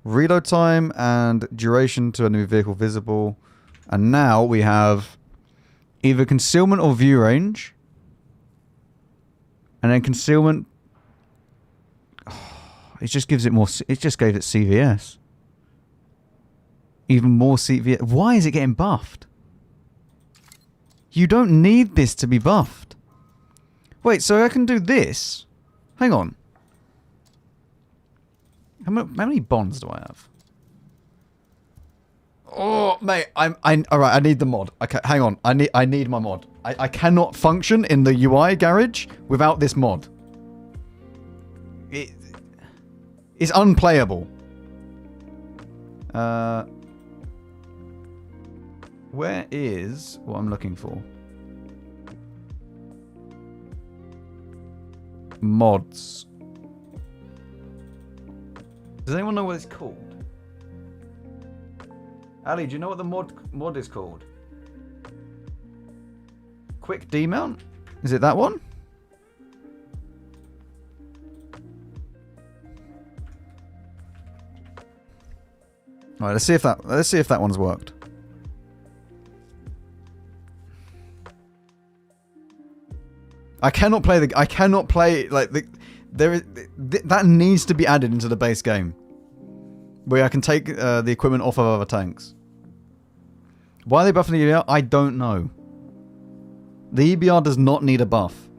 Speaker 1: reload time and duration to a new vehicle visible. And now we have either concealment or view range. And then concealment... It just gives it more... It just gave it CVS. Even more CVS. Why is it getting buffed? You don't need this to be buffed. Wait, so I can do this? Hang on. How many bonds do I have? Oh, mate, all right, I need the mod. Okay, hang on. I need my mod. I cannot function in the UI garage without this mod. It's unplayable. Where is what I'm looking for? Mods. Does anyone know what it's called? Ali, do you know what the mod is called? Quick demount? Is it that one? All right, let's see if that one's worked. I cannot play like that needs to be added into the base game, where I can take the equipment off of other tanks. Why are they buffing the EBR? I don't know. The EBR does not need a buff.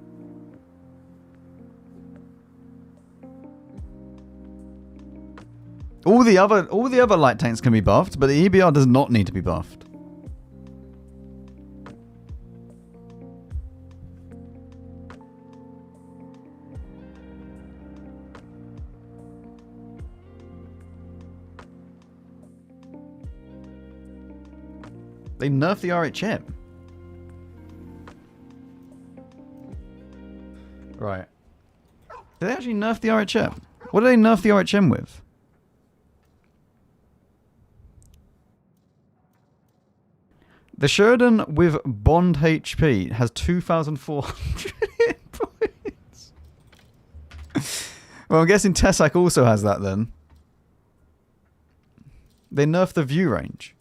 Speaker 1: All the other light tanks can be buffed, but the EBR does not need to be buffed. They nerfed the RHM. Right. Did they actually nerf the RHM? What did they nerf the RHM with? The Sheridan with Bond HP has 2,400 hit points. Well, I'm guessing Tessac also has that then. They nerfed the view range.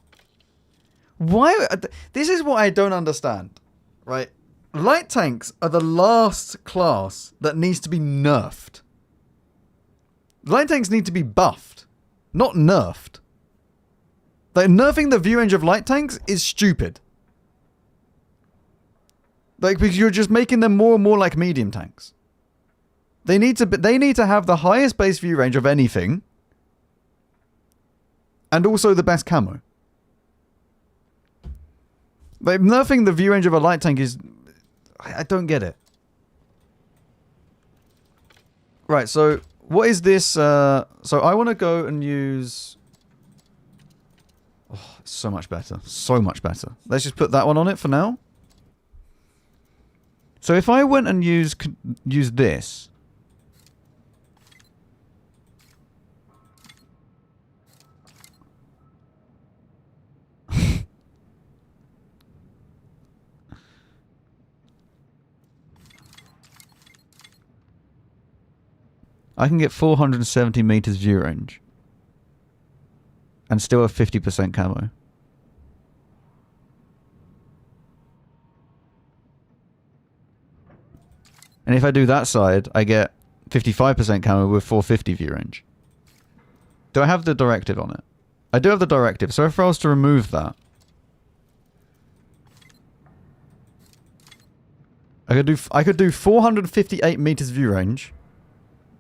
Speaker 1: Why? This is what I don't understand, right? Light tanks are the last class that needs to be nerfed. Light tanks need to be buffed, not nerfed. Like, nerfing the view range of light tanks is stupid. Like, because you're just making them more and more like medium tanks. They need to have the highest base view range of anything, and also the best camo. Like, nerfing the view range of a light tank is... I don't get it. Right, so what is this? So I want to go and use... Oh, it's so much better. So much better. Let's just put that one on it for now. So if I went and use this... I can get 470 meters view range. And still have 50% camo. And if I do that side, I get 55% camo with 450 view range. Do I have the directive on it? I do have the directive, so if I was to remove that... I could do 458 meters view range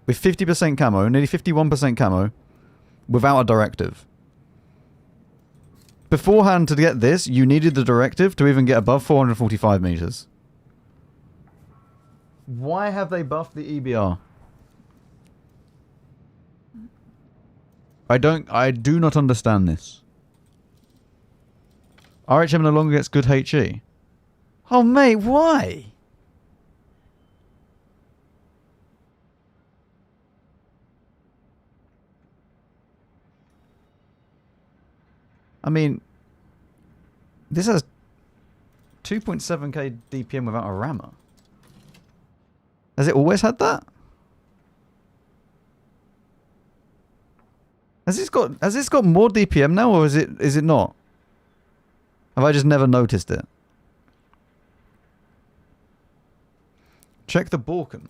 Speaker 1: with 50% camo, nearly 51% camo, without a directive. Beforehand, to get this, you needed the directive to even get above 445 meters. Why have they buffed the EBR? I do not understand this. RHM no longer gets good HE. Oh, mate, why? I mean, this has 2.7k DPM without a rammer. Has it always had that? Has this got more DPM now, or is it not? Have I just never noticed it? Check the Borken.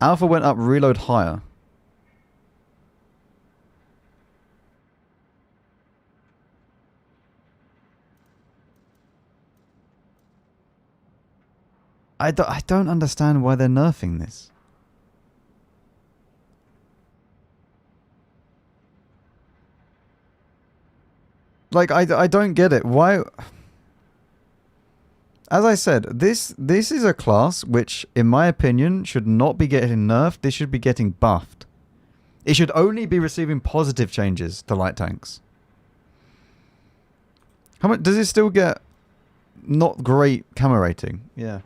Speaker 1: Alpha went up, reload higher. I don't understand why they're nerfing this. Like, I don't get it. Why? As I said, this is a class which, in my opinion, should not be getting nerfed. This should be getting buffed. It should only be receiving positive changes to light tanks. How much does it still get? Not great camo rating. Yeah.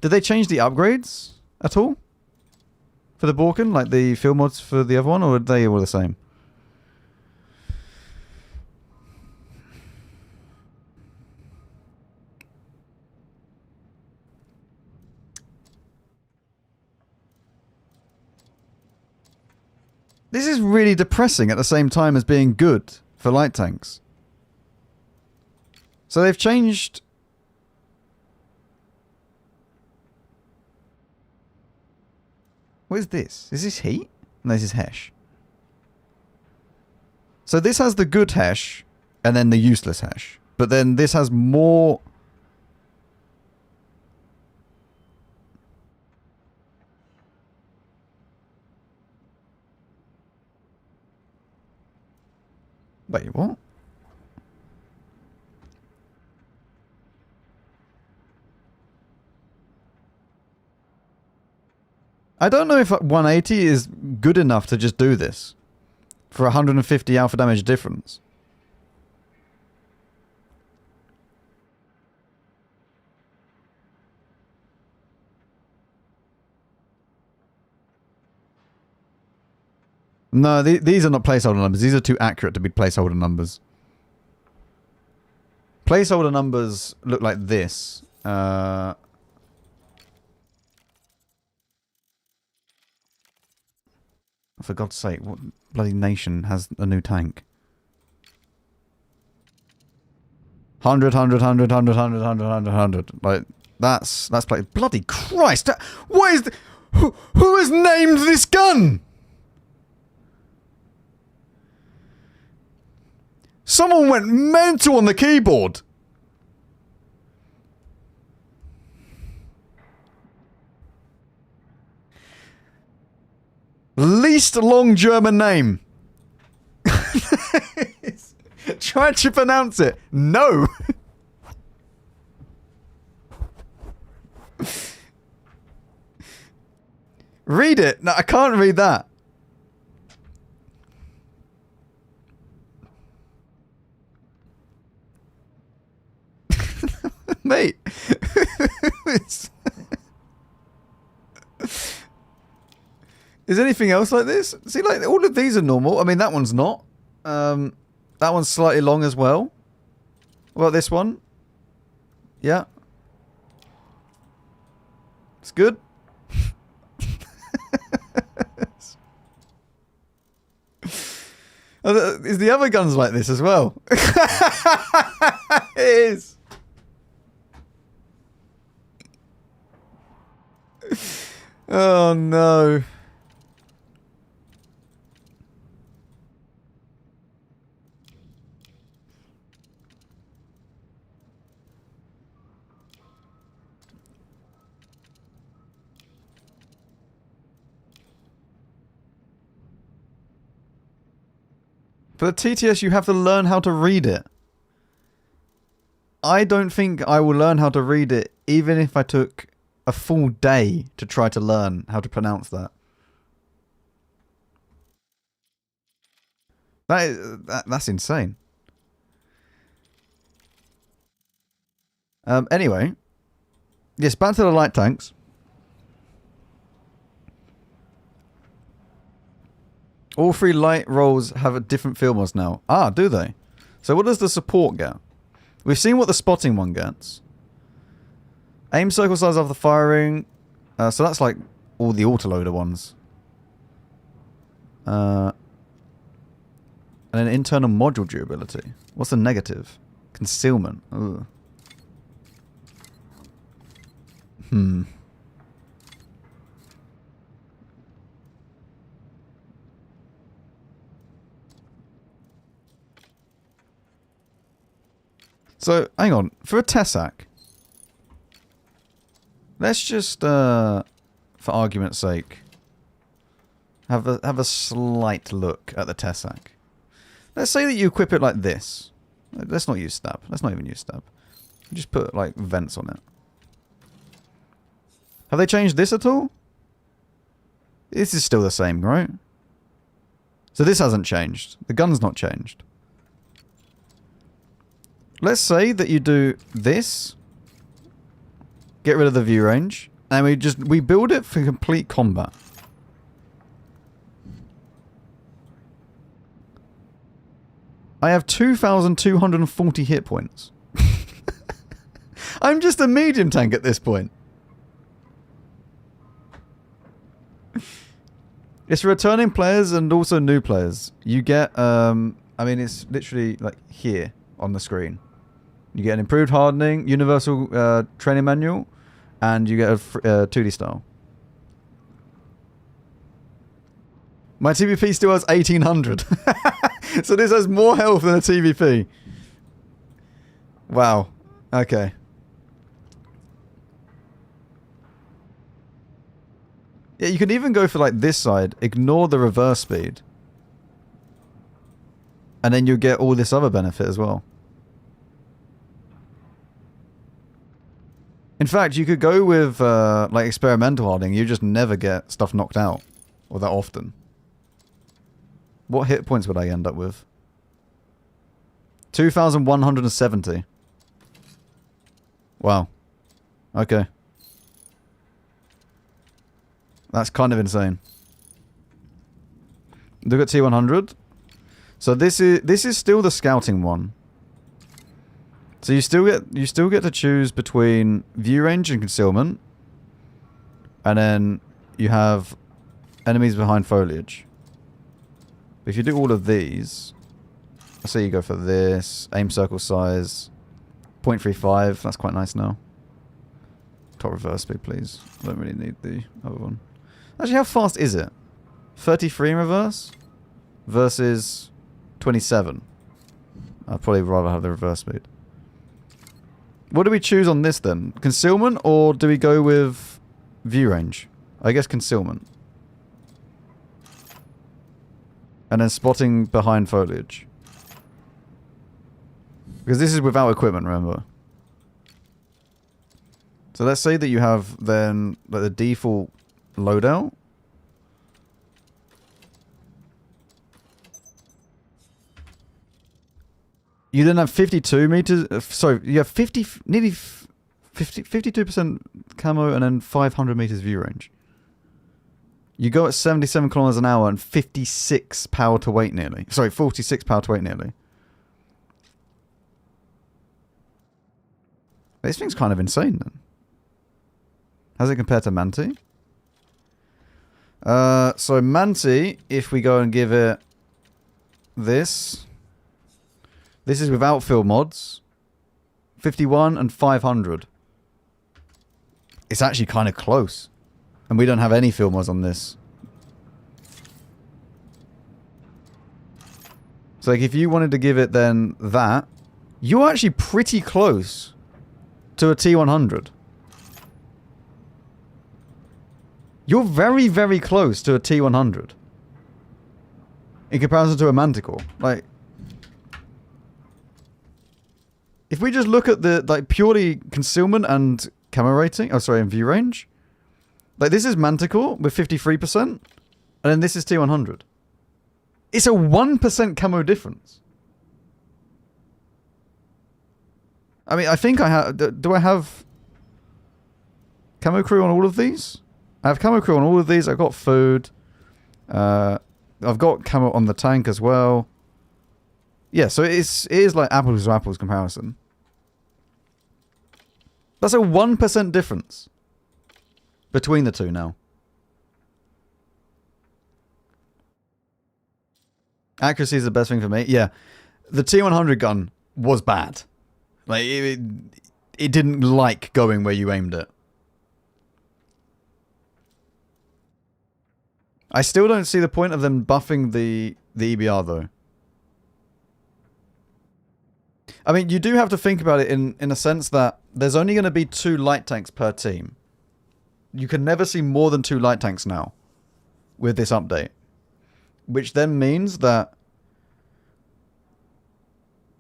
Speaker 1: Did they change the upgrades at all for the Borken, like the field mods for the other one, or are they all the same? This is really depressing at the same time as being good for light tanks. So they've changed... What is this? Is this heat? No, this is Hesh. So this has the good Hesh, and then the useless Hesh. But then this has more... Wait, what? I don't know if 180 is good enough to just do this. For 150 alpha damage difference. No, these are not placeholder numbers. These are too accurate to be placeholder numbers. Placeholder numbers look like this. For God's sake, what bloody nation has a new tank? 100, 100, 100, 100, 100, 100, 100, 100. Like, that's like, bloody Christ! What is who has named this gun? Someone went mental on the keyboard. Least long German name. Try to pronounce it. No. Read it. No, I can't read that. Mate. Is anything else like this? See, like, all of these are normal. I mean, that one's not. That one's slightly long as well. What about this one? Yeah. It's good. Is the other guns like this as well? It is. Oh no. For the TTS, you have to learn how to read it. I don't think I will learn how to read it, even if I took a full day to try to learn how to pronounce that. That's insane. Anyway. Yes, back to the light tanks. All 3 light rolls have a different field mods now. Ah, do they? So what does the support get? We've seen what the spotting one gets. Aim circle size after firing. So that's like all the autoloader ones. And an internal module durability. What's the negative? Concealment. Ugh. So, hang on. For a Tessac, let's just, for argument's sake, have a slight look at the Tessac. Let's say that you equip it like this. Let's not use stab. Let's not even use stab. Just put, like, vents on it. Have they changed this at all? This is still the same, right? So this hasn't changed. The gun's not changed. Let's say that you do this. Get rid of the view range. And we build it for complete combat. I have 2,240 hit points. I'm just a medium tank at this point. It's for returning players and also new players. You get, I mean, it's literally like here on the screen. You get an improved hardening, universal training manual, and you get a 2D style. My TVP still has 1800. So this has more health than a TVP. Wow. Okay. Yeah, you can even go for like this side, ignore the reverse speed. And then you get all this other benefit as well. In fact, you could go with like experimental hardening, you just never get stuff knocked out. Or that often. What hit points would I end up with? 2,170. Wow. Okay. That's kind of insane. Look at T100. So this is still the scouting one. So you still get to choose between view range and concealment. And then you have enemies behind foliage. If you do all of these, let's say you go for this, aim circle size, 0.35, that's quite nice now. Top reverse speed, please. I don't really need the other one. Actually, how fast is it? 33 in reverse? Versus 27. I'd probably rather have the reverse speed. What do we choose on this then? Concealment, or do we go with view range? I guess concealment. And then spotting behind foliage. Because this is without equipment, remember. So let's say that you have then like the default loadout. You then have 52 meters. Sorry, you have 50, nearly 52% camo and then 500 meters view range. You go at 77 kilometers an hour and 56 power to weight nearly. Sorry, 46 power to weight nearly. This thing's kind of insane then. How's it compared to Manti? So Manti, if we go and give it this. This is without field mods. 51 and 500. It's actually kind of close. And we don't have any field mods on this. So like if you wanted to give it then that, you're actually pretty close to a T100. You're very, very close to a T100. In comparison to a Manticore. Like, if we just look at the like purely concealment and camo rating. Oh, sorry, in view range. Like, this is Manticore with 53%. And then this is T100. It's a 1% camo difference. I mean, I think I have... Do I have camo crew on all of these? I have camo crew on all of these. I've got food. I've got camo on the tank as well. Yeah, so it is like apples to apples comparison. That's a 1% difference between the two now. Accuracy is the best thing for me. Yeah, the T100 gun was bad. Like, it didn't like going where you aimed it. I still don't see the point of them buffing the EBR, though. I mean, you do have to think about it in a sense that there's only going to be 2 light tanks per team. You can never see more than 2 light tanks now with this update. Which then means that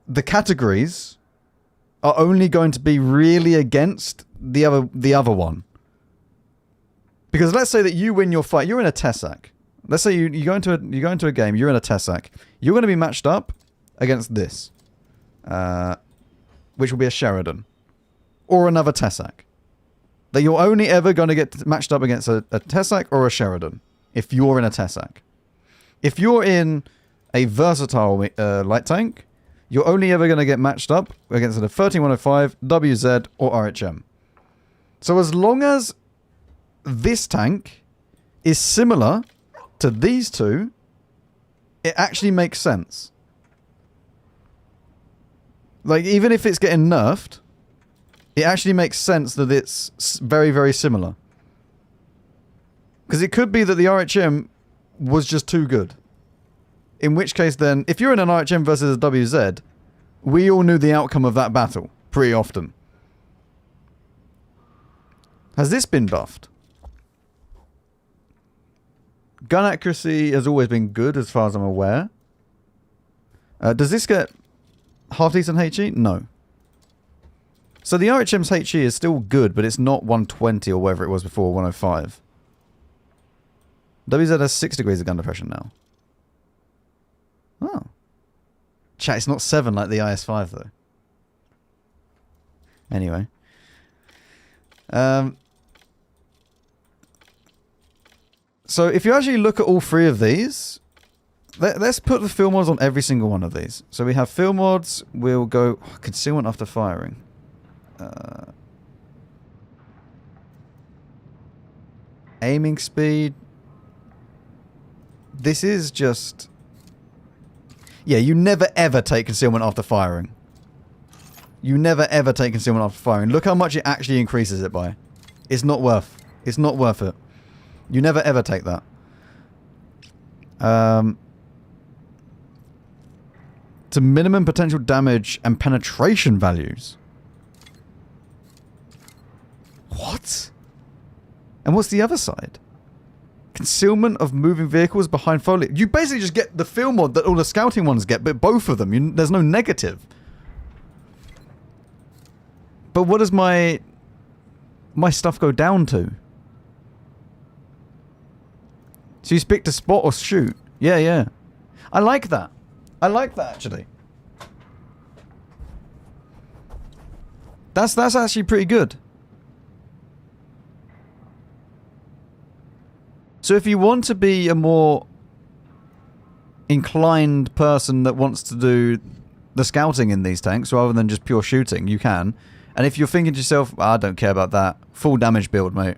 Speaker 1: the categories are only going to be really against the other one. Because let's say that you win your fight. You're in a Tessac. Let's say you go into a game. You're in a Tessac. You're going to be matched up against this. Which will be a Sheridan. Or another Tessac. That you're only ever going to get matched up against a Tessac or a Sheridan. If you're in a Tessac. If you're in a versatile light tank, you're only ever going to get matched up against a 13105, WZ, or RHM. So as long as this tank is similar to these two, it actually makes sense. Like, even if it's getting nerfed, it actually makes sense that it's very, very similar. Because it could be that the RHM was just too good. In which case then, if you're in an RHM versus a WZ, we all knew the outcome of that battle pretty often. Has this been buffed? Gun accuracy has always been good as far as I'm aware. Does this get half decent HE? No. So the RHM's HE is still good, but it's not 120 or whatever it was before, 105. WZ has 6 degrees of gun depression now. Oh. Chat, it's not 7 like the IS-5 though. Anyway. So if you actually look at all 3 of these, let's put the field mods on every single one of these. So we have field mods, we'll go concealment after firing. Aiming speed. This is just... Yeah, you never ever take concealment after firing. You never ever take concealment after firing. Look how much it actually increases it by. It's not worth it. You never ever take that. To minimum potential damage and penetration values. What? And what's the other side? Concealment of moving vehicles behind foliage. You basically just get the field mod that all the scouting ones get, but both of them. There's no negative. But what does my stuff go down to? So you pick to spot or shoot. Yeah. I like that. I like that, actually. That's actually pretty good. So if you want to be a more inclined person that wants to do the scouting in these tanks rather than just pure shooting, you can. And if you're thinking to yourself, I don't care about that, full damage build, mate.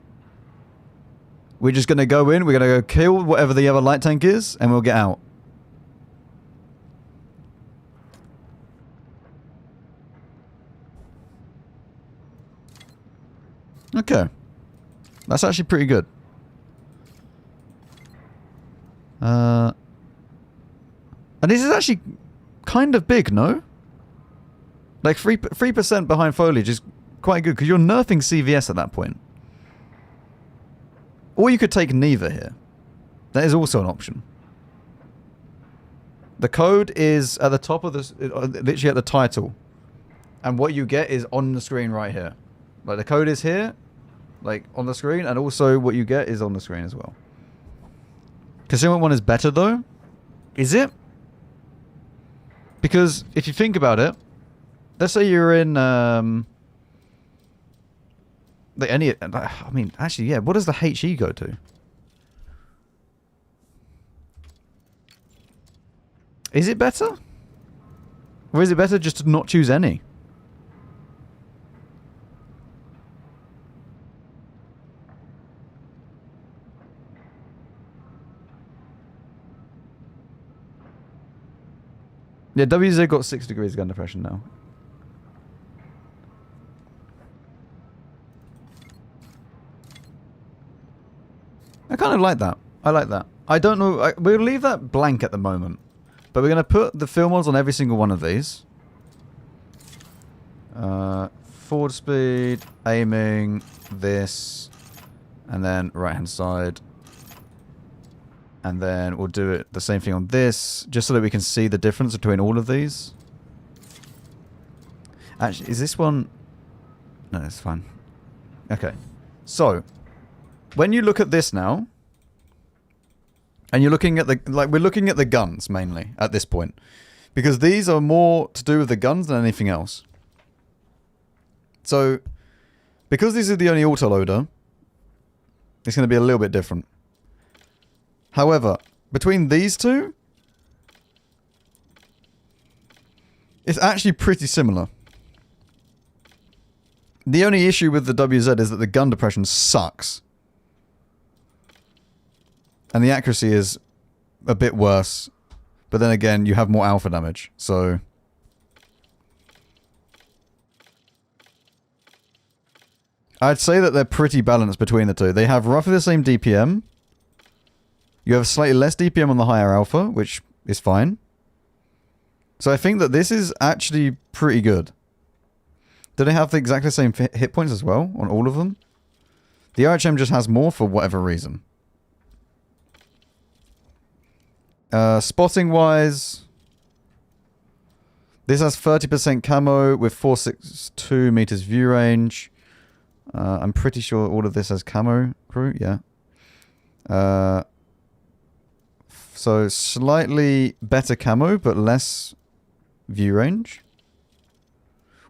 Speaker 1: We're just going to go in, we're going to go kill whatever the other light tank is, and we'll get out. Okay. That's actually pretty good. And this is actually kind of big, no? Like 3% behind foliage is quite good, because you're nerfing CVS at that point. Or you could take neither here. That is also an option. The code is at the top of this, literally at the title. And what you get is on the screen right here. Like the code is here, like on the screen, and also what you get is on the screen as well. Concealment 1 is better though. Is it? Because if you think about it, let's say you're in like any, I mean, actually, yeah, what does the HE go to? Is it better? Or is it better just to not choose any? Yeah, WZ got 6 degrees of gun depression now. I kind of like that. I like that. I don't know. We'll leave that blank at the moment. But we're going to put the fill mods on every single one of these. Forward speed, aiming, this, and then right hand side. And then we'll do it the same thing on this, just so that we can see the difference between all of these. Actually, is this one... No, it's fine. Okay. So, when you look at this now, and you're looking at the... Like, we're looking at the guns, mainly, at this point. Because these are more to do with the guns than anything else. So, because this is the only autoloader, it's going to be a little bit different. However, between these two, it's actually pretty similar. The only issue with the WZ is that the gun depression sucks. And the accuracy is a bit worse. But then again, you have more alpha damage, so... I'd say that they're pretty balanced between the two. They have roughly the same DPM. You have slightly less DPM on the higher alpha, which is fine. So I think that this is actually pretty good. Do they have the exactly same hit points as well on all of them? The RHM just has more for whatever reason. Spotting wise, this has 30% camo with 462 meters view range. I'm pretty sure all of this has camo crew, yeah. So slightly better camo, but less view range.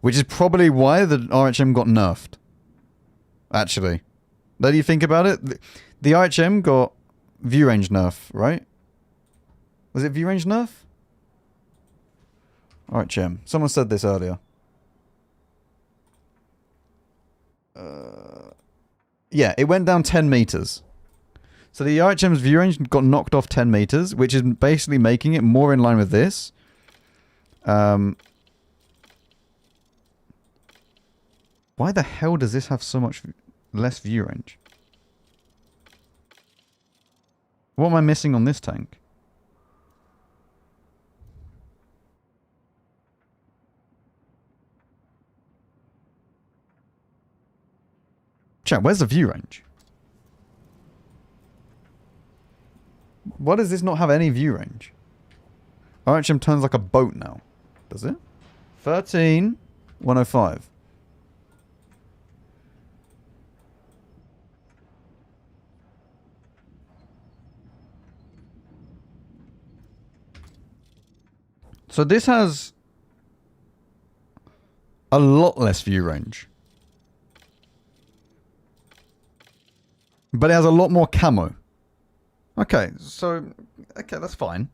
Speaker 1: Which is probably why the RHM got nerfed. Actually. Now that you think about it, the RHM got view range nerf, right? Was it view range nerf? RHM. Someone said this earlier. Yeah, it went down 10 meters. So the RHM's view range got knocked off 10 meters, which is basically making it more in line with this. Why the hell does this have so much less view range? What am I missing on this tank? Chat, where's the view range? Why does this not have any view range? RHM turns like a boat now. Does it? 13,105. So this has a lot less view range. But it has a lot more camo. Okay, so... Okay, that's fine.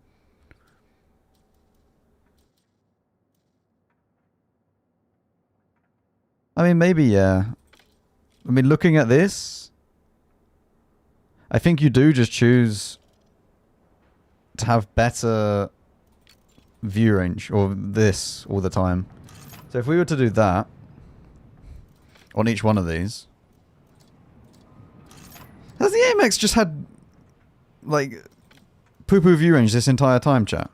Speaker 1: I mean, maybe, yeah. I mean, looking at this... I think you do just choose... to have better... view range. Or this all the time. So if we were to do that... on each one of these... Has the AMX just had, like, poo-poo view range this entire time, chat?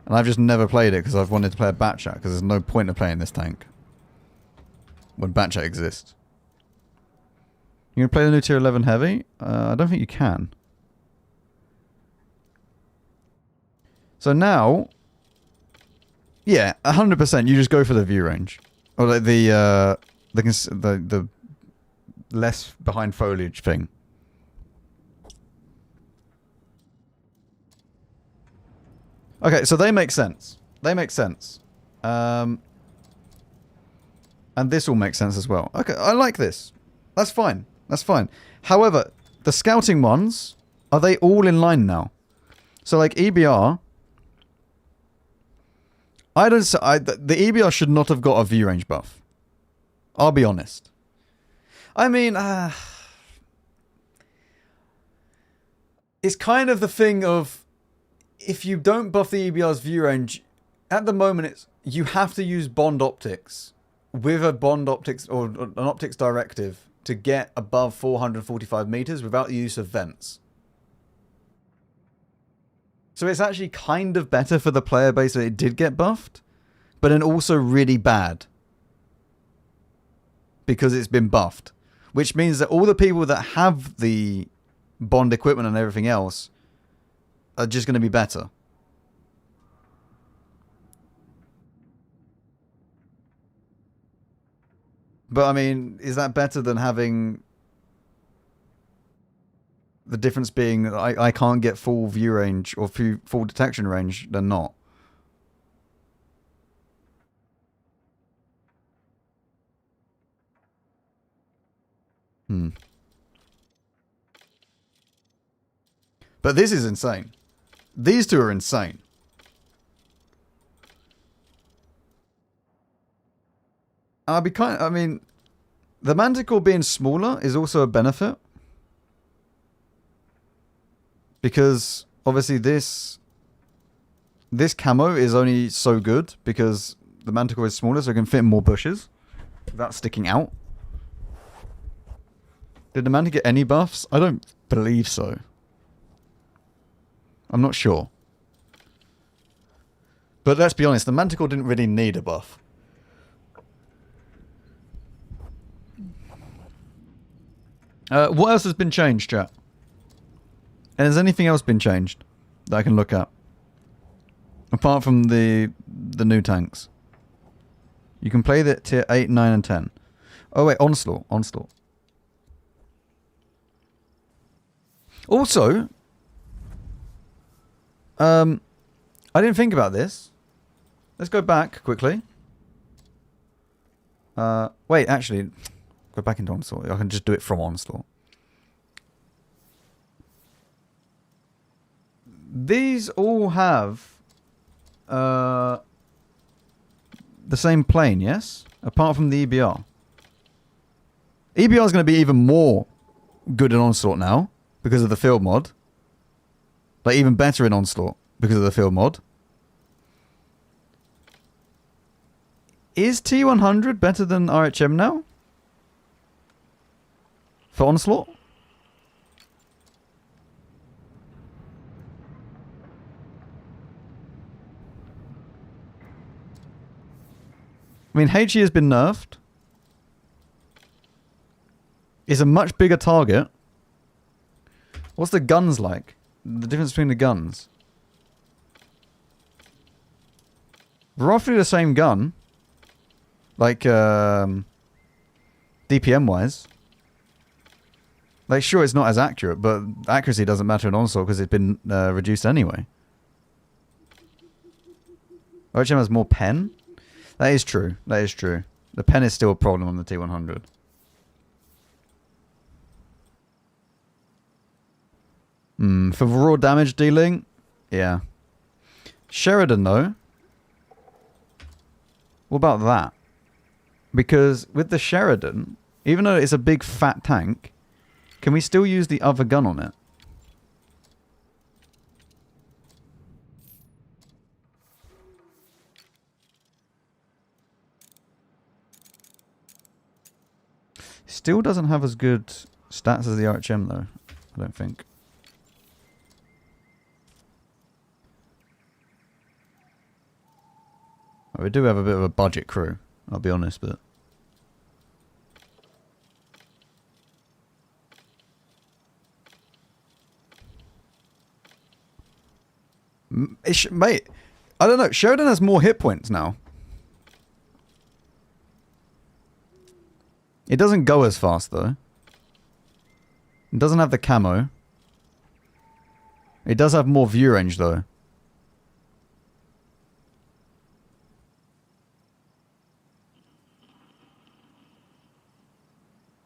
Speaker 1: And I've just never played it because I've wanted to play a bat chat because there's no point of playing this tank when bat chat exists. You gonna play the new tier 11 heavy? I don't think you can. So now, yeah, 100% you just go for the view range. Or like the the less behind foliage thing. Okay, so they make sense. They make sense. And this all makes sense as well. Okay, I like this. That's fine. That's fine. However, the scouting ones, are they all in line now? So like EBR, the EBR should not have got a view range buff. I'll be honest. I mean, it's kind of the thing of, if you don't buff the EBR's view range, at the moment you have to use bond optics with a bond optics or an optics directive to get above 445 meters without the use of vents. So it's actually kind of better for the player base that it did get buffed, but then also really bad because it's been buffed, which means that all the people that have the bond equipment and everything else are just going to be better. But I mean, is that better than having the difference being that I can't get full view range or full detection range than not? But this is insane. These two are insane. I mean, the Manticore being smaller is also a benefit. Because obviously this camo is only so good because the Manticore is smaller, so it can fit in more bushes without sticking out. Did the Manticore get any buffs? I don't believe so. I'm not sure. But let's be honest, the Manticore didn't really need a buff. What else has been changed, chat? And has anything else been changed that I can look at? Apart from the new tanks. You can play the tier 8, 9, and 10. Oh wait, Onslaught. Onslaught. Also, I didn't think about this. Let's go back quickly. Wait, actually, go back into Onslaught. I can just do it from Onslaught. These all have the same plane, yes? Apart from the EBR. EBR is going to be even more good in Onslaught now because of the field mod. Like, even better in Onslaught because of the field mod. Is T100 better than RHM now? For Onslaught? I mean, HE has been nerfed. It's a much bigger target. What's the guns like? The difference between the guns? Roughly the same gun. Like, DPM-wise. Like, sure, it's not as accurate, but accuracy doesn't matter in Onslaught because it's been reduced anyway. RHM has more pen? That is true. That is true. The pen is still a problem on the T100. For raw damage dealing? Yeah. Sheridan, though. What about that? Because with the Sheridan, even though it's a big fat tank, can we still use the other gun on it? Still doesn't have as good stats as the RHM, though. I don't think. Well, we do have a bit of a budget crew, I'll be honest, but... Mate, I don't know. Sheridan has more hit points now. It doesn't go as fast, though. It doesn't have the camo. It does have more view range, though.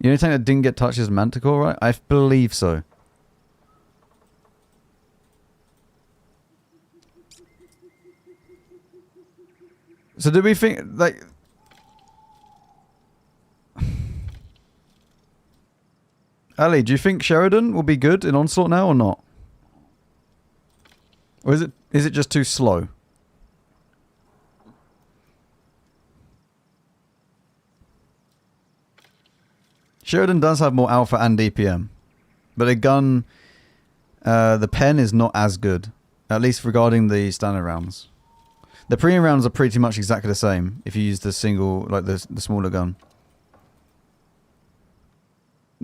Speaker 1: The only thing that didn't get touched is Manticore, right? I believe so. So do we think, like... Ali, do you think Sheridan will be good in Onslaught now or not? Or is it just too slow? Sheridan does have more alpha and DPM. But a gun, the pen is not as good. At least regarding the standard rounds. The premium rounds are pretty much exactly the same if you use the single, like the smaller gun.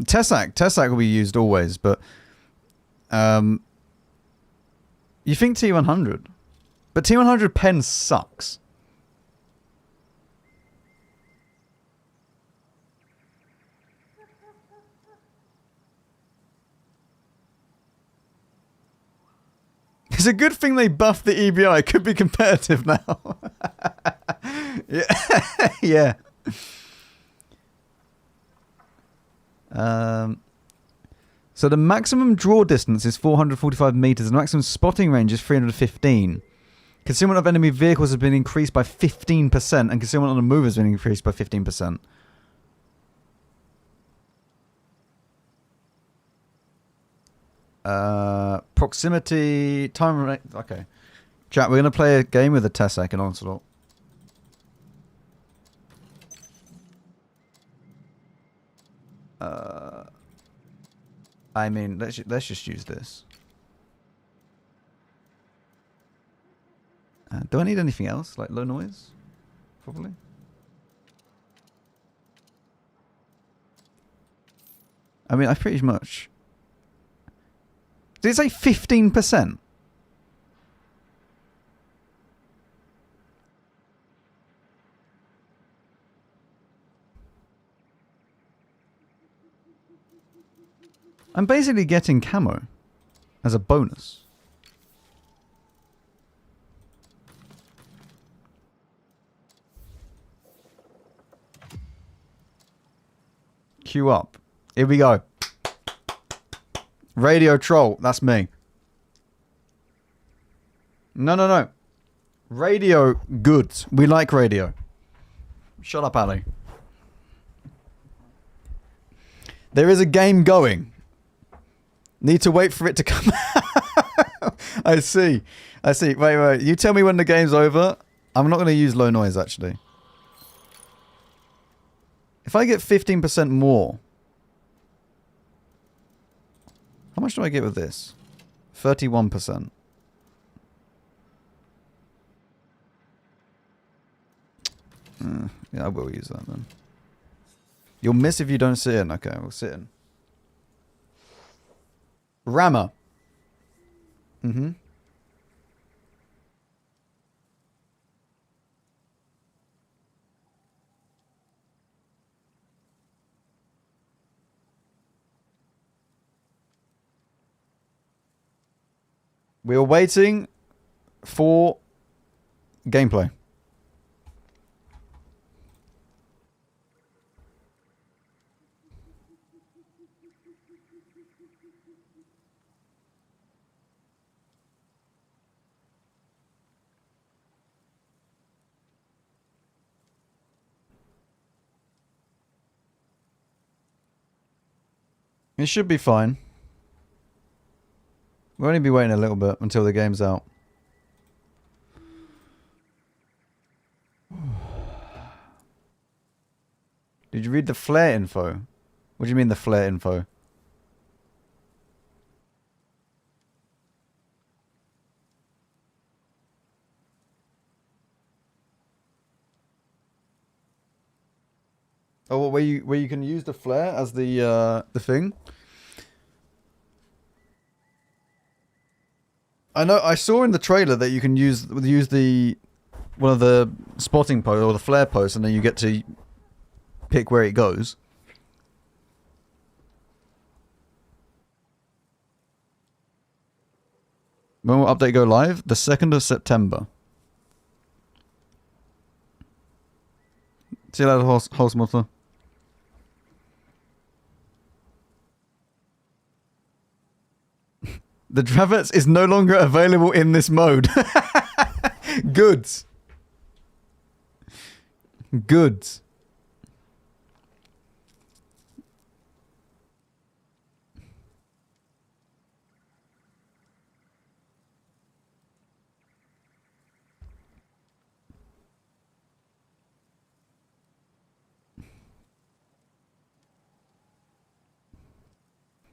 Speaker 1: Tessac will be used always, but you think T100, but T100 pen sucks. It's a good thing they buffed the EBI. It could be competitive now. Yeah. Yeah. So the maximum draw distance is 445 meters, and the maximum spotting range is 315. Concealment of enemy vehicles has been increased by 15%, and concealment on the move has been increased by 15%. Proximity, time... Okay. Chat, we're going to play a game with a Tessec and Onslaught. I mean, let's just use this. Do I need anything else? Like low noise? Probably. I mean, I pretty much... Did it say 15%? I'm basically getting camo as a bonus. Queue up. Here we go. Radio troll. That's me. No. Radio good. We like radio. Shut up, Ali. There is a game going. Need to wait for it to come out. I see. Wait. You tell me when the game's over. I'm not going to use low noise, actually. If I get 15% more... How much do I get with this? 31%. Yeah, I will use that then. You'll miss if you don't sit in. Okay, we'll sit in. Rammer. Mm-hmm. We are waiting for gameplay. It should be fine. We'll only be waiting a little bit until the game's out. Did you read the flare info? What do you mean the flare info? Oh, where you can use the flare as the thing? I know. I saw in the trailer that you can use the one of the spotting posts or the flare posts, and then you get to pick where it goes. When will update go live? The 2nd of September. See you later, horse motor. The Dravets is no longer available in this mode. Goods. Goods.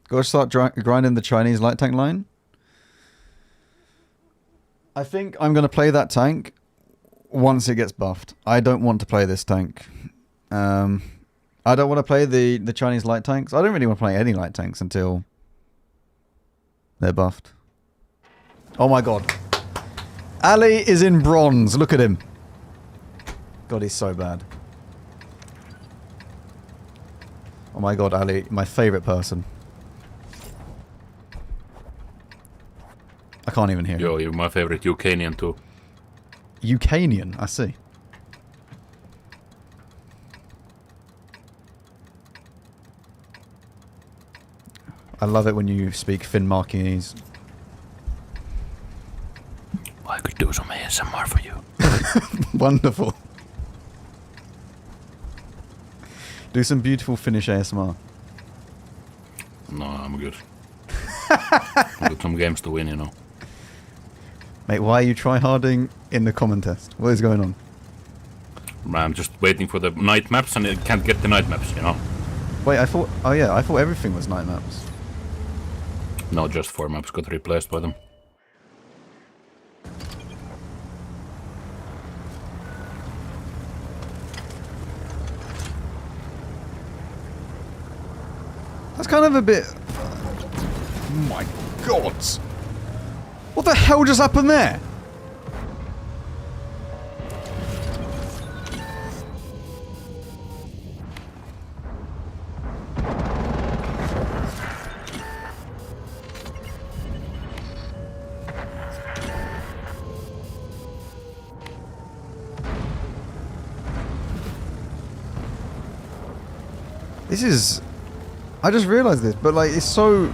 Speaker 1: Gotta start grinding the Chinese light tank line. I think I'm going to play that tank once it gets buffed. I don't want to play this tank. I don't want to play the Chinese light tanks. I don't really want to play any light tanks until they're buffed. Oh my god. Ali is in bronze. Look at him. God, he's so bad. Oh my god, Ali. My favourite person. I can't even hear
Speaker 4: Yo, you're my favorite Ukrainian too.
Speaker 1: Ukrainian, I see. I love it when you speak Finnmarkese.
Speaker 4: I could do some ASMR for you.
Speaker 1: Wonderful. Do some beautiful Finnish ASMR.
Speaker 4: No, I'm good. I've got some games to win, you know.
Speaker 1: Mate, why are you tryharding in the common test? What is going on?
Speaker 4: I'm just waiting for the night maps and I can't get the night maps, you know.
Speaker 1: Wait, I thought... Oh yeah, I thought everything was night maps.
Speaker 4: No, just 4 maps got replaced by them.
Speaker 1: That's kind of a bit... Oh my god! What the hell just happened there? This is... I just realized this, but like, it's so...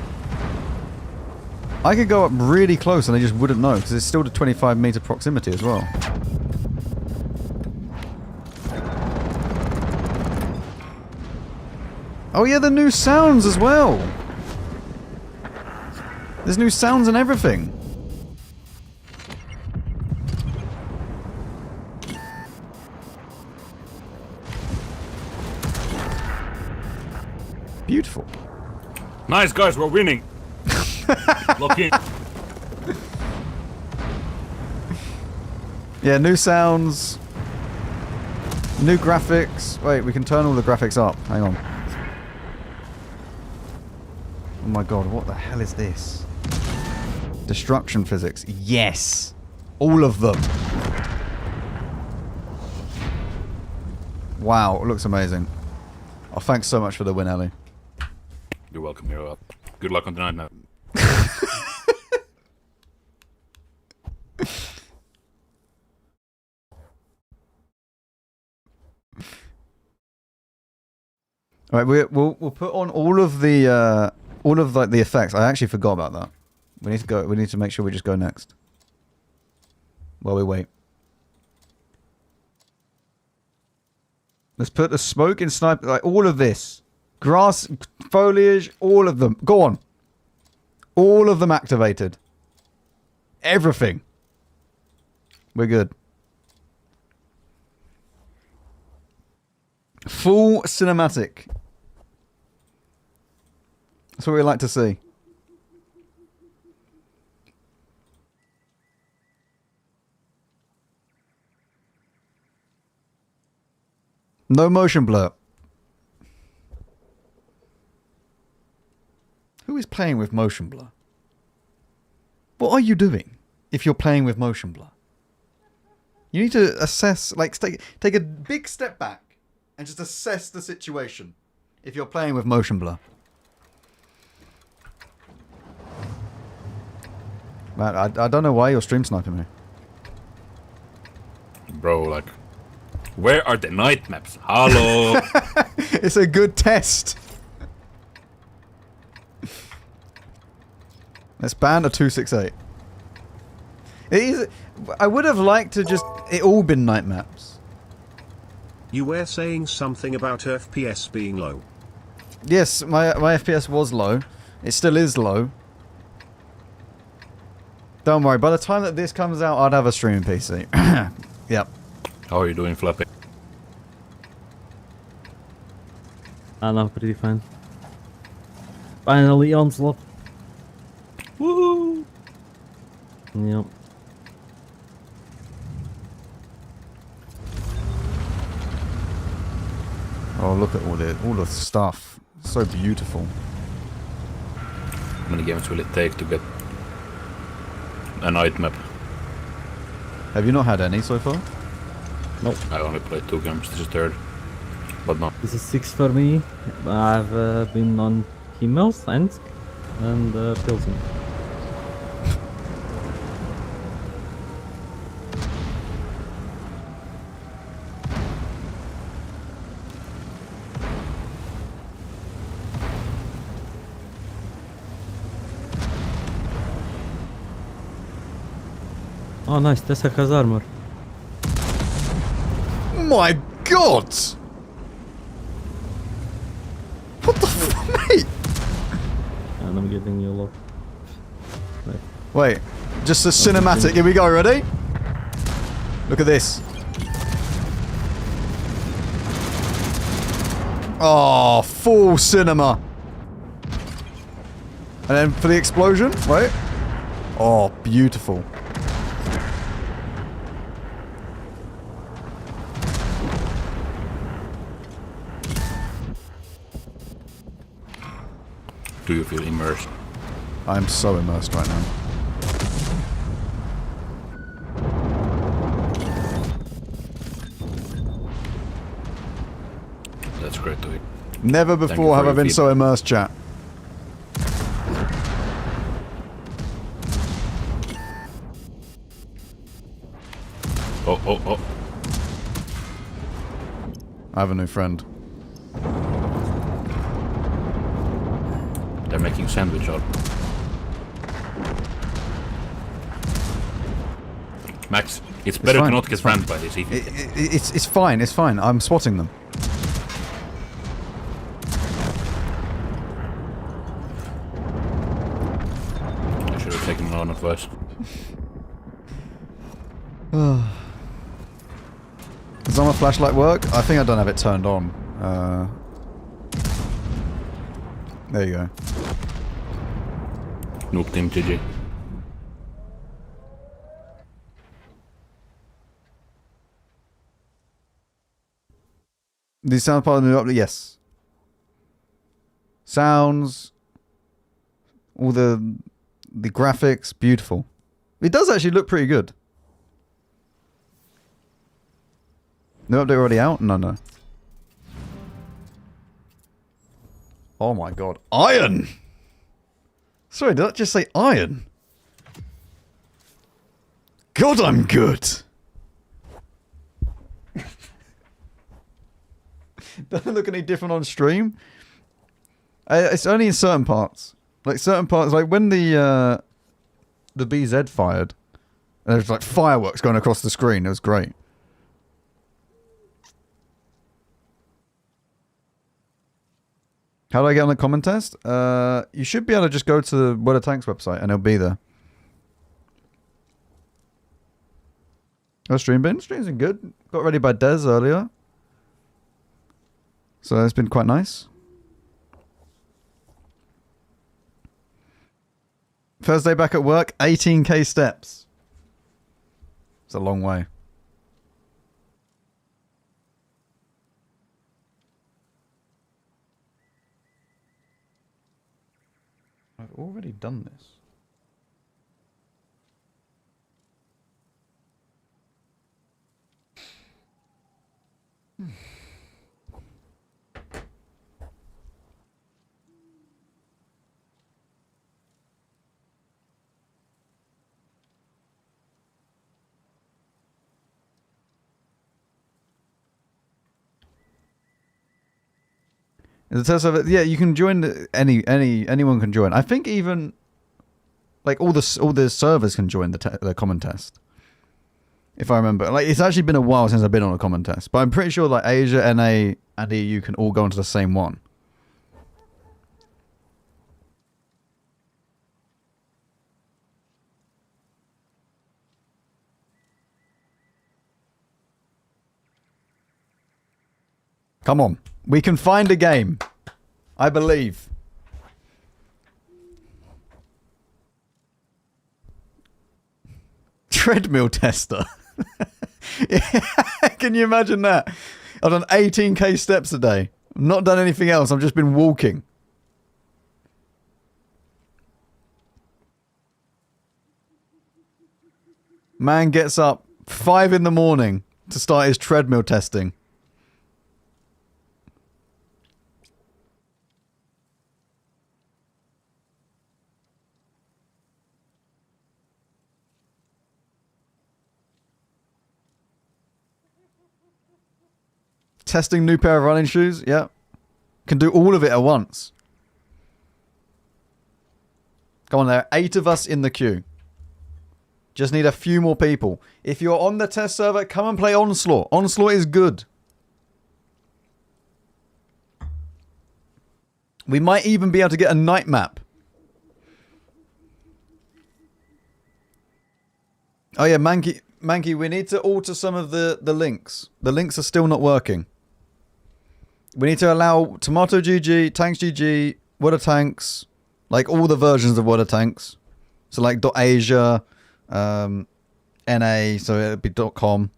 Speaker 1: I could go up really close and I just wouldn't know, because it's still to 25 meter proximity as well. Oh yeah, the new sounds as well! There's new sounds and everything! Beautiful.
Speaker 4: Nice guys, we're winning! Lock in.
Speaker 1: Yeah, new sounds. New graphics. Wait, we can turn all the graphics up. Hang on. Oh my god, what the hell is this? Destruction physics. Yes! All of them. Wow, it looks amazing. Oh, thanks so much for the win, Ellie.
Speaker 4: You're welcome, you're up. Good luck on the night map.
Speaker 1: All right, we'll put on all of the like the effects. I actually forgot about that. We need to go. We need to make sure we just go next while we wait. Let's put the smoke in sniper. Like all of this, grass, foliage, all of them. Go on. All of them activated. Everything. We're good. Full cinematic. That's what we like to see. No motion blur. Who is playing with motion blur? What are you doing if you're playing with motion blur? You need to assess, like, take a big step back and just assess the situation if you're playing with motion blur. Man, I don't know why you're stream sniping me.
Speaker 4: Bro, like, where are the night maps? Hello.
Speaker 1: It's a good test. Let's ban a 268. It is. I would have liked to just it all been night maps.
Speaker 3: You were saying something about FPS being low.
Speaker 1: Yes, my FPS was low. It still is low. Don't worry. By the time that this comes out, I'd have a streaming PC. Yep.
Speaker 4: How are you doing, Flappy?
Speaker 5: I know, pretty fine. Finally onslaught.
Speaker 4: Woohoo!
Speaker 5: Yep.
Speaker 1: Oh, look at all the stuff. So beautiful.
Speaker 4: How many games will it take to get a night map?
Speaker 1: Have you not had any so far?
Speaker 5: Nope.
Speaker 4: I only played 2 games. This is third, but no.
Speaker 5: This is 6 for me. I've been on Himmels, Ensk, and Pilsen. Oh nice, Tessa has armor.
Speaker 1: My God! What the fuck, mate?
Speaker 5: And I'm getting you low.
Speaker 1: Wait, just a cinematic. Here we go. Ready? Look at this. Oh, full cinema. And then for the explosion, right? Oh, beautiful.
Speaker 4: Do you feel immersed?
Speaker 1: I'm so immersed right now.
Speaker 4: That's great to hear.
Speaker 1: Never before have I been so immersed, chat.
Speaker 4: Oh, oh, oh.
Speaker 1: I have a new friend.
Speaker 4: They're making sandwich out. Max, it's better to
Speaker 1: fine,
Speaker 4: not get rammed by this.
Speaker 1: It's fine. It's fine. I'm spotting them.
Speaker 4: I should have taken my own advice.
Speaker 1: Does my flashlight work? I think I don't have it turned on. There you go.
Speaker 4: Nuke team GG.
Speaker 1: The sound part of the new update? Yes. Sounds. All the graphics, beautiful. It does actually look pretty good. New update already out? No. Oh my god. Iron! Sorry, did I just say iron? God, I'm good! Doesn't look any different on stream. It's only in certain parts. Like certain parts, like when the BZ fired, and there was like fireworks going across the screen. It was great. How do I get on the comment test? You should be able to just go to the World of Tanks website and it'll be there. Oh, stream bin? Stream's been good. Got ready by Des earlier. So it's been quite nice. First day back at work, 18k steps. It's a long way. I've already done this. The test server, yeah, you can join. Anyone can join. I think even like all the servers can join the common test. If I remember, like it's actually been a while since I've been on a common test, but I'm pretty sure like Asia, NA, and EU can all go into the same one. Come on. We can find a game. I believe. Treadmill tester. Can you imagine that? I've done 18k steps a day. Not done anything else. I've just been walking. Man gets up 5 in the morning to start his treadmill testing. Testing new pair of running shoes. Yeah. Can do all of it at once. Come on, there are 8 of us in the queue. Just need a few more people. If you're on the test server, come and play Onslaught. Onslaught is good. We might even be able to get a night map. Oh yeah, Mankey, we need to alter some of the links. The links are still not working. We need to allow Tomato GG, Tanks GG, Water Tanks, like all the versions of Water Tanks. So like .asia, NA, so it'd be .com.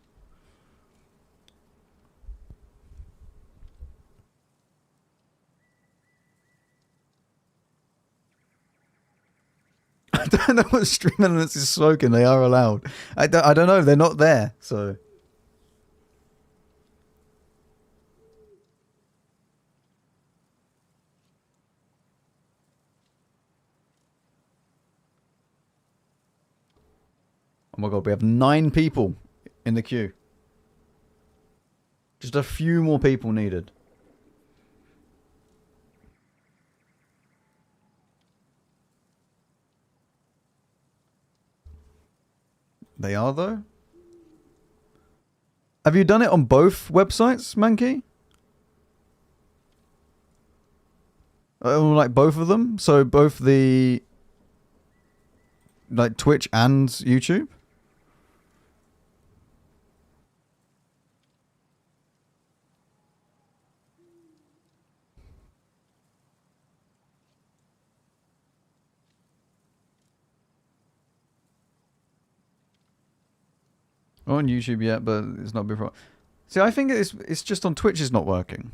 Speaker 1: I don't know what Stream Elements is smoking. They are allowed. I don't know. They're not there, so... Oh my god, we have 9 people in the queue. Just a few more people needed. They are, though? Have you done it on both websites, Mankey? Like both of them? So both the... like Twitch and YouTube? On YouTube yet, but it's not before. See, I think it's just on Twitch is not working.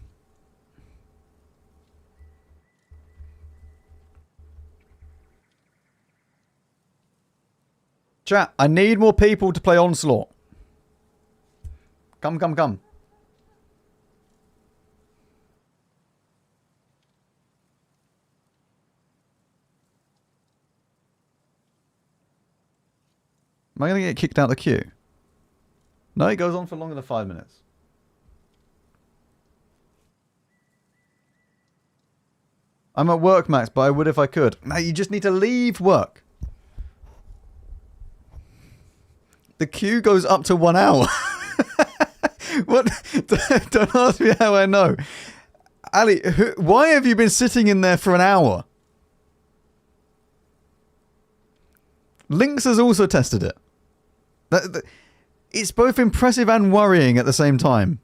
Speaker 1: Chat, I need more people to play Onslaught. Come. Am I going to get kicked out of the queue? No, it goes on for longer than 5 minutes. I'm at work, Max, but I would if I could. No, you just need to leave work. The queue goes up to 1 hour. What? Don't ask me how I know. Ali, why have you been sitting in there for an hour? Lynx has also tested it. It's both impressive and worrying at the same time.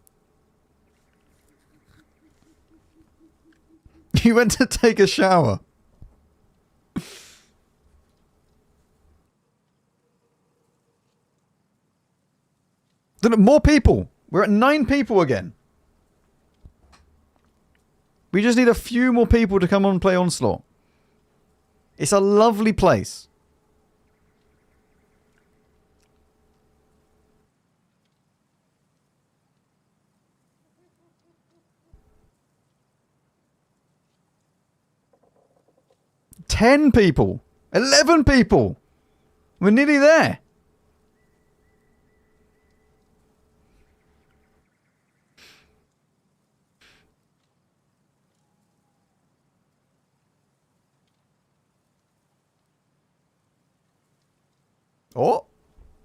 Speaker 1: You went to take a shower. More people. We're at 9 people again. We just need a few more people to come on and play Onslaught. It's a lovely place. $10 people. 11 people. We're nearly there. Oh,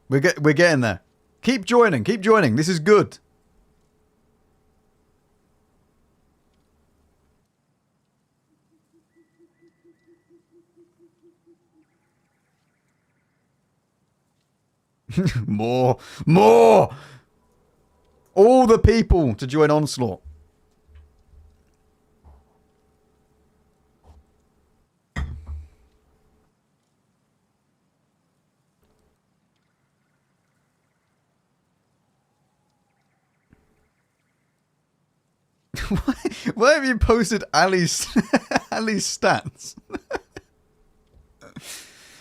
Speaker 1: we're getting there. Keep joining. Keep joining. This is good. More. All the people to join Onslaught. Why have you posted Ali's stats?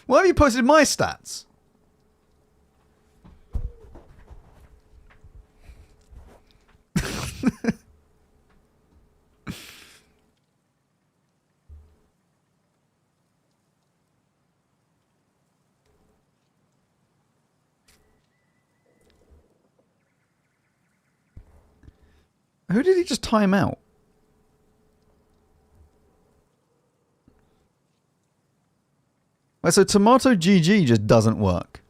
Speaker 1: Why have you posted my stats? Who did he just time out? Wait, so Tomato GG just doesn't work.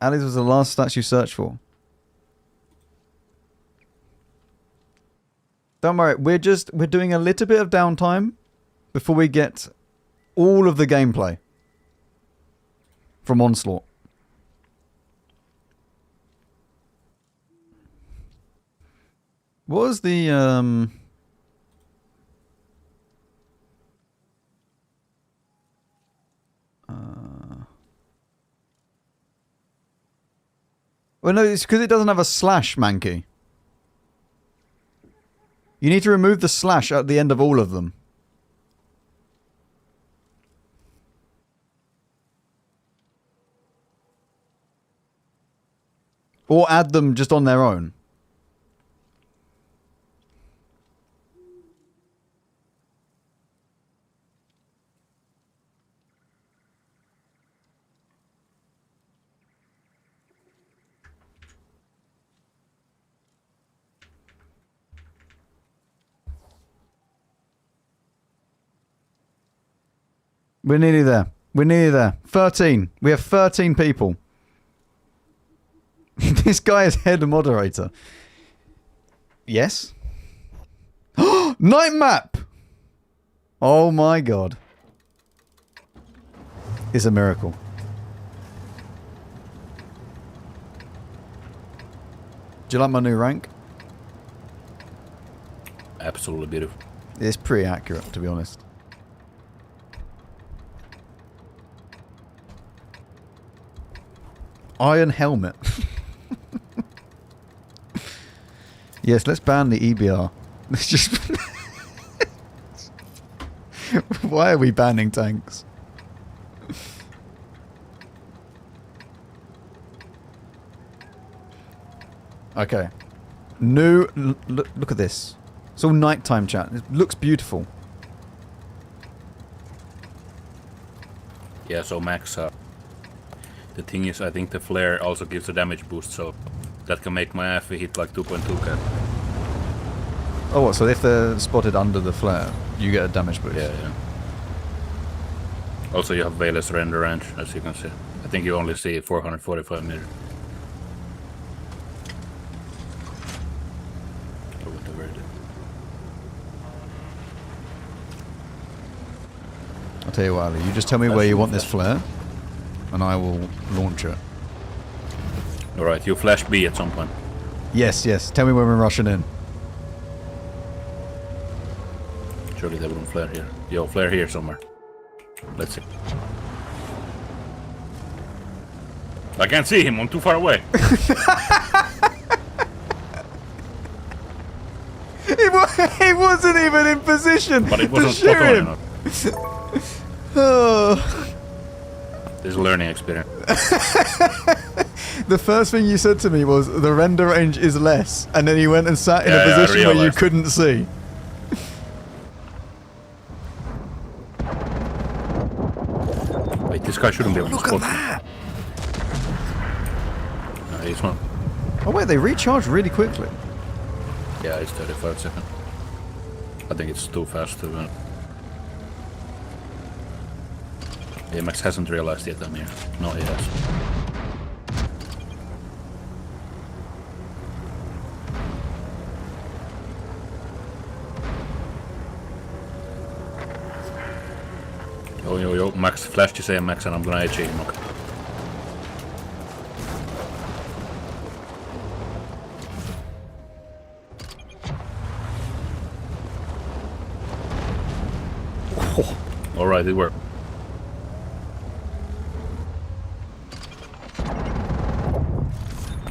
Speaker 1: Ali's was the last stats you searched for. Don't worry, we're doing a little bit of downtime before we get all of the gameplay from Onslaught. What was the well, no, it's because it doesn't have a slash, Mankey. You need to remove the slash at the end of all of them. Or add them just on their own. We're nearly there. We're nearly there. 13. We have 13 people. This guy is head moderator. Yes? Night map! Oh my god. It's a miracle. Do you like my new rank?
Speaker 4: Absolutely beautiful.
Speaker 1: It's pretty accurate, to be honest. Iron helmet. Yes, let's ban the EBR. Let's just... Why are we banning tanks? Okay. New... Look at this. It's all nighttime chat. It looks beautiful.
Speaker 4: Yeah, so Max, the thing is, I think the flare also gives a damage boost, so that can make my AFE hit like 2.2k.
Speaker 1: Oh, what? So if they're spotted under the flare, you get a damage boost?
Speaker 4: Yeah. Also, you have way less render range, as you can see. I think you only see 445 meters. Or whatever it is.
Speaker 1: I'll tell you what, Ali. You just tell me where you want this flare, and I will launch it.
Speaker 4: Alright, you flash B at some point.
Speaker 1: Yes, yes. Tell me when we're rushing in.
Speaker 4: Surely they wouldn't flare here. Yo, flare here somewhere. Let's see. I can't see him, I'm too far away.
Speaker 1: He wasn't even in position
Speaker 4: But it wasn't
Speaker 1: to shoot
Speaker 4: spot on
Speaker 1: him.
Speaker 4: enough.
Speaker 1: Oh.
Speaker 4: This is a learning experience.
Speaker 1: The first thing you said to me was, the render range is less. And then you went and sat in a position where you couldn't see.
Speaker 4: Wait, this guy shouldn't be able to spot.
Speaker 1: Look at that!
Speaker 4: No, he's not.
Speaker 1: Oh wait, they recharge really quickly.
Speaker 4: Yeah, it's 35 seconds. I think it's too fast to... Max hasn't realized yet I'm here. No, he has. Yo, Max flashed his Max and I'm gonna HE him. Okay. Alright, it worked.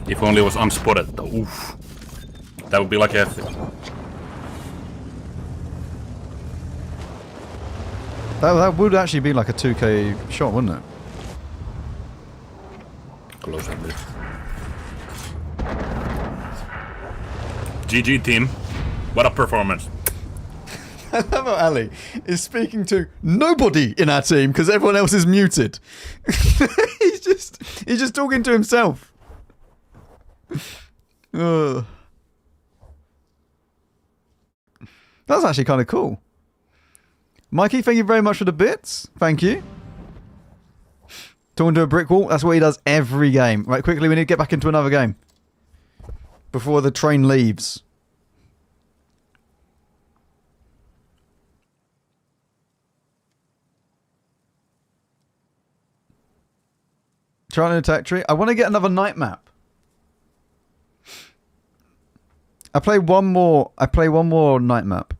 Speaker 4: If only it was unspotted though. Oof. That would be like a...
Speaker 1: That would actually be like a 2k shot, wouldn't it?
Speaker 4: Close at least. GG team. What a performance.
Speaker 1: I love how Ali is speaking to nobody in our team because everyone else is muted. he's just talking to himself. Ugh. That's actually kind of cool. Mikey, thank you very much for the bits. Thank you. Talking to a brick wall. That's what he does every game. Right, quickly, we need to get back into another game before the train leaves. Trying to attack tree. I want to get another night map. I play one more night map.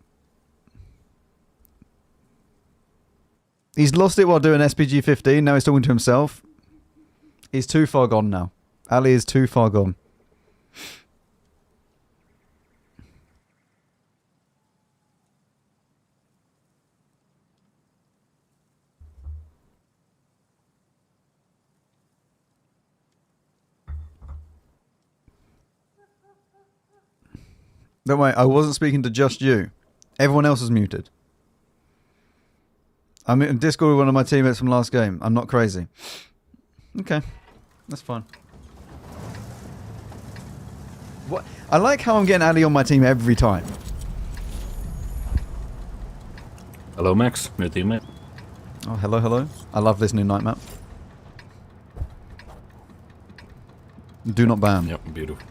Speaker 1: He's lost it while doing SPG 15. Now he's talking to himself. He's too far gone now. Ali is too far gone. Don't worry, I wasn't speaking to just you. Everyone else was muted. I'm in Discord with one of my teammates from last game. I'm not crazy. Okay. That's fine. What? I like how I'm getting Ali on my team every time.
Speaker 4: Hello Max, new teammate.
Speaker 1: Oh, hello, hello. I love this new night map. Do not ban.
Speaker 4: Yep, beautiful.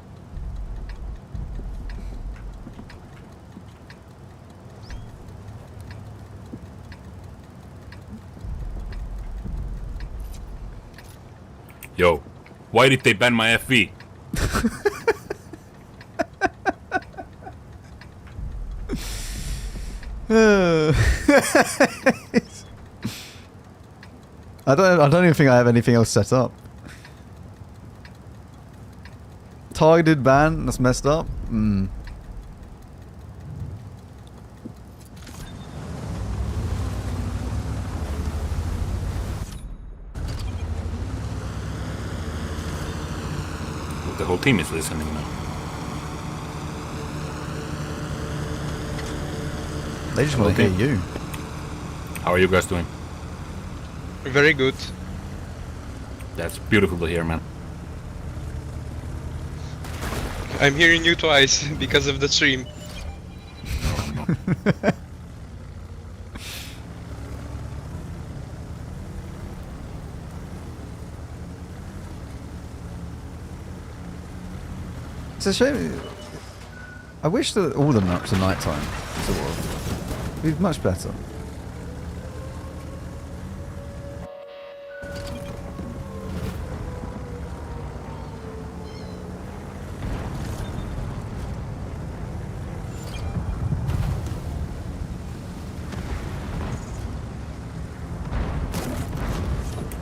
Speaker 4: Yo, why did they ban my FV?
Speaker 1: I don't even think I have anything else set up. Targeted ban, that's messed up.
Speaker 4: The whole team is listening now.
Speaker 1: They just want to hear you.
Speaker 4: How are you guys doing?
Speaker 6: Very good.
Speaker 4: That's beautiful to hear, man.
Speaker 6: I'm hearing you twice because of the stream.
Speaker 4: No.
Speaker 1: It's a shame. I wish that all the maps are nighttime, sort of. It'd be much better.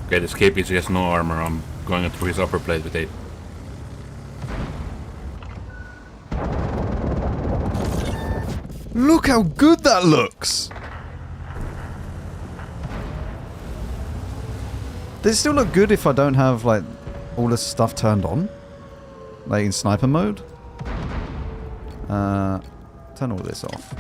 Speaker 4: Okay, this KP has no armor. I'm going through his upper plate with 8.
Speaker 1: Look how good that looks! Does it still look good if I don't have, like, all this stuff turned on? Like in sniper mode? Turn all this off.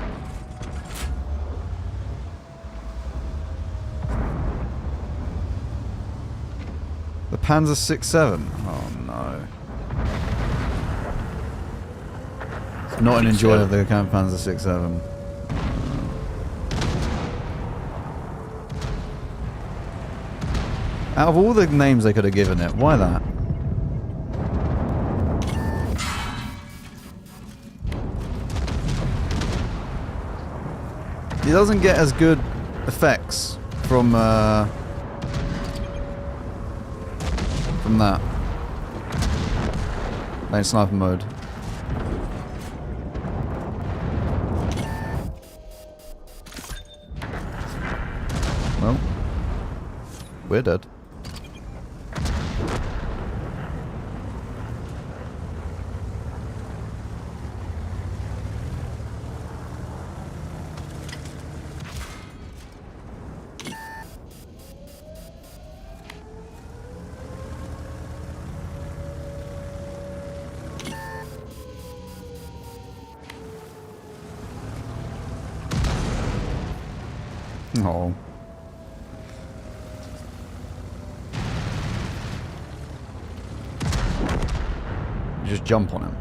Speaker 1: The Panzer 6.7. Oh no. Not an enjoyer of the Camp Panzer 6.7. Out of all the names they could have given it, why that? It doesn't get as good effects from that. Main sniper mode. Well, we're dead. Oh. You just jump on him.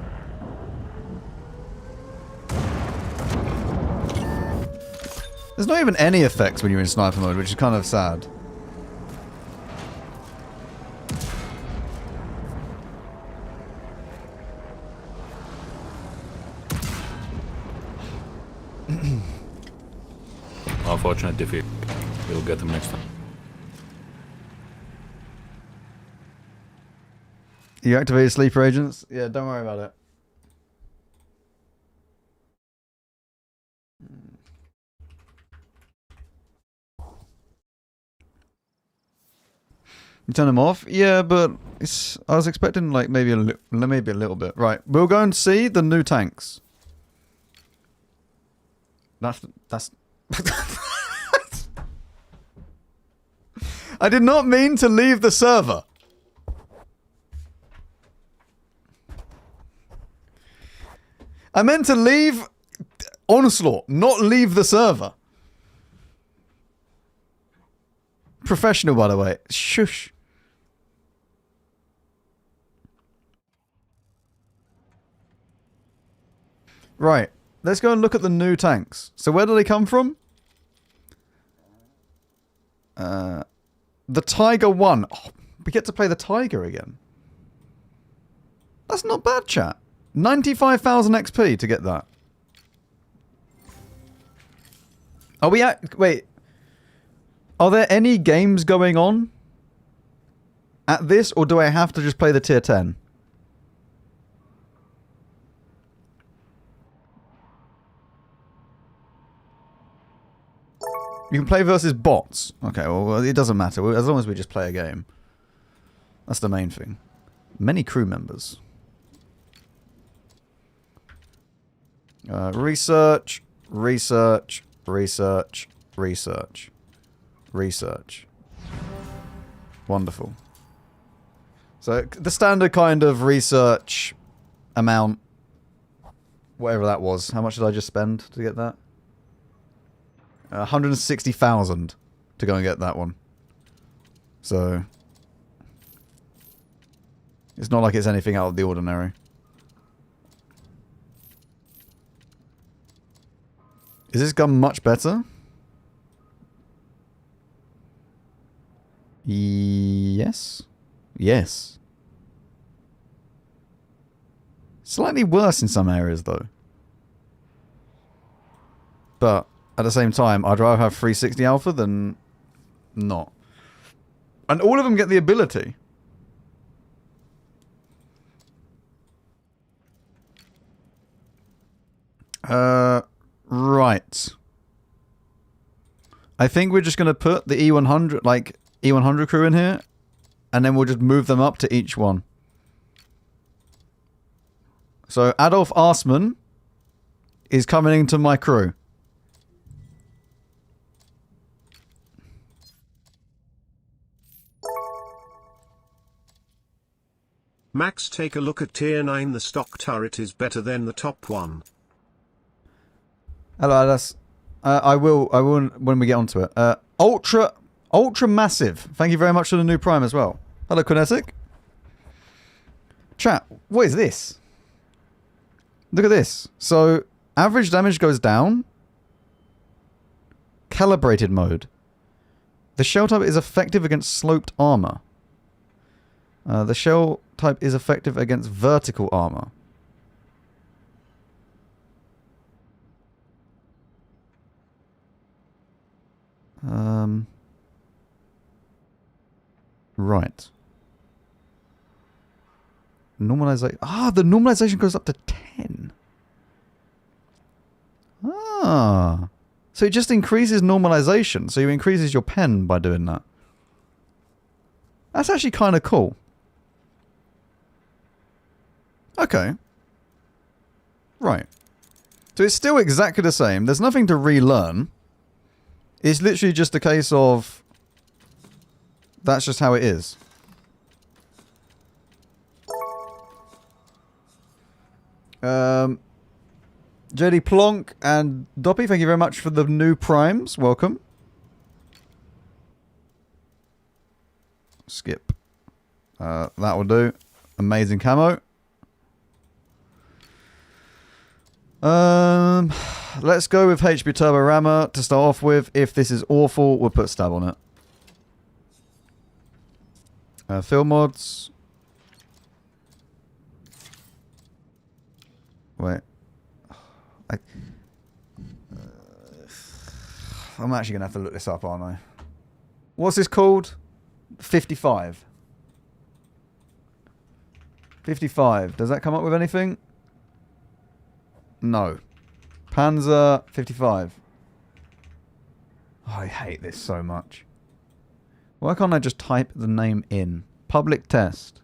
Speaker 1: There's not even any effects when you're in sniper mode, which is kind of sad.
Speaker 4: Unfortunate defeat. We'll get them next time.
Speaker 1: You activated sleeper agents? Yeah, don't worry about it. You turn them off? Yeah, but it's. I was expecting like maybe a little bit. Right, we'll go and see the new tanks. That's. I did not mean to leave the server. I meant to leave Onslaught, not leave the server. Professional, by the way. Shush. Right. Let's go and look at the new tanks. So where do they come from? The Tiger 1. Oh, we get to play the Tiger again. That's not bad, chat. 95,000 XP to get that. Are we at... Wait. Are there any games going on at this, or do I have to just play the tier 10? You can play versus bots. Okay, well, it doesn't matter. As long as we just play a game. That's the main thing. Many crew members. Research. Research. Research. Research. Research. Wonderful. So, the standard kind of research amount. Whatever that was. How much did I just spend to get that? 160,000 to go and get that one. So it's not like it's anything out of the ordinary. Is this gun much better? Yes. Yes. Slightly worse in some areas though. But at the same time, I'd rather have 360 alpha than not. And all of them get the ability. Right. I think we're just going to put the E100, like, E100 crew in here. And then we'll just move them up to each one. So, Adolf Arsman is coming into my crew.
Speaker 3: Max, take a look at tier 9. The stock turret is better than the top one.
Speaker 1: Hello, Alice. I will when we get onto it. Ultra massive. Thank you very much for the new prime as well. Hello, Kinetic. Chat, what is this? Look at this. So, average damage goes down. Calibrated mode. The shell type is effective against sloped armor. The shell type is effective against vertical armor. Right. Normalization. Ah, the normalization goes up to 10. Ah. So it just increases normalization. So you increases your pen by doing that. That's actually kind of cool. Okay. Right. So it's still exactly the same. There's nothing to relearn. It's literally just a case of... That's just how it is. JD Plonk and Doppy, thank you very much for the new primes. Welcome. Skip. That will do. Amazing camo. Let's go with HP Turbo Rammer to start off with. If this is awful, we'll put stab on it. Fill mods. Wait. I'm actually going to have to look this up, aren't I? What's this called? 55. 55. Does that come up with anything? No. Panzer 55. Oh, I hate this so much. Why can't I just type the name in? Public test.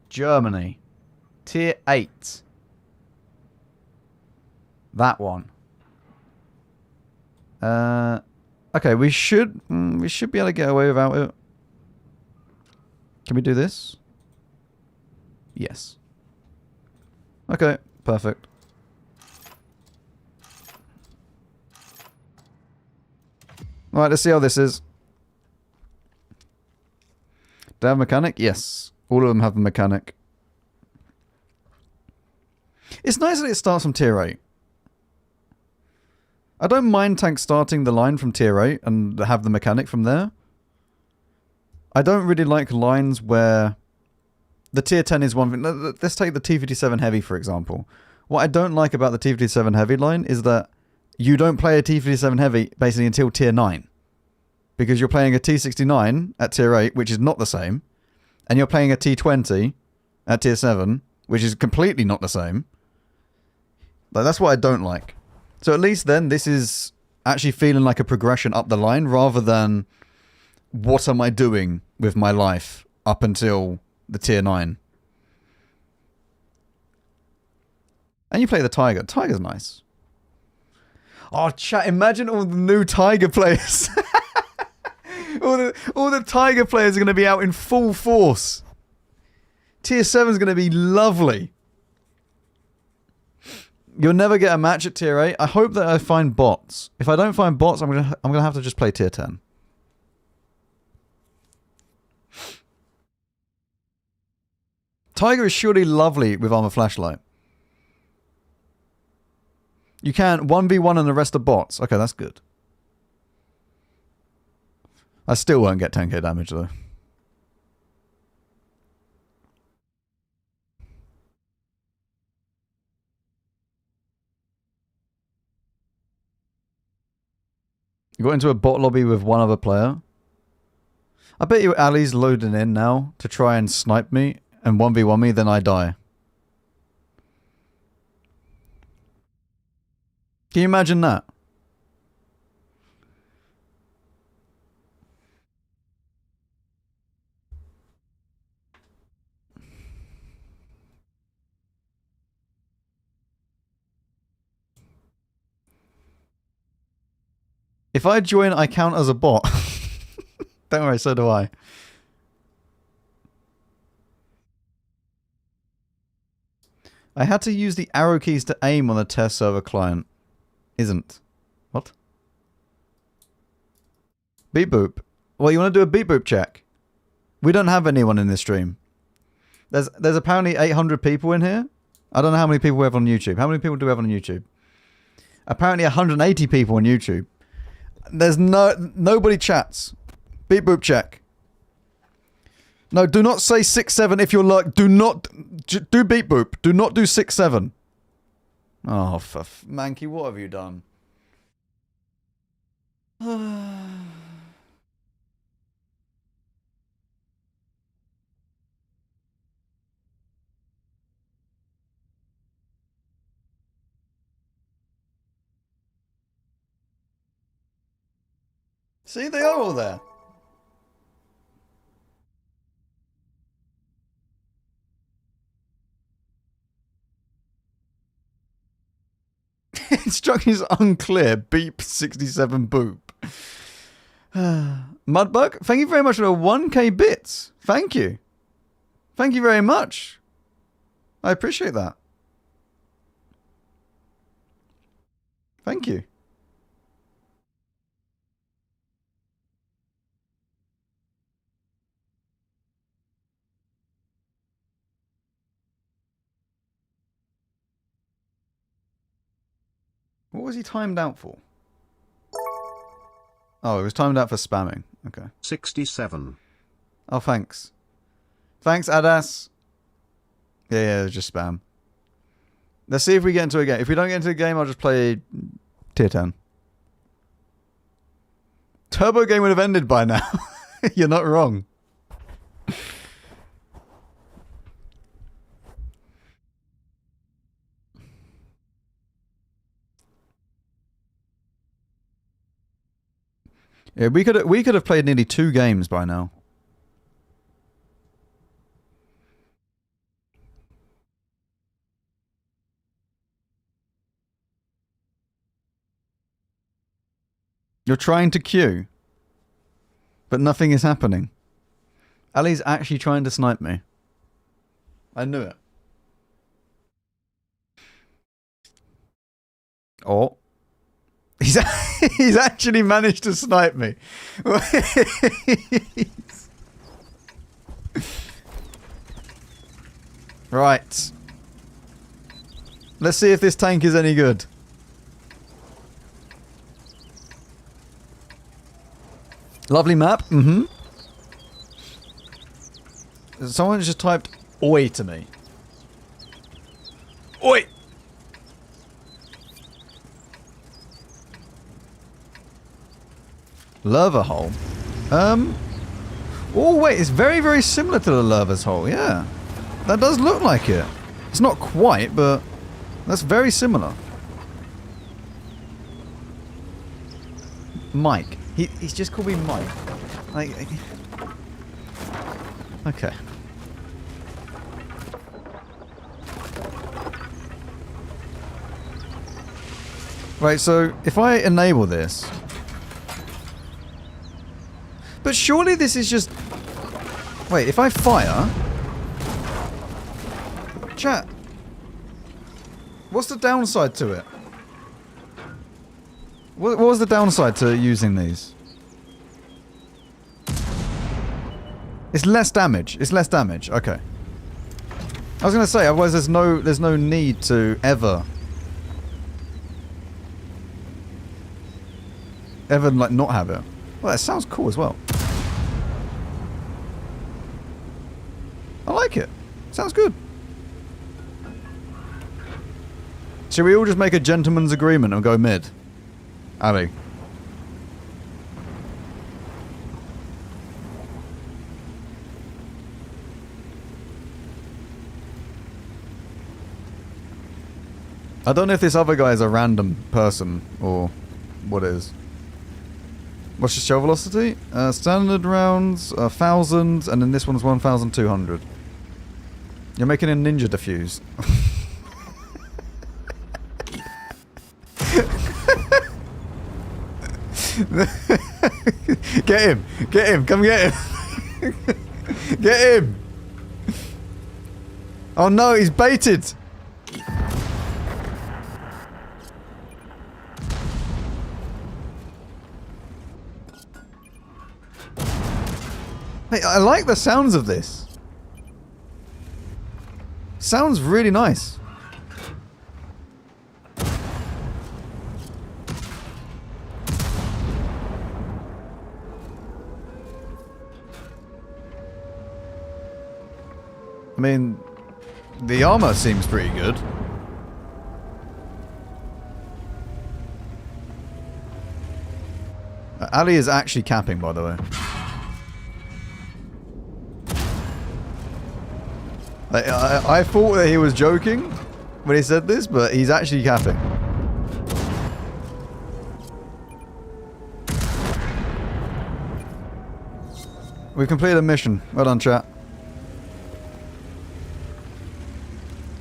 Speaker 1: Germany. Tier 8. That one. Okay, we should be able to get away without it. Can we do this? Yes. Okay, perfect. Alright, let's see how this is. Do they have mechanic? Yes. All of them have the mechanic. It's nice that it starts from tier 8. I don't mind tanks starting the line from tier 8 and have the mechanic from there. I don't really like lines where the tier 10 is one thing. Let's take the T-57 Heavy, for example. What I don't like about the T-57 Heavy line is that you don't play a T-57 Heavy basically until tier 9. Because you're playing a T-69 at tier 8, which is not the same. And you're playing a T-20 at tier 7, which is completely not the same. Like, that's what I don't like. So at least then this is actually feeling like a progression up the line rather than what am I doing with my life up until the tier 9. And you play the Tiger. Tiger's nice. Oh, chat, imagine all the new Tiger players. all the Tiger players are going to be out in full force. Tier 7 is going to be lovely. You'll never get a match at tier 8. I hope that I find bots. If I don't find bots, I'm gonna have to just play tier 10. Tiger is surely lovely with armor flashlight. You can 1v1 and the rest are bots. Okay, that's good. I still won't get 10k damage though. You got into a bot lobby with one other player. I bet you Ali's loading in now to try and snipe me and 1v1 me, then I die. Can you imagine that? If I join, I count as a bot. Don't worry, so do I. I had to use the arrow keys to aim on the test server client. Isn't. What? Beep boop. Well, you want to do a beep boop check? We don't have anyone in this stream. There's apparently 800 people in here. I don't know how many people we have on YouTube. How many people do we have on YouTube? Apparently 180 people on YouTube. There's nobody chats. Beep boop check. No, do not say 6-7 if you're like. Do not do beep boop. Do not do 6-7. Oh, Mankey, what have you done? See, they are all there. Instructions unclear. Beep 67 boop. Mudbug, thank you very much for the 1k bits. Thank you. Thank you very much. I appreciate that. Thank you. What was he timed out for? Oh, it was timed out for spamming. Okay.
Speaker 3: 67.
Speaker 1: Oh, thanks. Thanks, Adas. Yeah, it was just spam. Let's see if we get into a game. If we don't get into a game, I'll just play tier 10. Turbo game would have ended by now. You're not wrong. Yeah, we could have played nearly 2 games by now. You're trying to queue, but nothing is happening. Ali's actually trying to snipe me. I knew it. Oh. He's actually managed to snipe me. Right. Let's see if this tank is any good. Lovely map. Mm-hmm. Someone just typed "oi" to me. Oi! Lava hole. Oh wait, it's very, very similar to the lava's hole. Yeah, that does look like it. It's not quite, but that's very similar. Mike. He's just called me Mike. Okay. Right, so if I enable this... But surely this is just... Wait, if I fire... Chat. What's the downside to it? What was the downside to using these? It's less damage. It's less damage. Okay. I was gonna say, otherwise there's no need to ever like not have it. Well, that sounds cool as well. I like it. Sounds good. Should we all just make a gentleman's agreement and go mid? Ali. I don't know if this other guy is a random person or what it is. What's your shell velocity? Standard rounds, 1,000, and then this one's 1,200. You're making a ninja defuse. Get him! Get him! Come get him! Get him! Oh no, he's baited! Hey, I like the sounds of this. Sounds really nice. mean, the armor seems pretty good. Ali is actually capping, by the way. I thought that he was joking when he said this, but he's actually capping. We completed a mission. Well done, chat.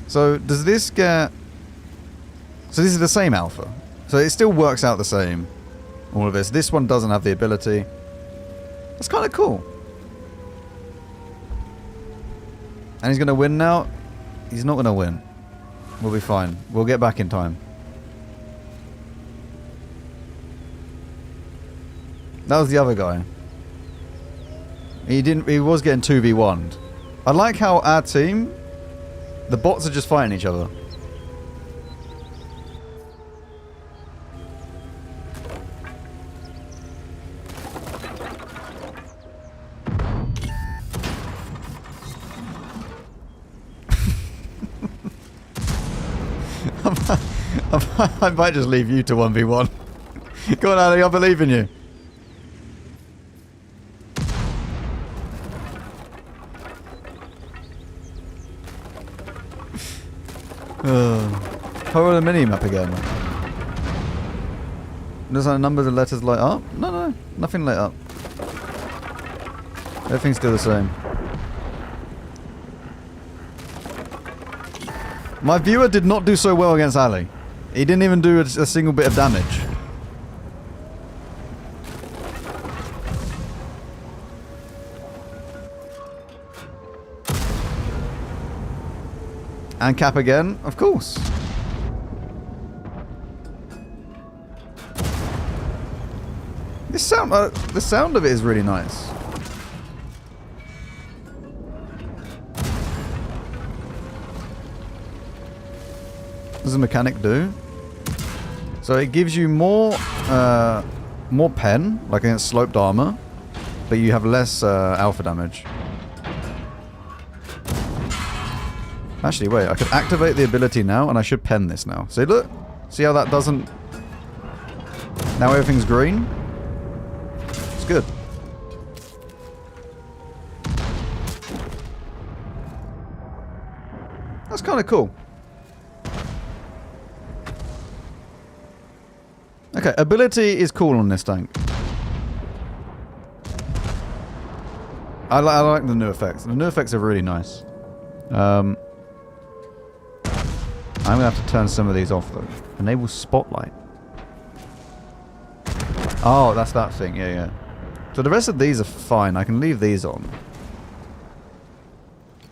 Speaker 1: So, does this get... So this is the same alpha. So it still works out the same. All of this. This one doesn't have the ability. That's kind of cool. And he's going to win now? He's not going to win. We'll be fine. We'll get back in time. That was the other guy. He was getting 2v1'd. I like how our team, the bots are just fighting each other. I might just leave you to 1v1. Go on, Ali, I believe in you. How are the mini-map again? Does our numbers and letters light up? No, nothing light up. Everything's still the same. My viewer did not do so well against Ali. He didn't even do a single bit of damage. And cap again, of course. The sound of it is really nice. What does the mechanic do? So it gives you more pen, like against sloped armor, but you have less alpha damage. Actually, wait, I could activate the ability now, and I should pen this now. See, look? See how that doesn't... Now everything's green? It's good. That's kind of cool. Okay, ability is cool on this tank. I like the new effects. The new effects are really nice. I'm going to have to turn some of these off, though. Enable spotlight. Oh, that's that thing. Yeah. So the rest of these are fine. I can leave these on.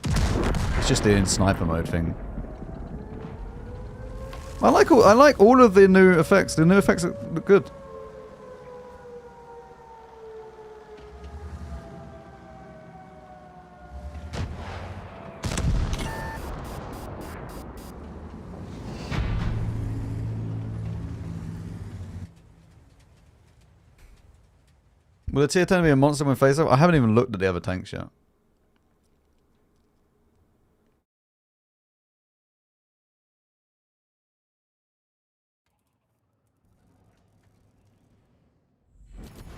Speaker 1: It's just the in sniper mode thing. I like all of the new effects. The new effects look good. Will the tier 10 be a monster when face up? I haven't even looked at the other tanks yet.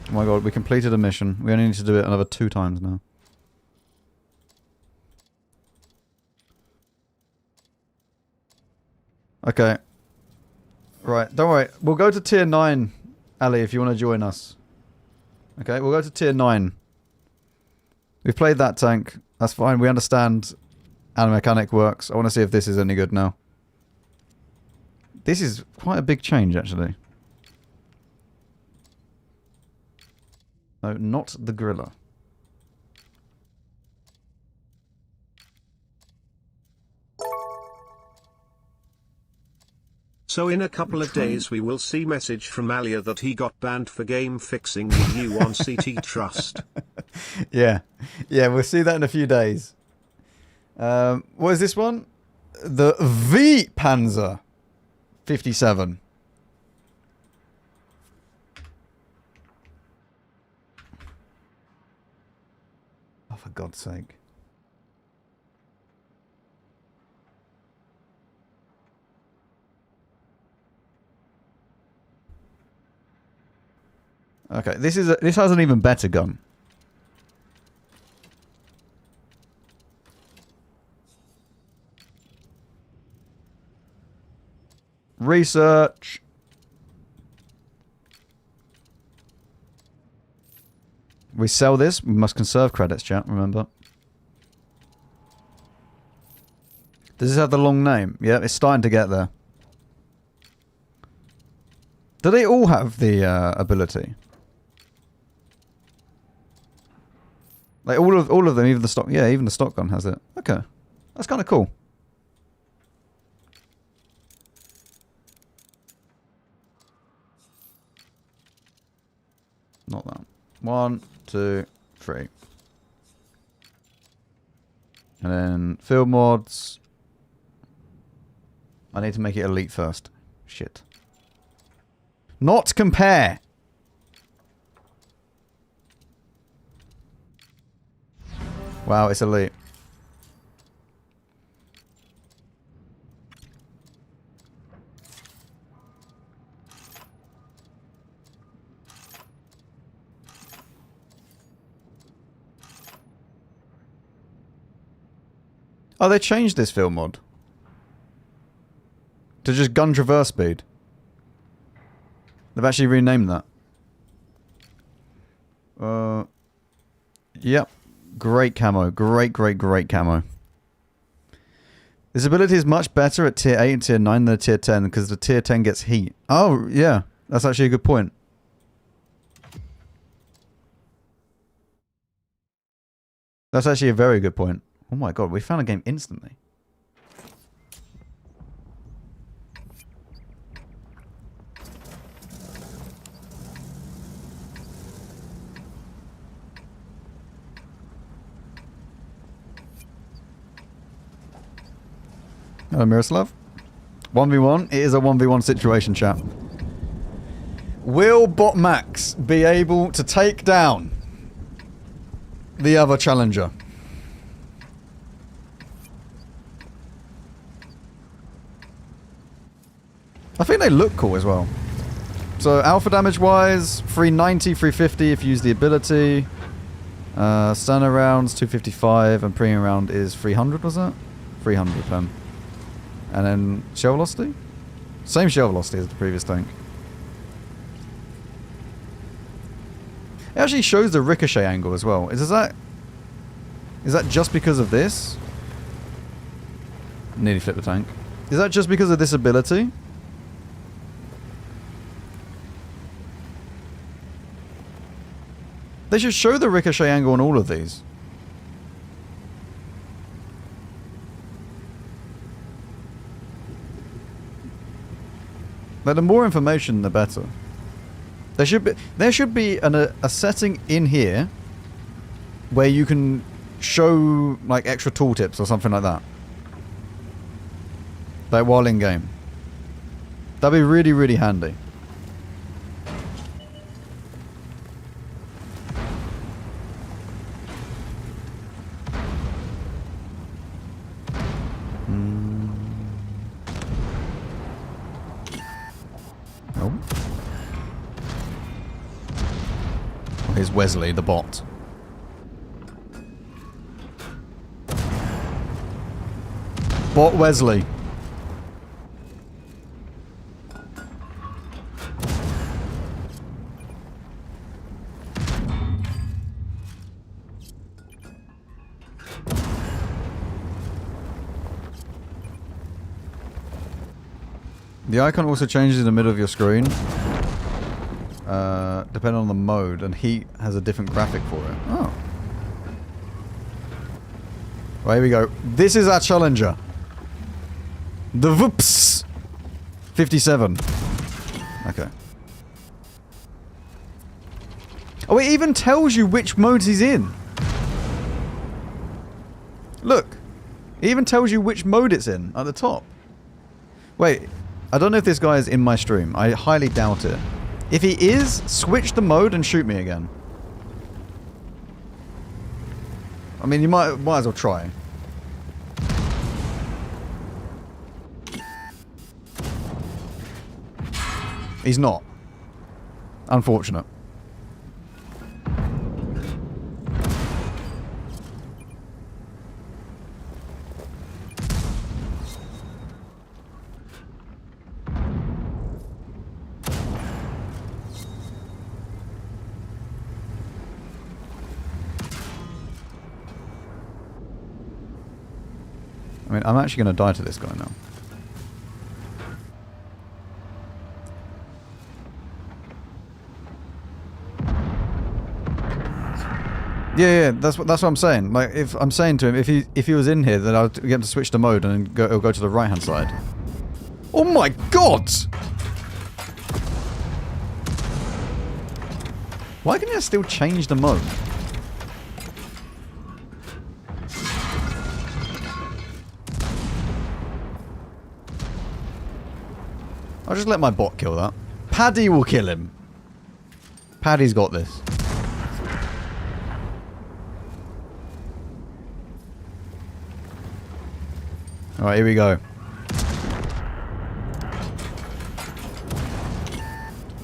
Speaker 1: Oh my god, we completed a mission. We only need to do it another 2 times now. Okay. Right, don't worry. We'll go to tier 9, Ali, if you want to join us. Okay, we'll go to tier 9. We've played that tank. That's fine. We understand how the mechanic works. I want to see if this is any good now. This is quite a big change, actually. No, not the Gorilla.
Speaker 3: So in a couple of days we will see message from Alia that he got banned for game fixing with you on CT Trust.
Speaker 1: Yeah, we'll see that in a few days. What is this one? The V Panzer 57. Oh, for God's sake. Okay, this has an even better gun. Research. We sell this. We must conserve credits, chat. Remember. Does this have the long name? Yeah, it's starting to get there. Do they all have the ability? Like all of them, even the stock. Yeah, even the stock gun has it. Okay, that's kind of cool. Not that. 1, 2, 3. And then field mods. I need to make it elite first. Shit. Not compare. Wow, it's elite. Oh, they changed this field mod to just gun traverse speed. They've actually renamed that. Yep. Great camo. Great camo. This ability is much better at tier 8 and tier 9 than the tier 10 because the tier 10 gets heat. Oh, yeah. That's actually a good point. That's actually a very good point. Oh my god, we found a game instantly. Hello, Miroslav. 1v1. It is a 1v1 situation, chat. Will WOTWB39MAX be able to take down the other challenger? I think they look cool as well. So alpha damage wise, 390, 350 if you use the ability. Standard rounds 255 and premium round is 300, was that? 300 then. And then shell velocity? Same shell velocity as the previous tank. It actually shows the ricochet angle as well. Is that just because of this? Nearly flipped the tank. Is that just because of this ability? They should show the ricochet angle on all of these. Like, the more information, the better. There should be a setting in here where you can show like extra tooltips or something like that. Like while in game. That'd be really, really handy. Here's Wesley, the bot. Bot Wesley. The icon also changes in the middle of your screen. Depending on the mode, and heat has a different graphic for it. Oh. Well, here we go. This is our challenger. The Whoops 57. Okay. Oh, it even tells you which modes he's in. Look. It even tells you which mode it's in at the top. Wait. I don't know if this guy is in my stream. I highly doubt it. If he is, switch the mode and shoot me again. I mean, you might as well try. He's not. Unfortunate. I mean, I'm actually going to die to this guy now. Yeah, that's what I'm saying. Like, if I'm saying to him, if he was in here, then I'll get him to switch the mode and then it'll go to the right hand side. Oh my god! Why can you still change the mode? I'll just let my bot kill that. Paddy will kill him. Paddy's got this. Alright, here we go.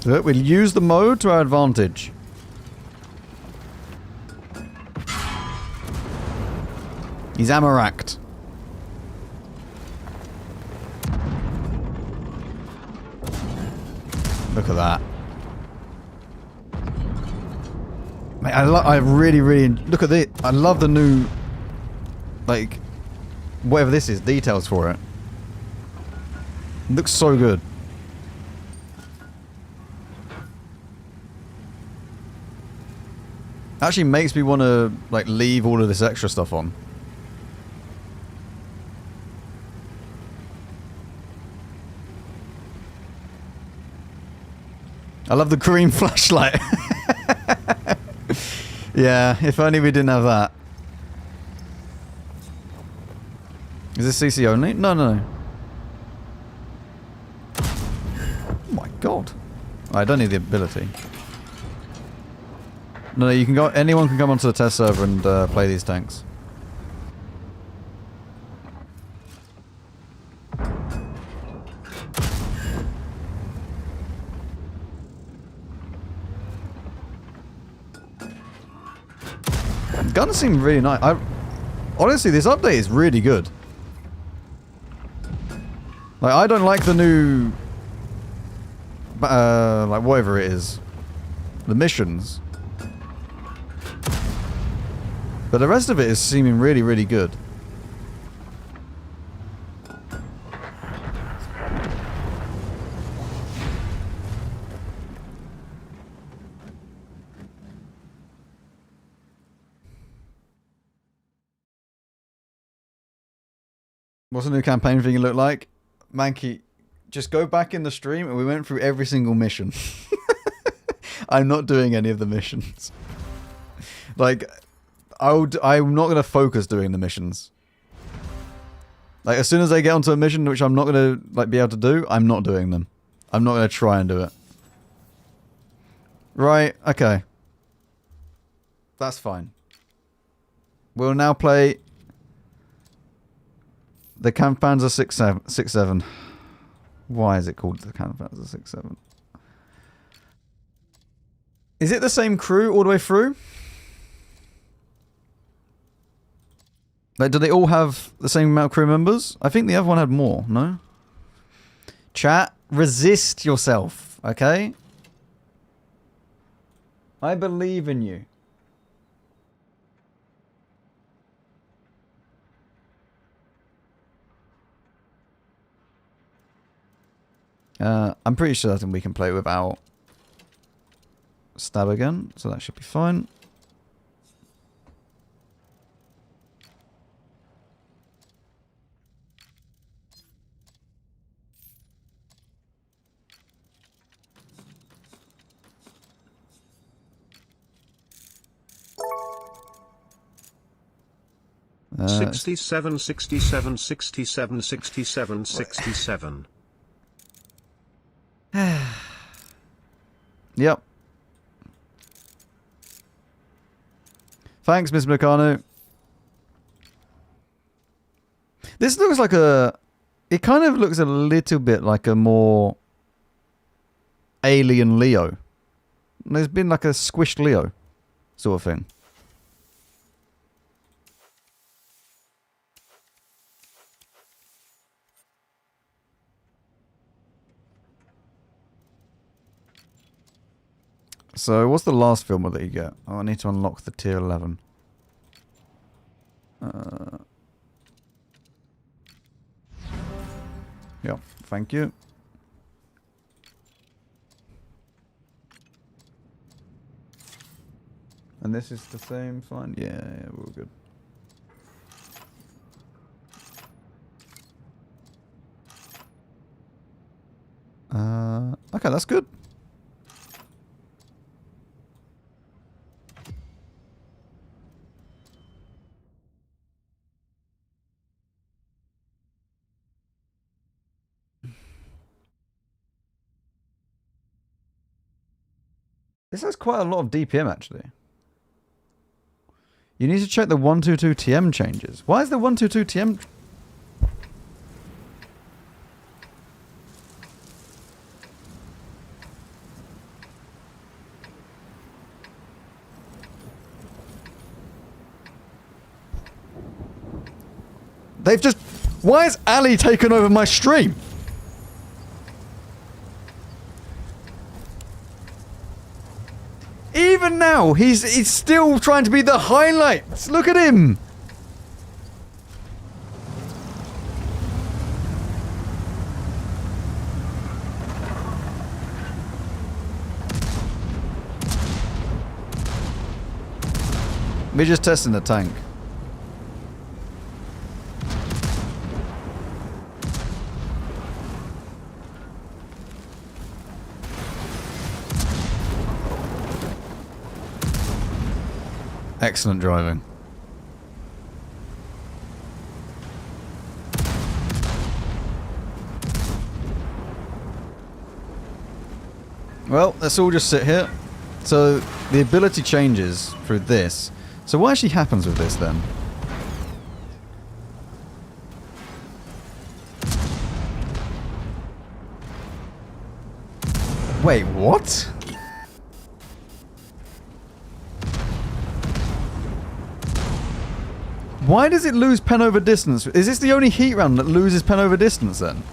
Speaker 1: Look, we'll use the mode to our advantage. He's Amaraked. Look at that. Mate, I really look at it. I love the new, like, whatever this is, details for it. It looks so good. Actually makes me want to, like, leave all of this extra stuff on. I love the green flashlight. Yeah, if only we didn't have that. Is this CC only? No, no, no. Oh my god. I don't need the ability. No, you can go. Anyone can come onto the test server and play these tanks. Guns seem really nice. Honestly, this update is really good. Like, I don't like the new, like whatever it is, the missions. But the rest of it is seeming really, really good. What's the new campaign thing look like? Mankey, just go back in the stream and we went through every single mission. I'm not doing any of the missions. Like, I'm not going to focus doing the missions. Like, as soon as I get onto a mission which I'm not going to, like, be able to do, I'm not doing them. I'm not going to try and do it. Right, okay. That's fine. We'll now play the Kampfpanzer 6.7. Why is it called the Kampfpanzer 6.7? Is it the same crew all the way through? Like, do they all have the same amount of crew members? I think the other one had more, no? Chat, resist yourself, okay? I believe in you. I'm pretty certain we can play without stab again, so that should be fine.
Speaker 3: Uh, 67, 67, 67, 67, 67.
Speaker 1: Yep. Thanks, Miss Meccano. This looks like a... It kind of looks a little bit like a more alien Leo. There's been like a squished Leo sort of thing. So, what's the last filmer that you get? Oh, I need to unlock the tier 11. Yeah, thank you. And this is the same, fine? Yeah, we're all good. Okay, that's good. This has quite a lot of DPM, actually. You need to check the 122 TM changes. Why is the 122 TM... They've just... Why has Ali taken over my stream? Even now, he's still trying to be the highlights. Look at him. We're just testing the tank. Excellent driving. Well, let's all just sit here. So, the ability changes through this. So what actually happens with this then? Wait, what? Why does it lose pen over distance? Is this the only heat round that loses pen over distance then?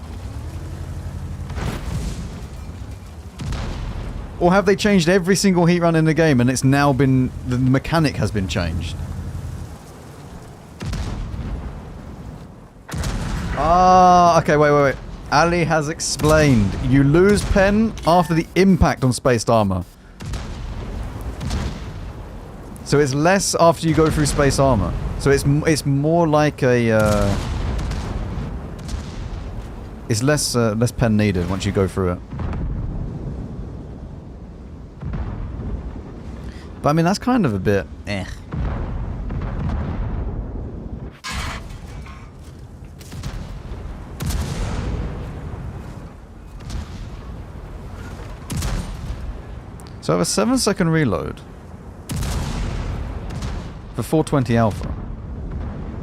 Speaker 1: Or have they changed every single heat round in the game and it's now been... the mechanic has been changed? Ah, okay, wait. Ali has explained. You lose pen after the impact on spaced armor. So it's less after you go through space armor. So it's more like a... it's less pen needed once you go through it. But I mean, that's kind of a bit... eh. So I have a 7-second reload. For 420 alpha.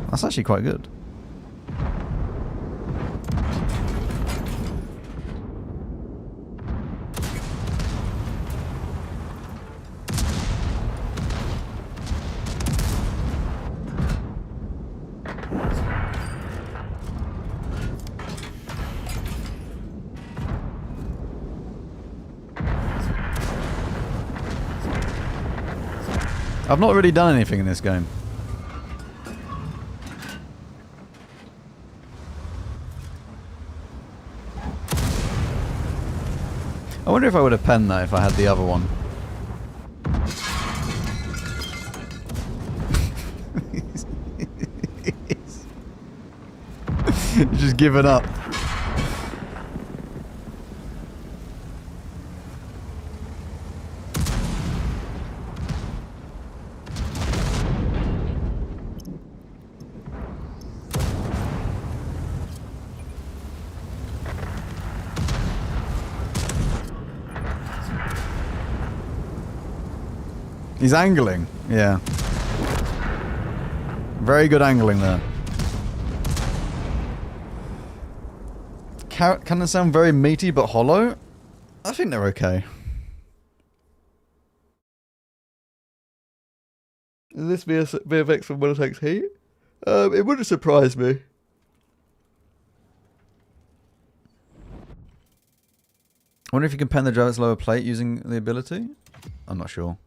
Speaker 1: That's actually quite good. I've not really done anything in this game. I wonder if I would have penned that if I had the other one. He's just given up. He's angling, yeah. Very good angling there. Can they sound very meaty but hollow? I think they're okay. Is this VFX from when it takes heat? It wouldn't surprise me. I wonder if you can pen the driver's lower plate using the ability? I'm not sure.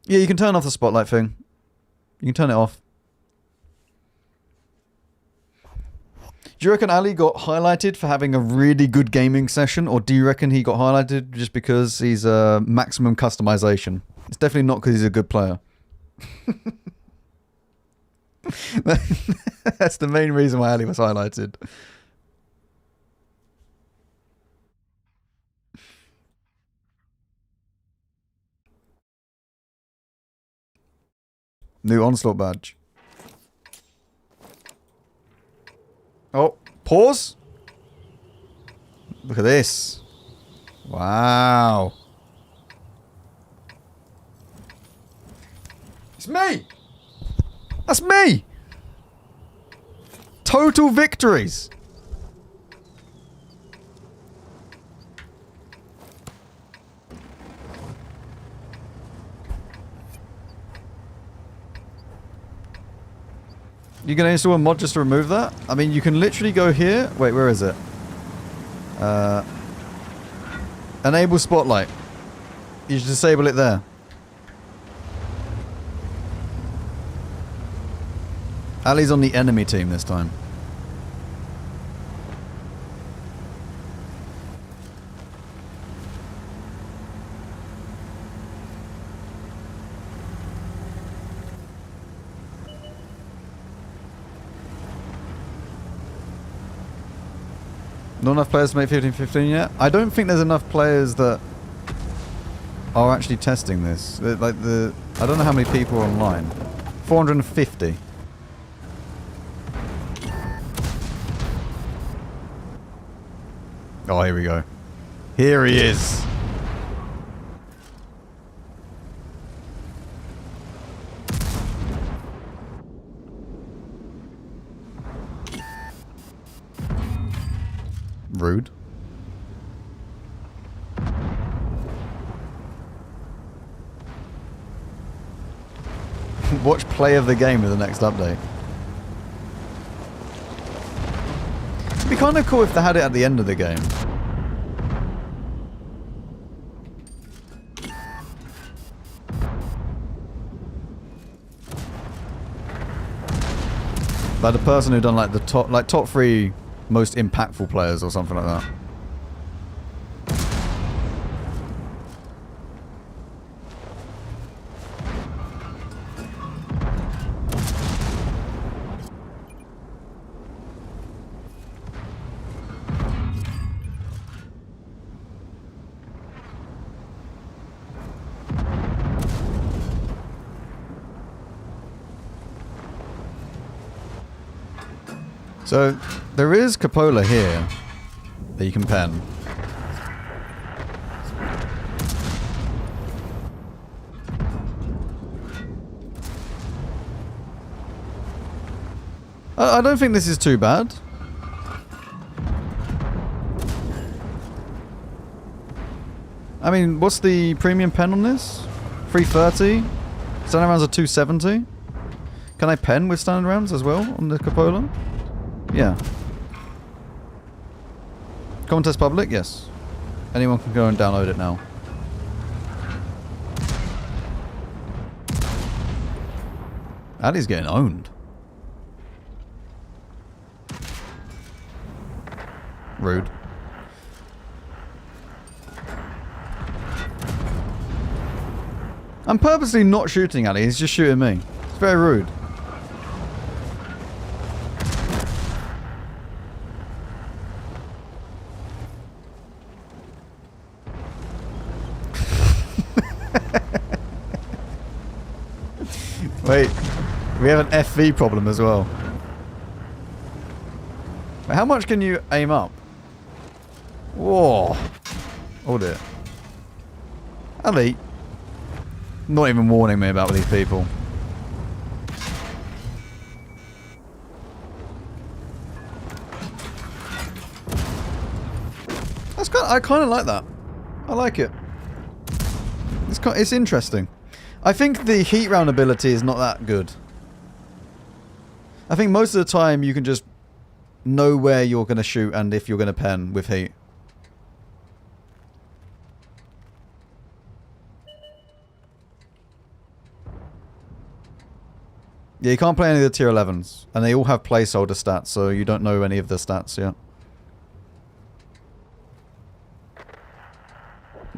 Speaker 1: Yeah, you can turn off the spotlight thing. You can turn it off. Do you reckon Ali got highlighted for having a really good gaming session, or do you reckon he got highlighted just because he's maximum customization? It's definitely not because he's a good player. That's the main reason why Ali was highlighted. New Onslaught badge. Oh, pause. Look at this. Wow. It's me. That's me. Total victories. You gonna install a mod just to remove that? I mean, you can literally go here. Wait, where is it? Enable spotlight. You should disable it there. Ali's on the enemy team this time. Not enough players to make 15-15 yet? I don't think there's enough players that are actually testing this. Like I don't know how many people are online. 450. Oh, here we go. Here he is. Rude. Watch play of the game with the next update. It'd be kind of cool if they had it at the end of the game. Like the person who done like the top 3 most impactful players or something like that. So, there is Cupola here that you can pen. I don't think this is too bad. I mean, what's the premium pen on this? 330? Standing rounds are 270? Can I pen with standing rounds as well on the Cupola? Yeah. Contest public? Yes. Anyone can go and download it now. Ali's getting owned. Rude. I'm purposely not shooting Ali, he's just shooting me. It's very rude. Wait, we have an FV problem as well. Wait, how much can you aim up? Whoa. Hold it. Ali. Not even warning me about these people. That's I kind of like that. I like it. It's interesting. I think the heat round ability is not that good. I think most of the time you can just know where you're going to shoot and if you're going to pen with heat. Yeah, you can't play any of the tier 11s. And they all have placeholder stats, so you don't know any of the stats yet.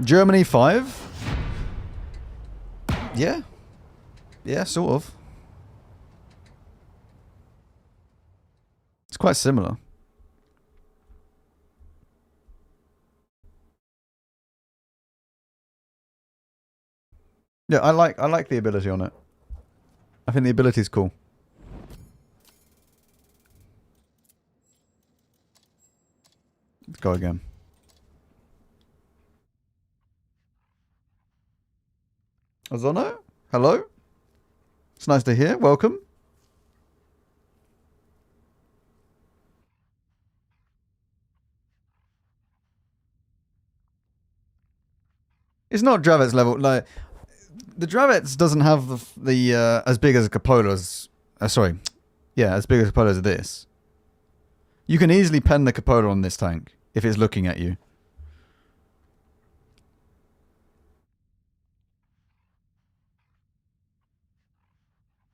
Speaker 1: Germany 5? Yeah. Yeah, sort of. It's quite similar. Yeah, I like the ability on it. I think the ability is cool. Let's go again. Ozono? Hello? It's nice to hear. Welcome. It's not Dravet's level. Like, the Dravet's doesn't have the as big as a Cupola as... sorry. Yeah, as big as a Cupola as this. You can easily pen the Cupola on this tank if it's looking at you.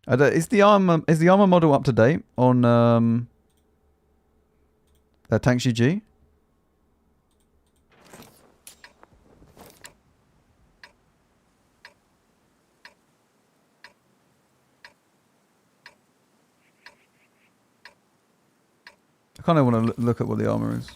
Speaker 1: Is the armor model up to date on Tank GG? I kind of want to look at what the armor is.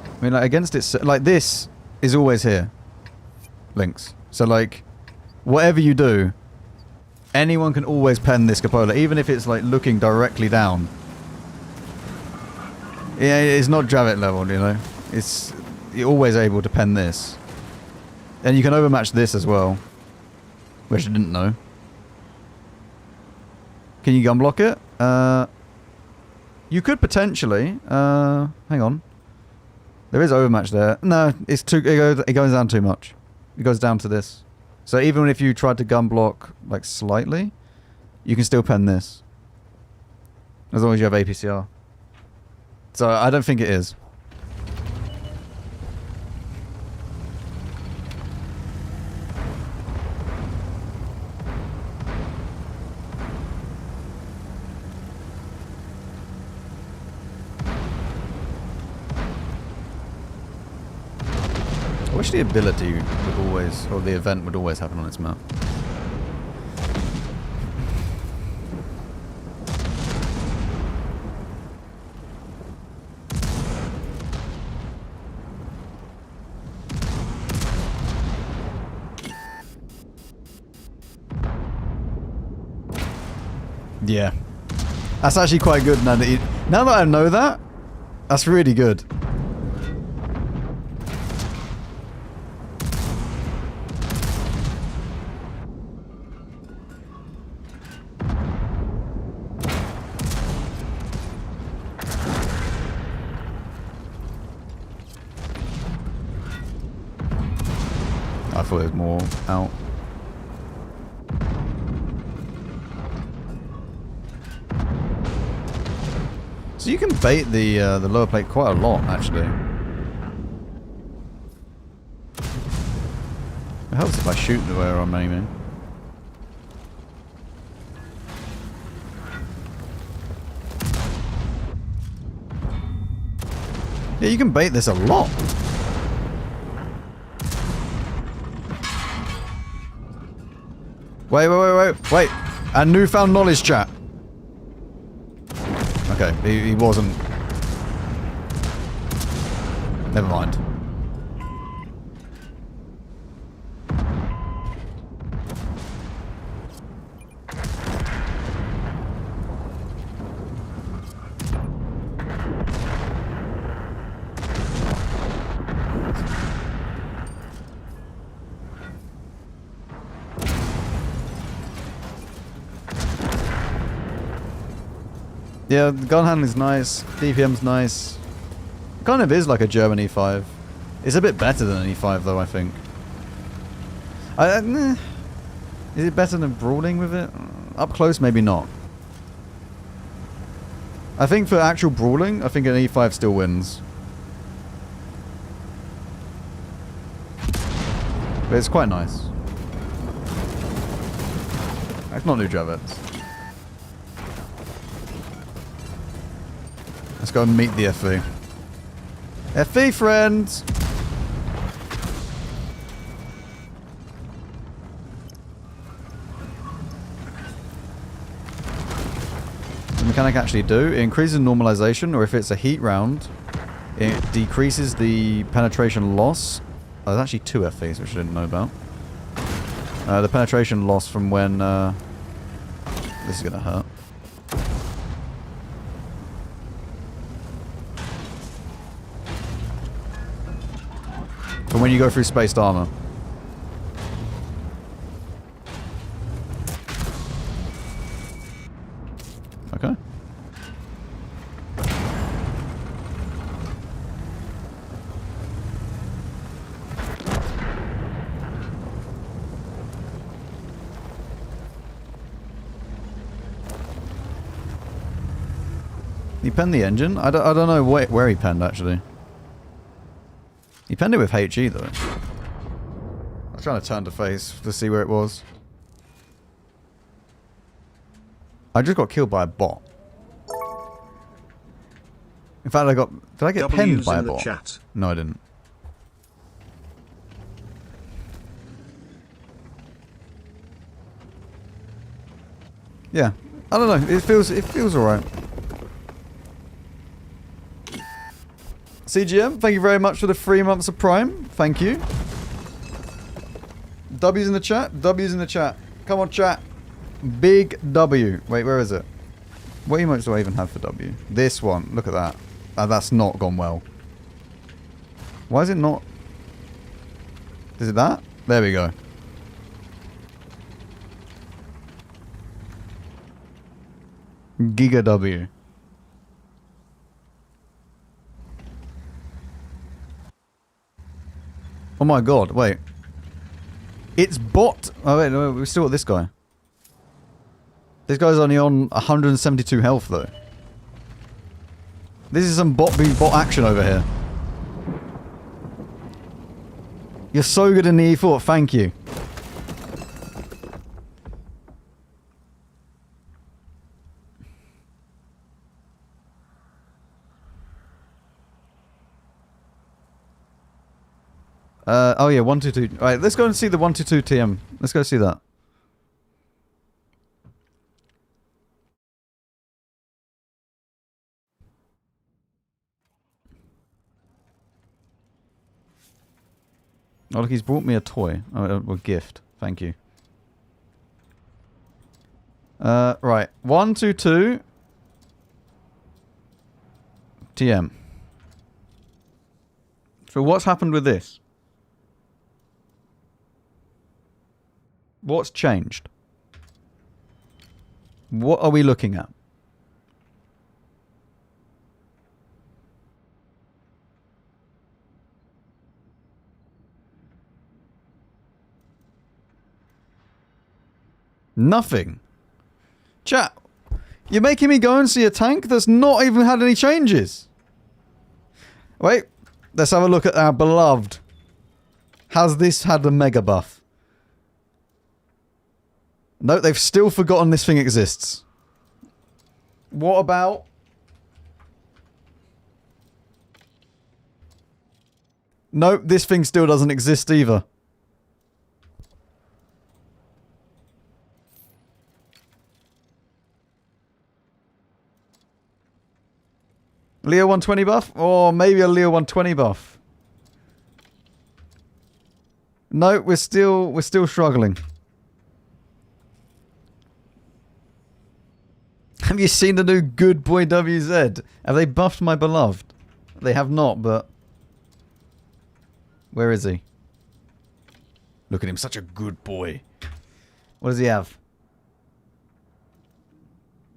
Speaker 1: I mean, like, against it, like, this is always here. Links. So, like, whatever you do, anyone can always pen this Cupola, even if it's, like, looking directly down. Yeah, it's not Dravet level, you know? You're always able to pen this. And you can overmatch this as well. Which I didn't know. Can you gun block it? You could potentially. Hang on. There is overmatch there. No, it's too. It goes down too much. It goes down to this. So even if you tried to gun block like slightly, you can still pen this. As long as you have APCR. So I don't think it is. I wish the ability would always, or the event would always happen on its map. Yeah. That's actually quite good now that I know that. That's really good. I thought there was more out. So you can bait the lower plate quite a lot, actually. It helps if I shoot the where I'm aiming. Yeah, you can bait this a lot. Wait. A newfound knowledge, chat. Okay, he wasn't. Never mind. Yeah, the gun handling's nice, DPM's nice. It kind of is like a German E5. It's a bit better than an E5 though, I think. Is it better than brawling with it? Up close, maybe not. I think for actual brawling, I think an E5 still wins. But it's quite nice. It's not new Javets. Let's go and meet the FE. FE friends! What the mechanic actually do? It increases normalization, or if it's a heat round, it decreases the penetration loss. Oh, there's actually 2 FEs, which I didn't know about. The penetration loss from when... this is gonna hurt. From when you go through spaced armor. Okay. He penned the engine? I don't know where he penned, actually. He penned it with HE, though. I was trying to turn to face to see where it was. I just got killed by a bot. In fact, did I get penned by a bot?
Speaker 3: Chat.
Speaker 1: No, I didn't. Yeah. I don't know. It feels alright. CGM, thank you very much for the 3 months of Prime. Thank you. W's in the chat. W's in the chat. Come on, chat. Big W. Wait, where is it? What emotes do I even have for W? This one. Look at that. That's not gone well. Why is it not? Is it that? There we go. Giga W. Oh my god, wait. It's bot. Oh wait, no, we still got this guy. This guy's only on 172 health though. This is some bot action over here. You're so good in the E4, thank you. Oh yeah, 122. Alright, let's go and see the 122 TM. Let's go see that. Oh look, he's brought me a toy. Oh, a gift. Thank you. Right. 122 TM. So what's happened with this? What's changed? What are we looking at? Nothing. Chat, you're making me go and see a tank that's not even had any changes. Wait, let's have a look at our beloved. Has this had a mega buff? No, they've still forgotten this thing exists. What about... No, this thing still doesn't exist either. Leo 120 buff? Or maybe a Leo 120 buff. No, we're still struggling. Have you seen the new Good Boy WZ? Have they buffed my beloved? They have not, but... Where is he? Look at him, such a good boy. What does he have?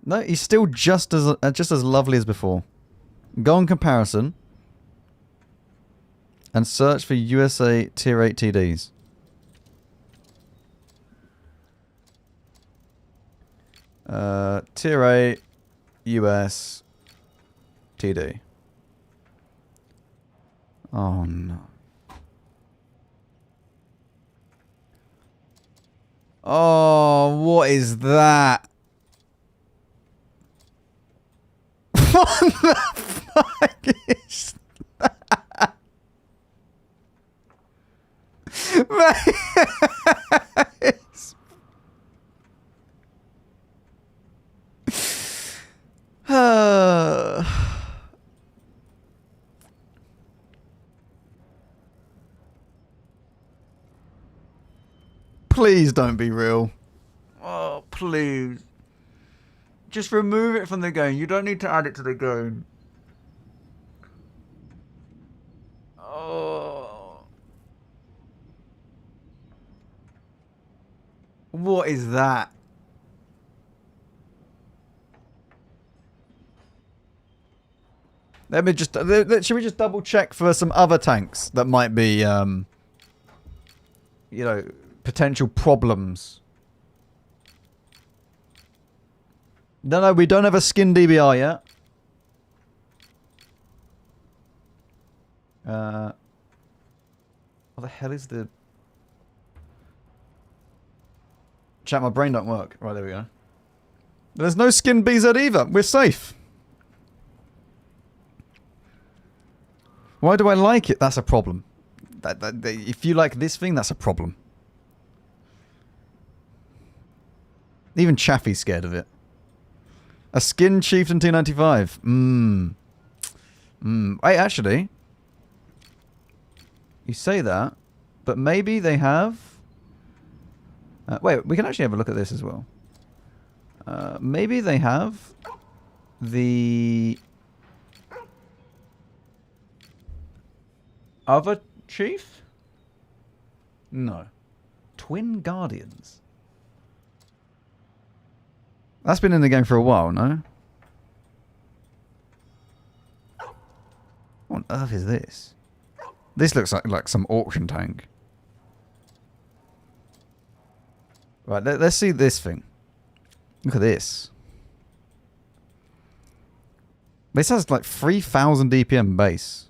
Speaker 1: No, he's still just as lovely as before. Go on comparison. And search for USA Tier 8 TDs. Tier 8 US TD. Oh no. Oh, what is that? What the fuck is that? Please don't be real. Oh, please. Just remove it from the game. You don't need to add it to the game. Oh. What is that? Let me just... should we just double check for some other tanks that might be, you know, potential problems? No, we don't have a skin DBR yet. What the hell is the... Chat, my brain don't work. Right, there we go. There's no skin BZ either. We're safe. Why do I like it? That's a problem. If you like this thing, that's a problem. Even Chaffee's scared of it. A skin Chieftain T95. Wait, actually. You say that, but maybe they have... wait, we can actually have a look at this as well. Maybe they have the other chief? No. Twin Guardians. That's been in the game for a while, no? What on earth is this? This looks like some auction tank. Right, let's see this thing. Look at this. This has like 3,000 DPM base.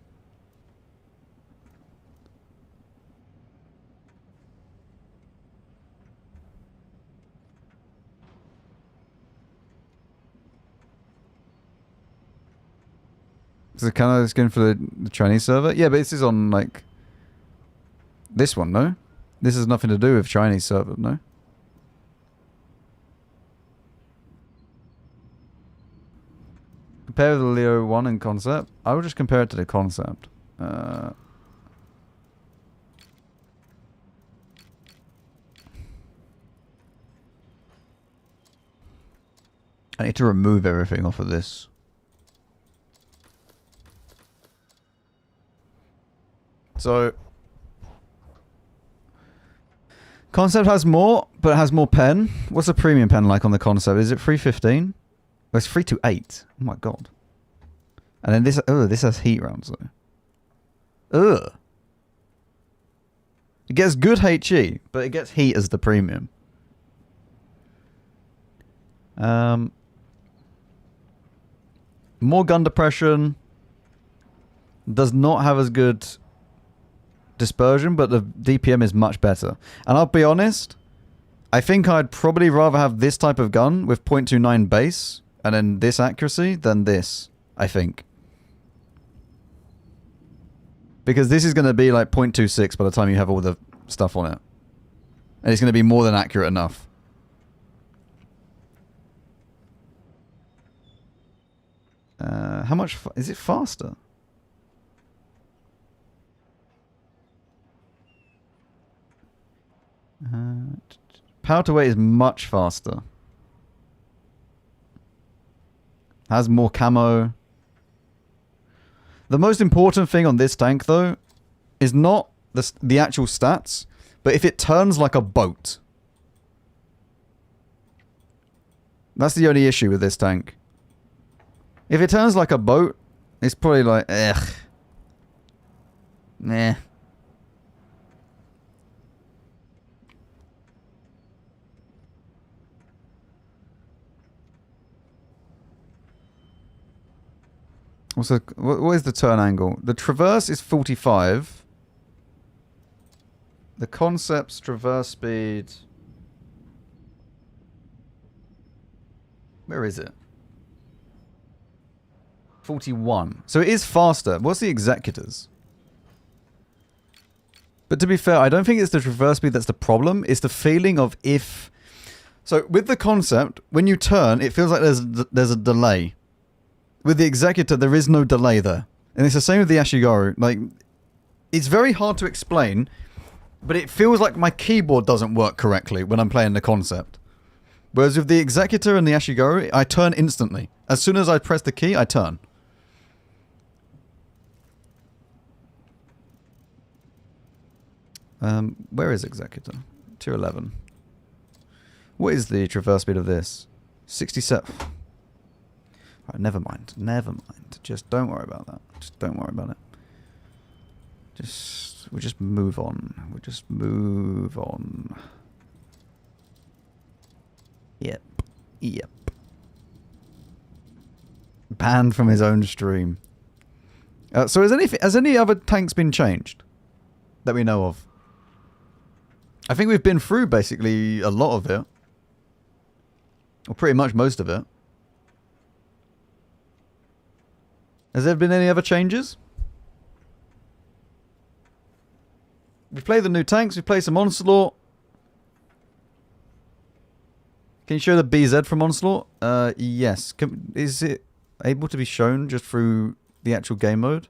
Speaker 1: Is it kind of skin for the Chinese server? Yeah, but this is on like this one, no? This has nothing to do with Chinese server, no? Compare the Leo 1 in concept. I will just compare it to the concept. I need to remove everything off of this. So, concept has more, but it has more pen. What's a premium pen like on the concept? Is it 315? Oh, it's 328. Oh my god. And then this, oh, this has heat rounds though. Ugh. It gets good HE, but it gets heat as the premium. More gun depression. Does not have as good dispersion, but the DPM is much better. And I'll be honest, I think I'd probably rather have this type of gun with 0.29 base and then this accuracy than this, I think. Because this is going to be like 0.26 by the time you have all the stuff on it. And it's going to be more than accurate enough. How much... is it faster? Power to weight is much faster. Has more camo. The most important thing on this tank, though, is not the actual stats, but if it turns like a boat. That's the only issue with this tank. If it turns like a boat, it's probably like, ugh. Nah. What is the turn angle? The traverse is 45. The concept's traverse speed... Where is it? 41. So it is faster. What's the executor's? But to be fair, I don't think it's the traverse speed that's the problem. It's the feeling of if... So with the concept, when you turn, it feels like there's a delay. With the executor, there is no delay there. And it's the same with the Ashigaru. Like, it's very hard to explain, but it feels like my keyboard doesn't work correctly when I'm playing the concept. Whereas with the executor and the Ashigaru, I turn instantly. As soon as I press the key, I turn. Where is executor? 211. What is the traverse speed of this? 67. Right, never mind. Never mind. Just don't worry about that. Just don't worry about it. We'll just move on. We'll just move on. Yep. Yep. Banned from his own stream. So has any other tanks been changed? That we know of? I think we've been through basically a lot of it. Or pretty much most of it. Has there been any other changes? We've played the new tanks, we've played some Onslaught. Can you show the BZ from Onslaught? Yes. Is it able to be shown just through the actual game mode?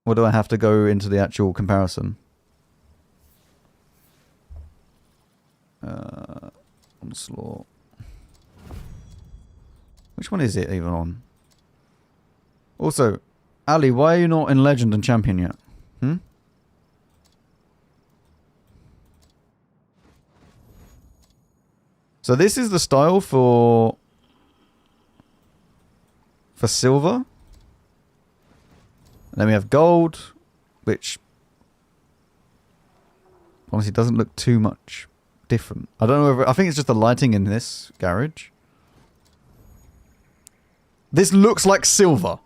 Speaker 1: Or do I have to go into the actual comparison? Onslaught. Which one is it even on? Also, Ali, why are you not in Legend and Champion yet? Hmm? So this is the style for silver. And then we have gold, which honestly doesn't look too much different. I don't know if I think it's just the lighting in this garage. This looks like silver.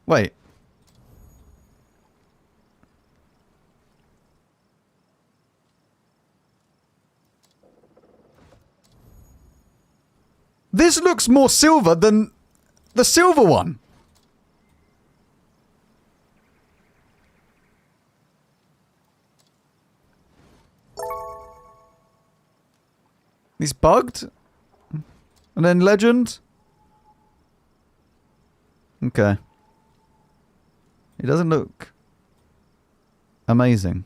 Speaker 1: Wait. This looks more silver than the silver one. He's bugged. And then Legend. Okay. It doesn't look amazing.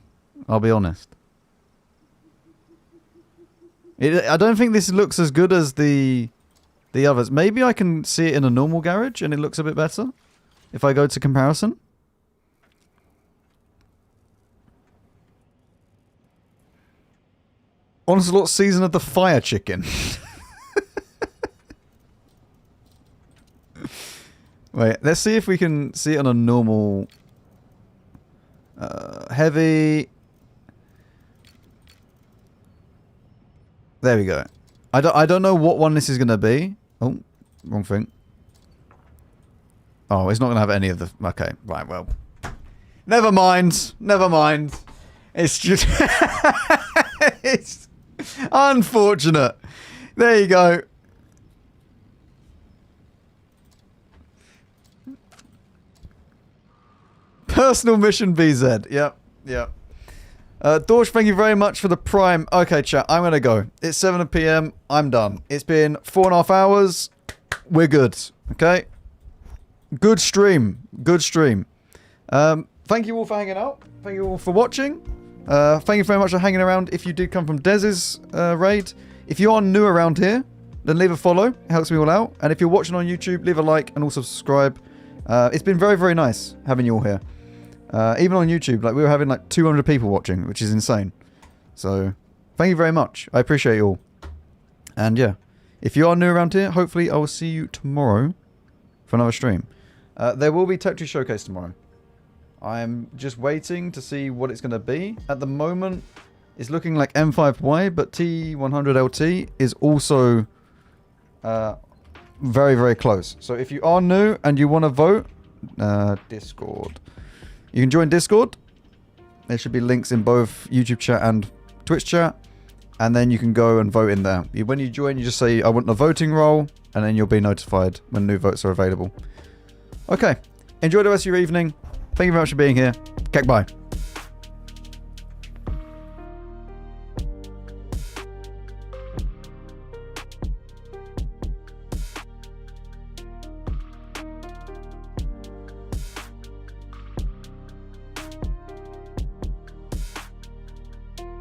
Speaker 1: I'll be honest. I don't think this looks as good as the others. Maybe I can see it in a normal garage and it looks a bit better. If I go to comparison. Onslaught Season of the Fire Chicken. Wait, let's see if we can see it on a normal... heavy... There we go. I don't know what one this is going to be. Oh, wrong thing. Oh, it's not going to have any of the... Okay, right, well. Never mind. Never mind. It's just... it's unfortunate. There you go. Personal mission BZ. Yep, yep. Dorsch, thank you very much for the prime. Okay, chat, I'm going to go. It's 7 PM. I'm done. It's been 4.5 hours. We're good. Okay? Good stream. Good stream. Thank you all for hanging out. Thank you all for watching. Thank you very much for hanging around if you did come from Dez's raid. If you are new around here, then leave a follow. It helps me all out. And if you're watching on YouTube, leave a like and also subscribe. It's been very, very nice having you all here. Even on YouTube, like we were having like 200 people watching, which is insane. So, thank you very much. I appreciate you all. And yeah, if you are new around here, hopefully I will see you tomorrow for another stream. There will be Tech Tree Showcase tomorrow. I'm just waiting to see what it's going to be. At the moment, it's looking like M5Y, but T100LT is also very, very close. So if you are new and you want to vote, Discord. You can join Discord. There should be links in both YouTube chat and Twitch chat. And then you can go and vote in there. When you join, you just say, I want the voting role. And then you'll be notified when new votes are available. Okay. Enjoy the rest of your evening. Thank you very much for being here. Okay, bye.